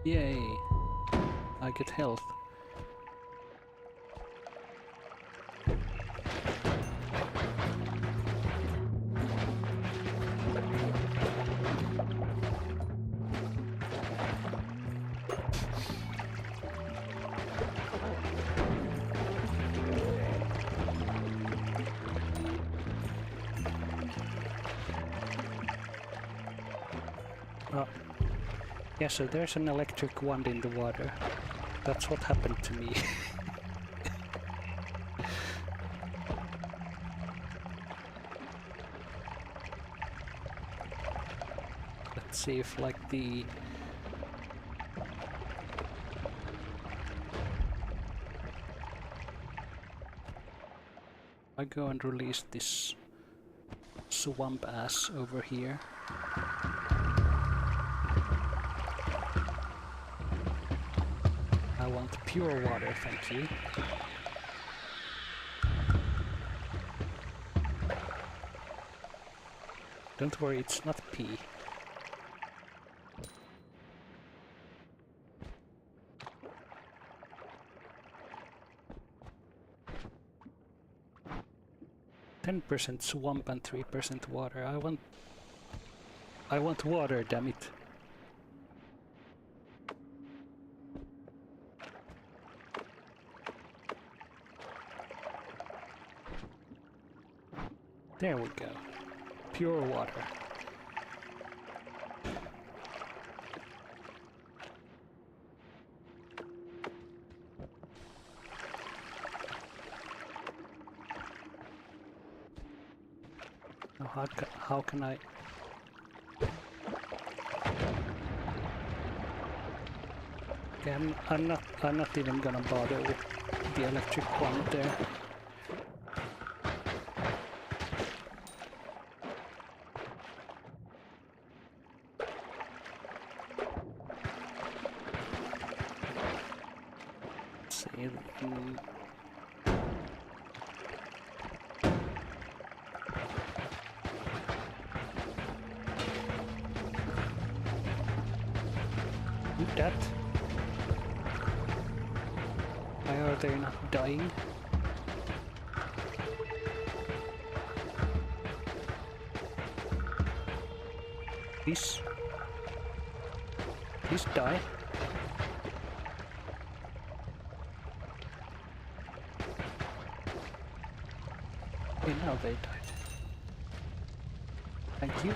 Yay! I get health. Yeah, so there's an electric wand in the water. That's what happened to me. Let's see if like I go and release this swamp ass over here. I want pure water, thank you. Don't worry, it's not pee. %, swamp and 3% water. I want water, damn it. There we go. Pure water. Now how can I... Okay, I'm not even gonna bother with the electric one there. That. Why are they not dying? Please die. Okay, now they died. Thank you.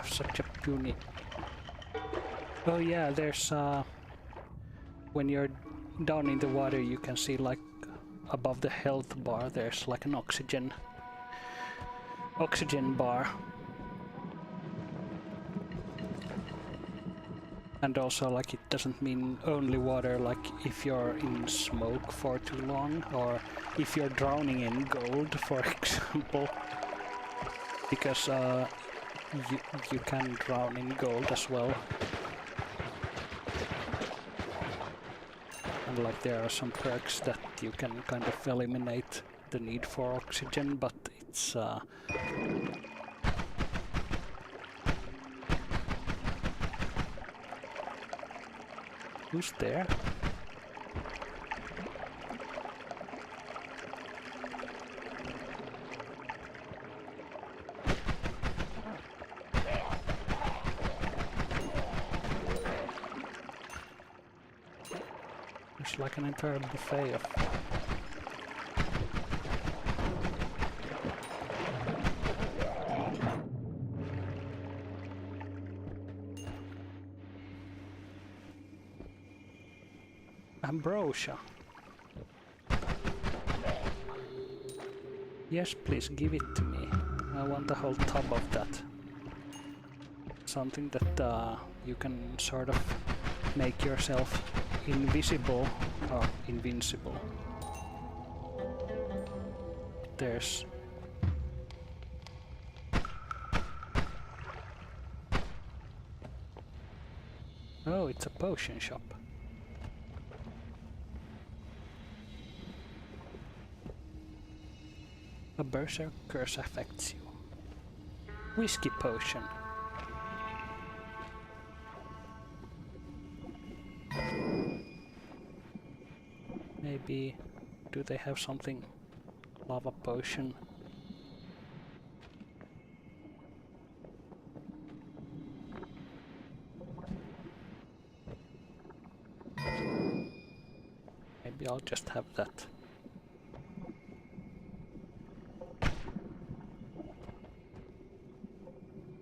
Such a puny. Oh yeah, there's when you're down in the water you can see like above the health bar there's like an oxygen bar. And also like it doesn't mean only water, like if you're in smoke for too long or if you're drowning in gold, for example, because you can drown in gold as well. And like there are some perks that you can kind of eliminate the need for oxygen, but it's who's there? there's like an entire buffet of... ambrosia. Yes, please give it to me. I want a whole tub of that. Something that you can sort of make yourself invisible or invincible. There's... oh, it's a potion shop. A berserk curse affects you. Whiskey potion. Maybe... do they have something? Lava potion. Maybe I'll just have that.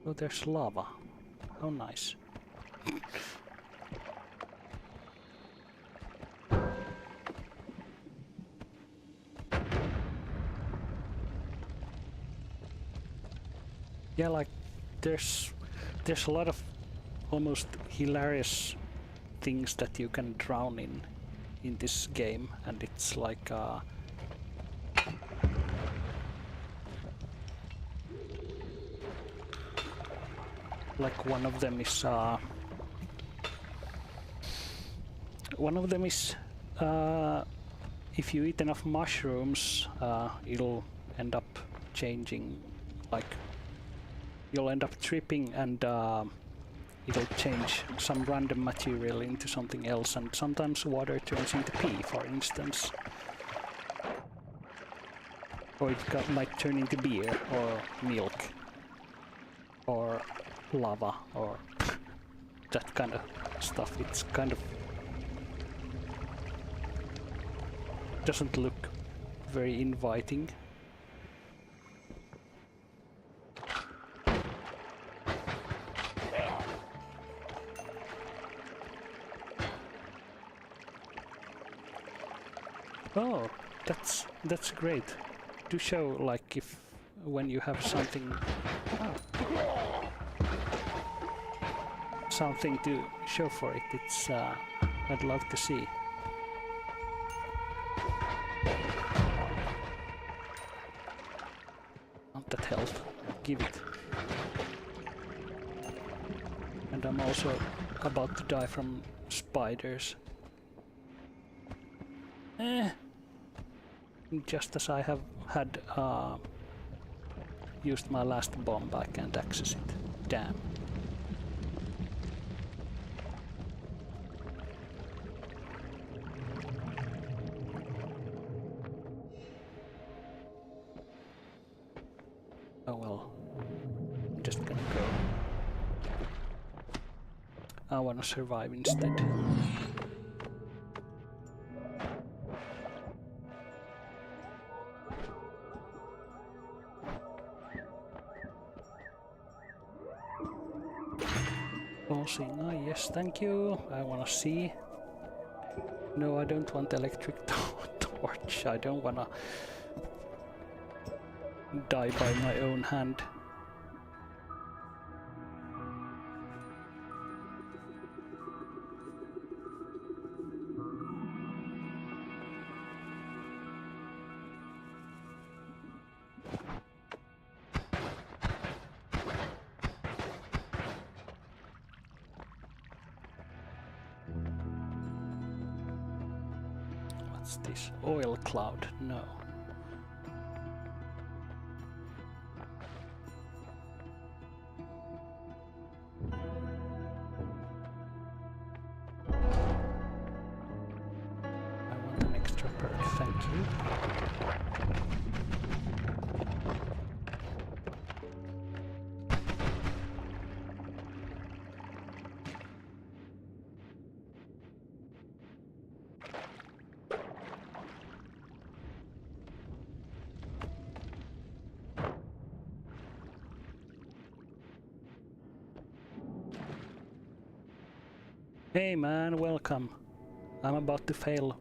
Oh, there's lava. How nice. Yeah, like there's a lot of almost hilarious things that you can drown in this game, and it's like one of them is if you eat enough mushrooms, it'll end up changing, like you'll end up tripping and it'll change some random material into something else, and sometimes water turns into pee, for instance. Or it might turn into beer, or milk, or lava, or that kind of stuff. It's kind of... doesn't look very inviting. Oh, that's great. To show, like, if when you have something something to show for it, it's I'd love to see. Want that health? Give it. And I'm also about to die from spiders. Just as I have had used my last bomb, I can't access it. Damn. Oh well. I'm just gonna go. I wanna survive instead. Pulsing, ah yes, thank you. I wanna see. No, I don't want electric torch. I don't wanna die by my own hand. What's this? Oil cloud? No. I want an extra perk, thank you. Hey man, welcome. I'm about to fail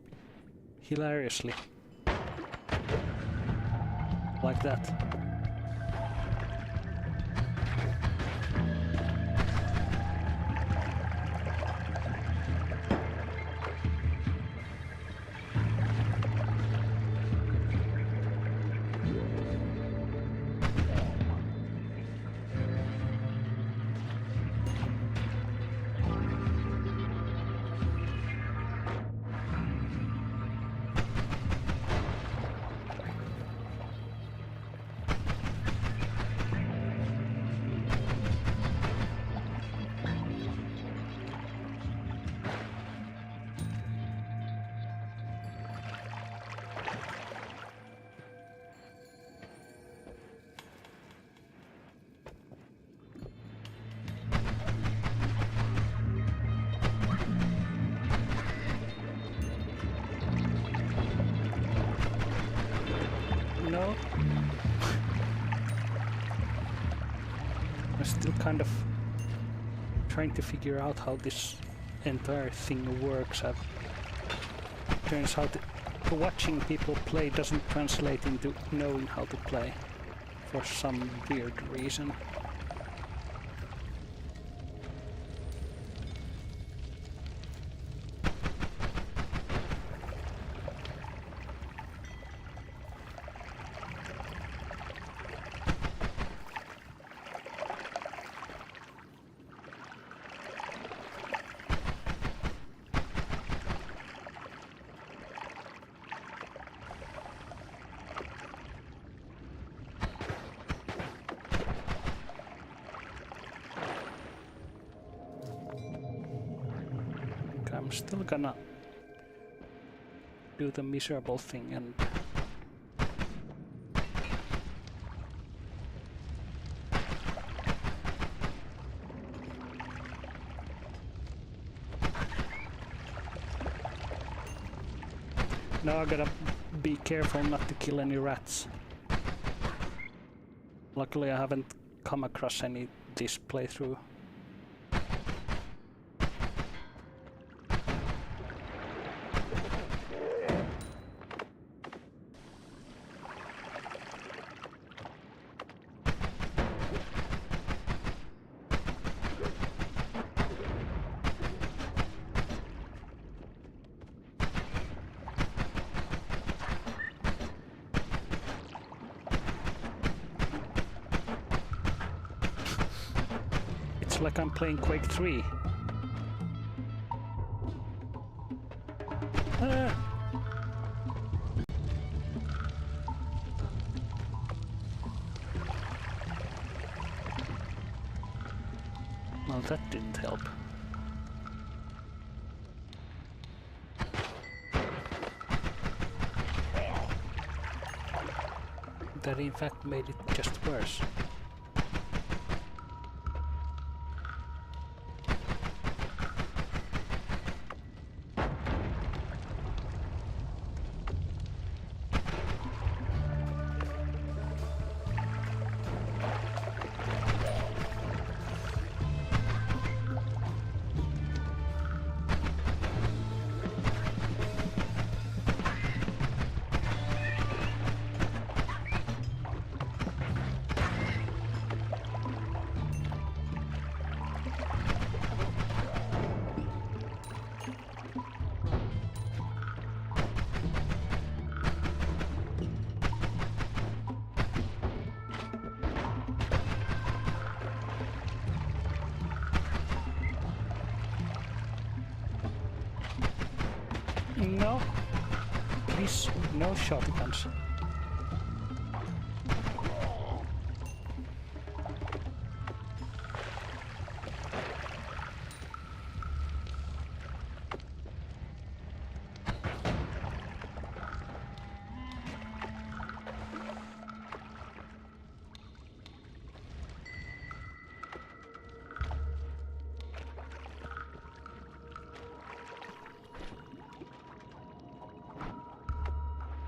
hilariously. Like that. No. I'm still kind of trying to figure out how this entire thing works. Turns out watching people play doesn't translate into knowing how to play for some weird reason. I'm still gonna do the miserable thing and now I gotta be careful not to kill any rats. Luckily I haven't come across any this playthrough. It's like I'm playing Quake 3. Well, that didn't help. That in fact made it just worse. No, please, no shotguns.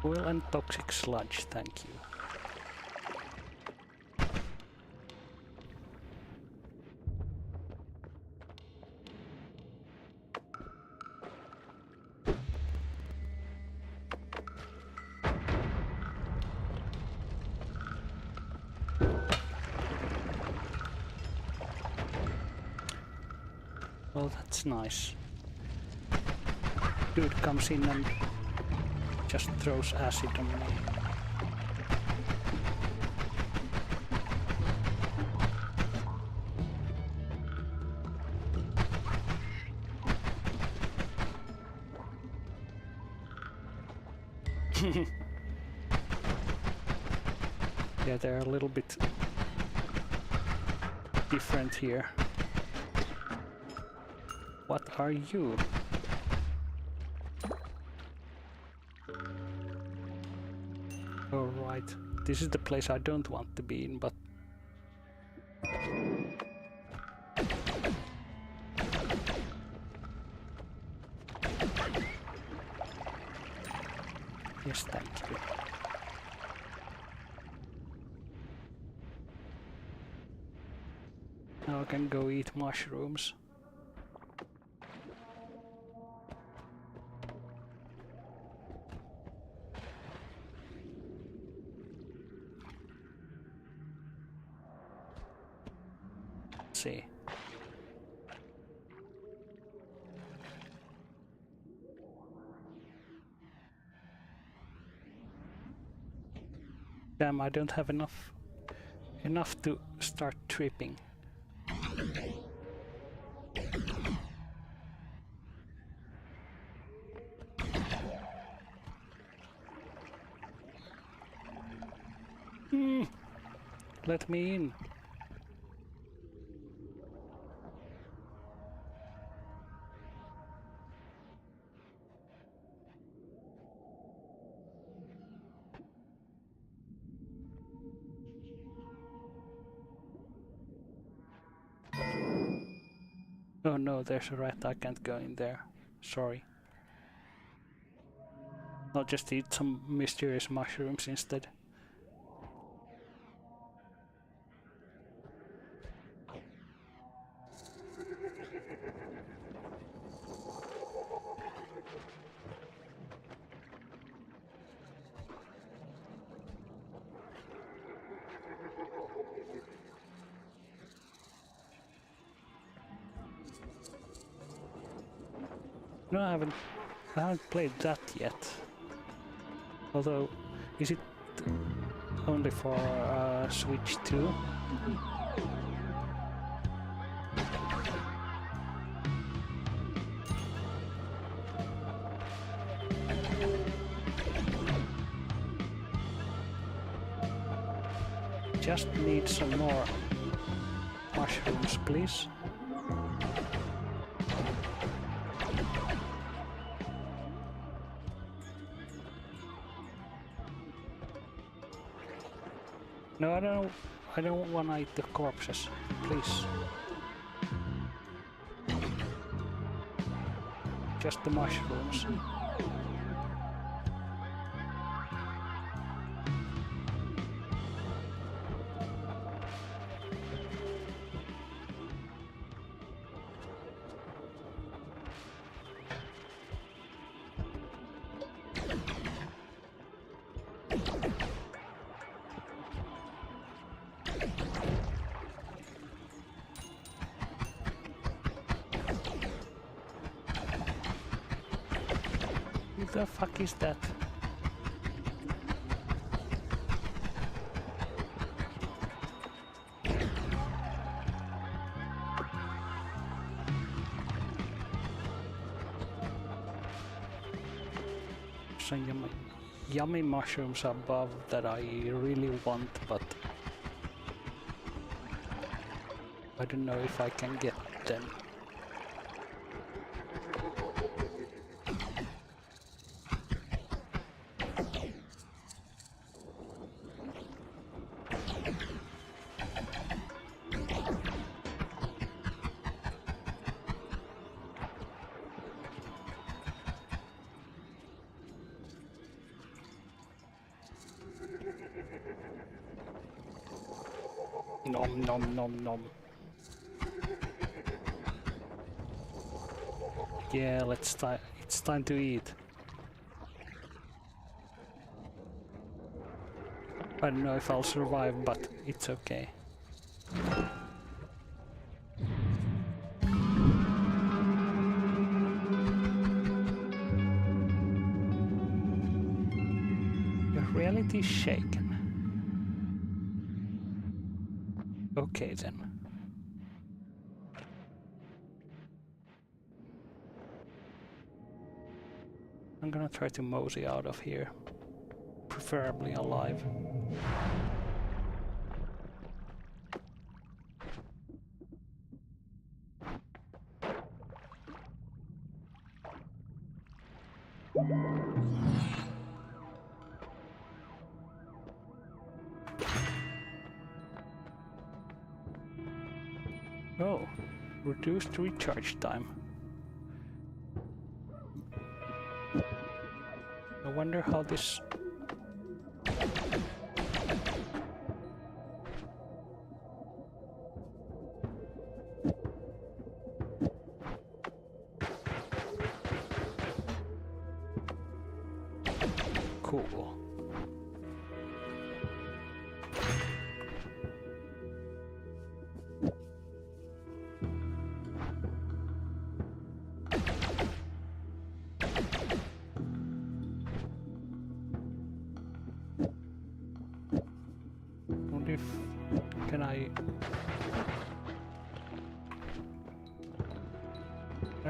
Oil and toxic sludge, thank you. Well, that's nice. Dude comes in and just throws acid on me. Yeah, they're a little bit different here. What are you? Alright, this is the place I don't want to be in, but... Yes, thank you. Now I can go eat mushrooms. Let's see. Damn, I don't have enough to start tripping. Let me in. Oh no, there's a rat, I can't go in there. Sorry. I'll just eat some mysterious mushrooms instead. No, I haven't played that yet. Although, is it only for Switch 2? Just need some more mushrooms, please. No, I don't want to eat the corpses, please. Just the mushrooms. What the fuck is that? Some yummy mushrooms above that I really want, but I don't know if I can get them. Nom nom nom nom. Yeah, it's time to eat. I don't know if I'll survive, but it's okay. reality is shaken. Okay then. I'm gonna try to mosey out of here. Preferably alive. Oh, reduced recharge time. I wonder how this... Cool. What if... Can I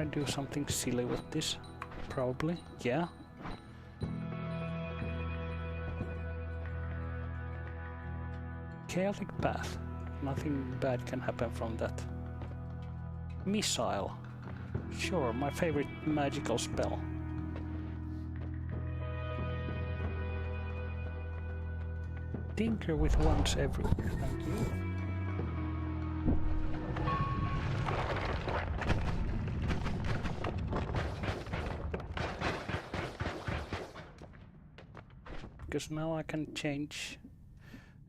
do something silly with this? Probably, yeah. Chaotic path. Nothing bad can happen from that. Missile. Sure, my favorite magical spell. Tinker with wands everywhere. Thank you. Because now I can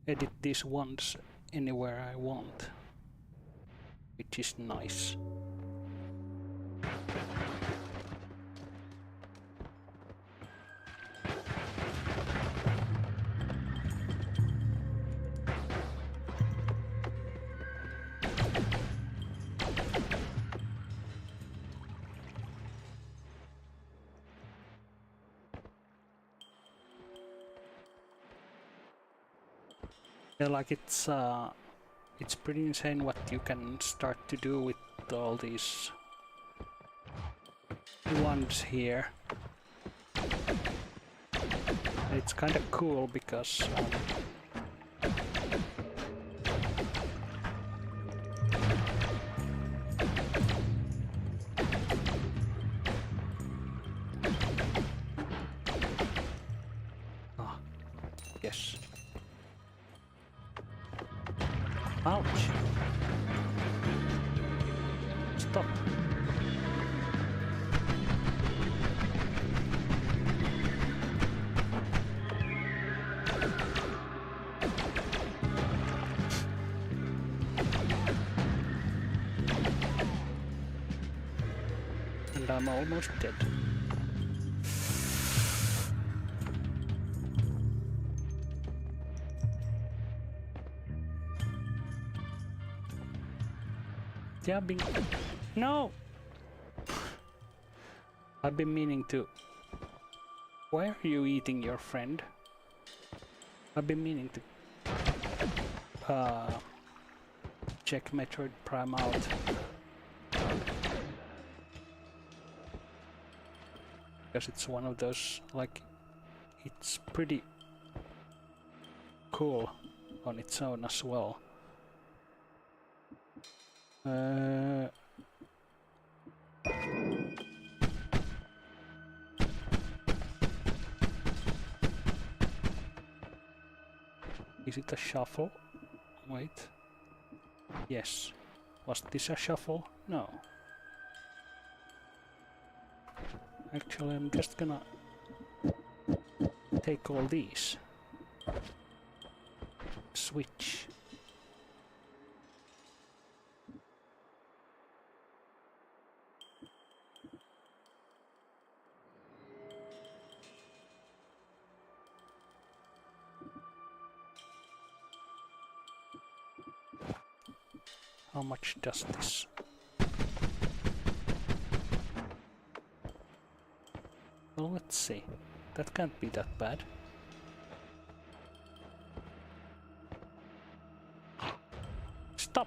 edit these wands anywhere I want, which is nice. Yeah, like it's pretty insane what you can start to do with all these ones here. And it's kind of cool because yes. Ouch! Stop! And I'm almost dead. Yeah, no! I've been meaning to... Why are you eating your friend? I've been meaning to... check Metroid Prime out. Because it's one of those, like... It's pretty... cool on its own as well. Is it a shuffle? Wait. Yes. Was this a shuffle? No. Actually, I'm just gonna take all these. Switch. How much does this? Well, let's see. That can't be that bad. Stop!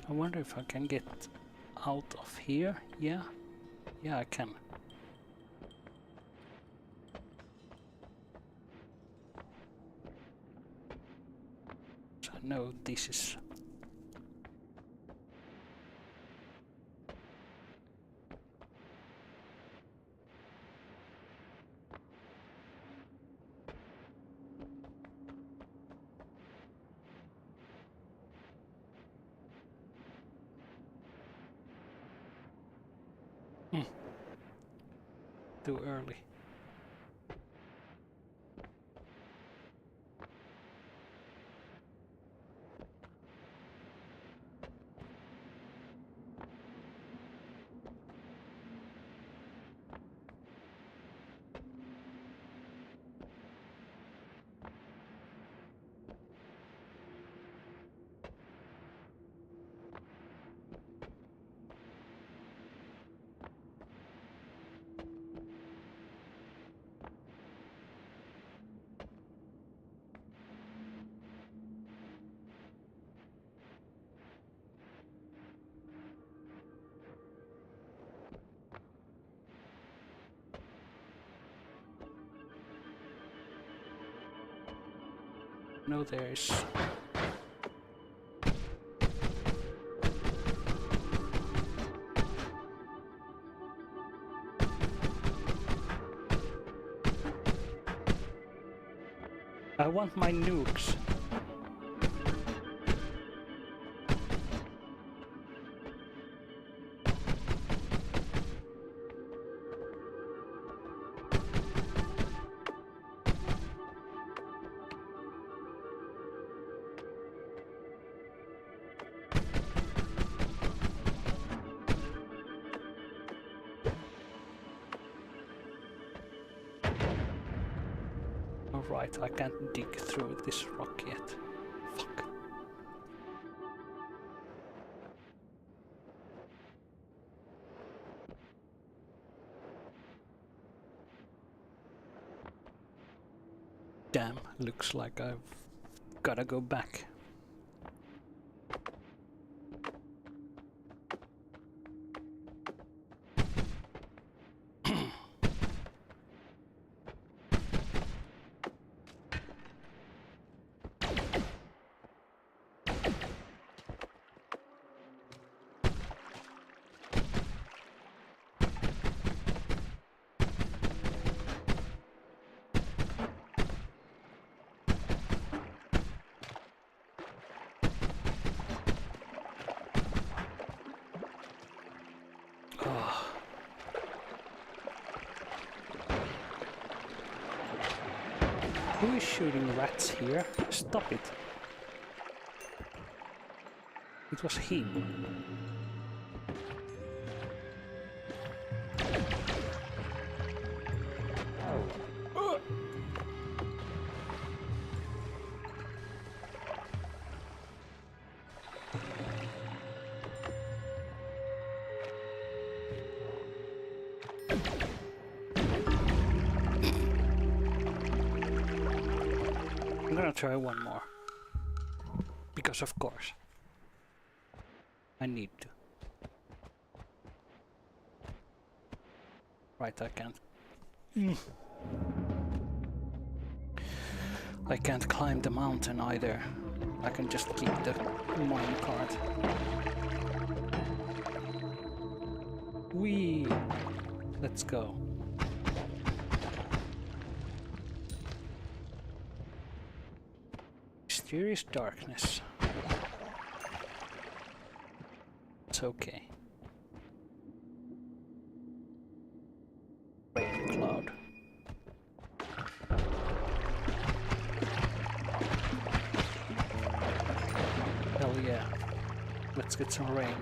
I wonder if I can get out of here. Yeah, I can. So I know this is... Too early. No, there's... I want my nukes. Alright, I can't dig through this rock yet. Fuck. Damn, looks like I've gotta go back. Who is shooting rats here? Stop it. It was him. I'm gonna try one more. Because of course. I need to. Right, I can't. I can't climb the mountain either. I can just keep the mine cart. Whee! Let's go. Mysterious darkness. It's okay. Rain cloud. Hell yeah. Let's get some rain.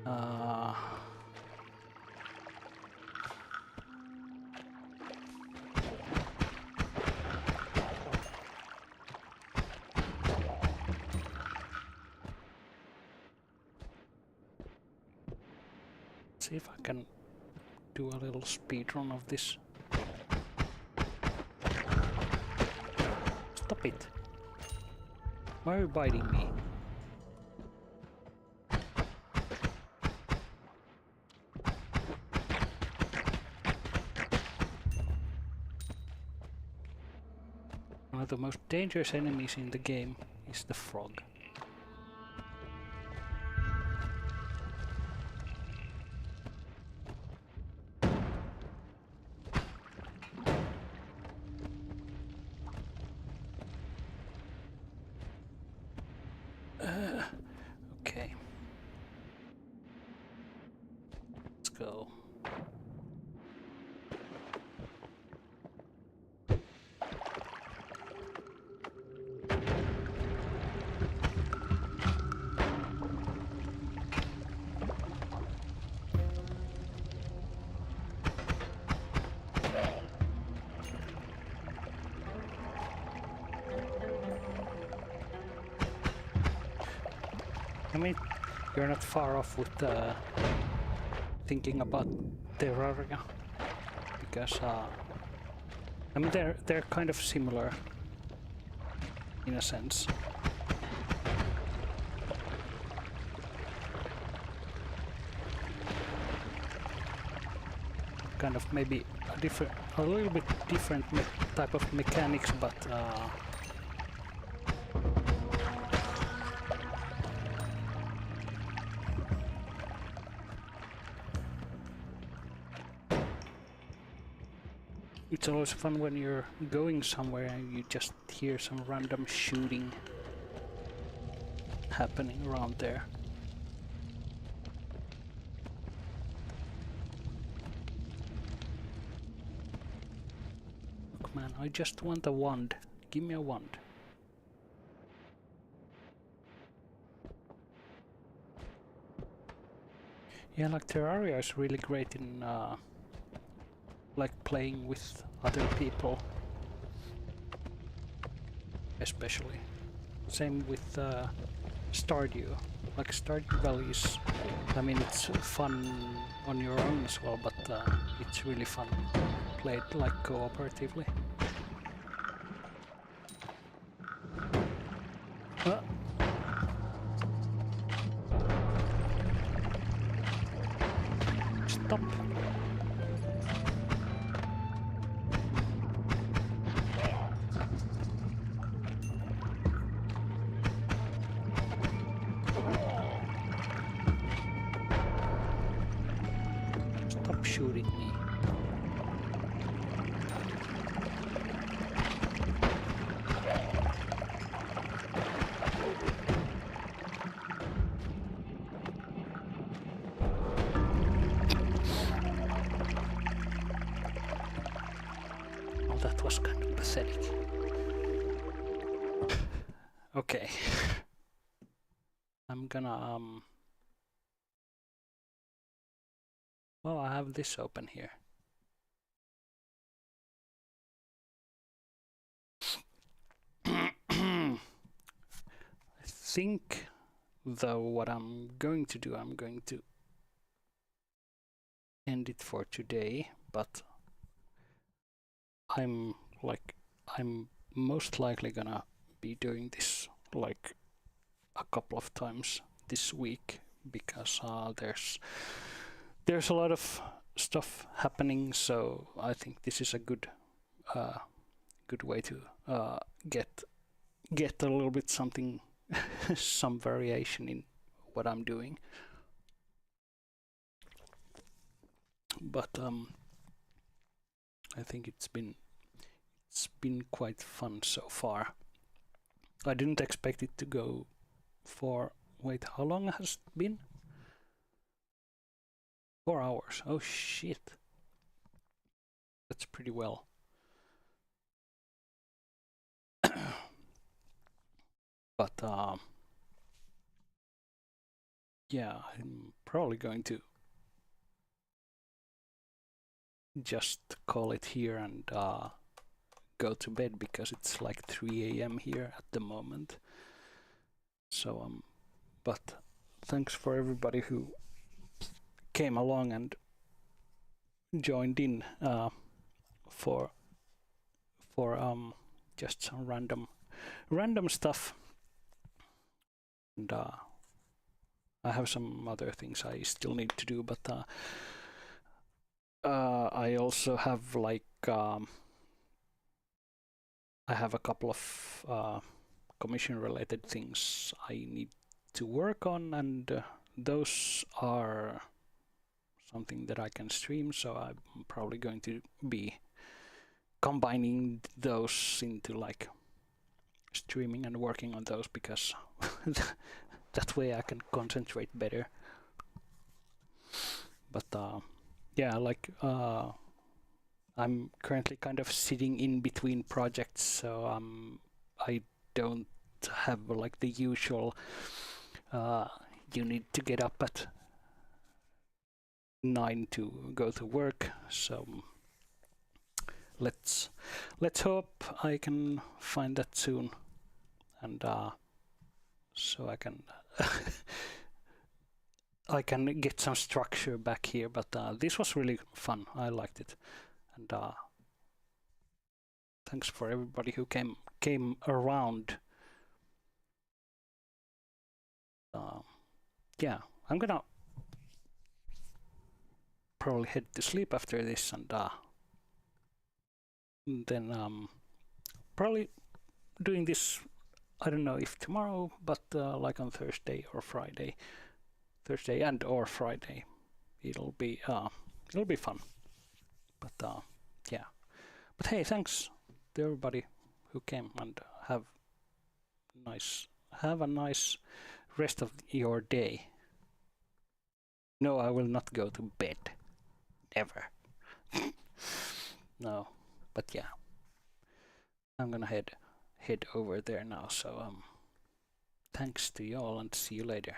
Uh, see if I can do a little speed run of this. Stop it! Why are you biting me? One of the most dangerous enemies in the game is the frog. Okay. Let's go. I mean, you're not far off with thinking about Terraria, because I mean they're kind of similar in a sense. Kind of maybe a little bit different type of mechanics, but it's always fun when you're going somewhere and you just hear some random shooting happening around there. Look man, I just want a wand. Give me a wand. Yeah, like Terraria is really great in like playing with other people, especially. Same with Stardew. Like Stardew Valley is, I mean, it's fun on your own as well, but it's really fun played like cooperatively. Stop. Stop shooting me. Oh, that was kind of pathetic. Okay. I'm gonna well, I have this open here. I think, though, what I'm going to do, I'm going to end it for today, but I'm most likely gonna be doing this like a couple of times this week, because there's a lot of stuff happening, so I think this is a good way to get a little bit something some variation in what I'm doing. But I think it's been quite fun so far. I didn't expect it to go for, wait, how long has it been? 4 hours. Oh shit. That's pretty well. But yeah, I'm probably going to just call it here and go to bed because it's like 3 a.m. here at the moment. So but thanks for everybody who came along and joined in for just some random stuff, and I have some other things I still need to do, but I also have like I have a couple of commission related things I need to work on, and those are something that I can stream, so I'm probably going to be combining those into like streaming and working on those, because that way I can concentrate better. But yeah, like I'm currently kind of sitting in between projects, so I don't have like the usual you need to get up at 9 to go to work. So let's hope I can find that soon, and so I can I can get some structure back here. But this was really fun. I liked it, and thanks for everybody who came around. Yeah, I'm gonna probably head to sleep after this, and then probably doing this. I don't know if tomorrow, but like on Thursday or Friday, Thursday and or Friday, it'll be fun. But yeah. But hey, thanks to everybody who came, and have a nice rest of your day. No, I will not go to bed. Never. No. But yeah. I'm gonna head over there now, so thanks to y'all and see you later.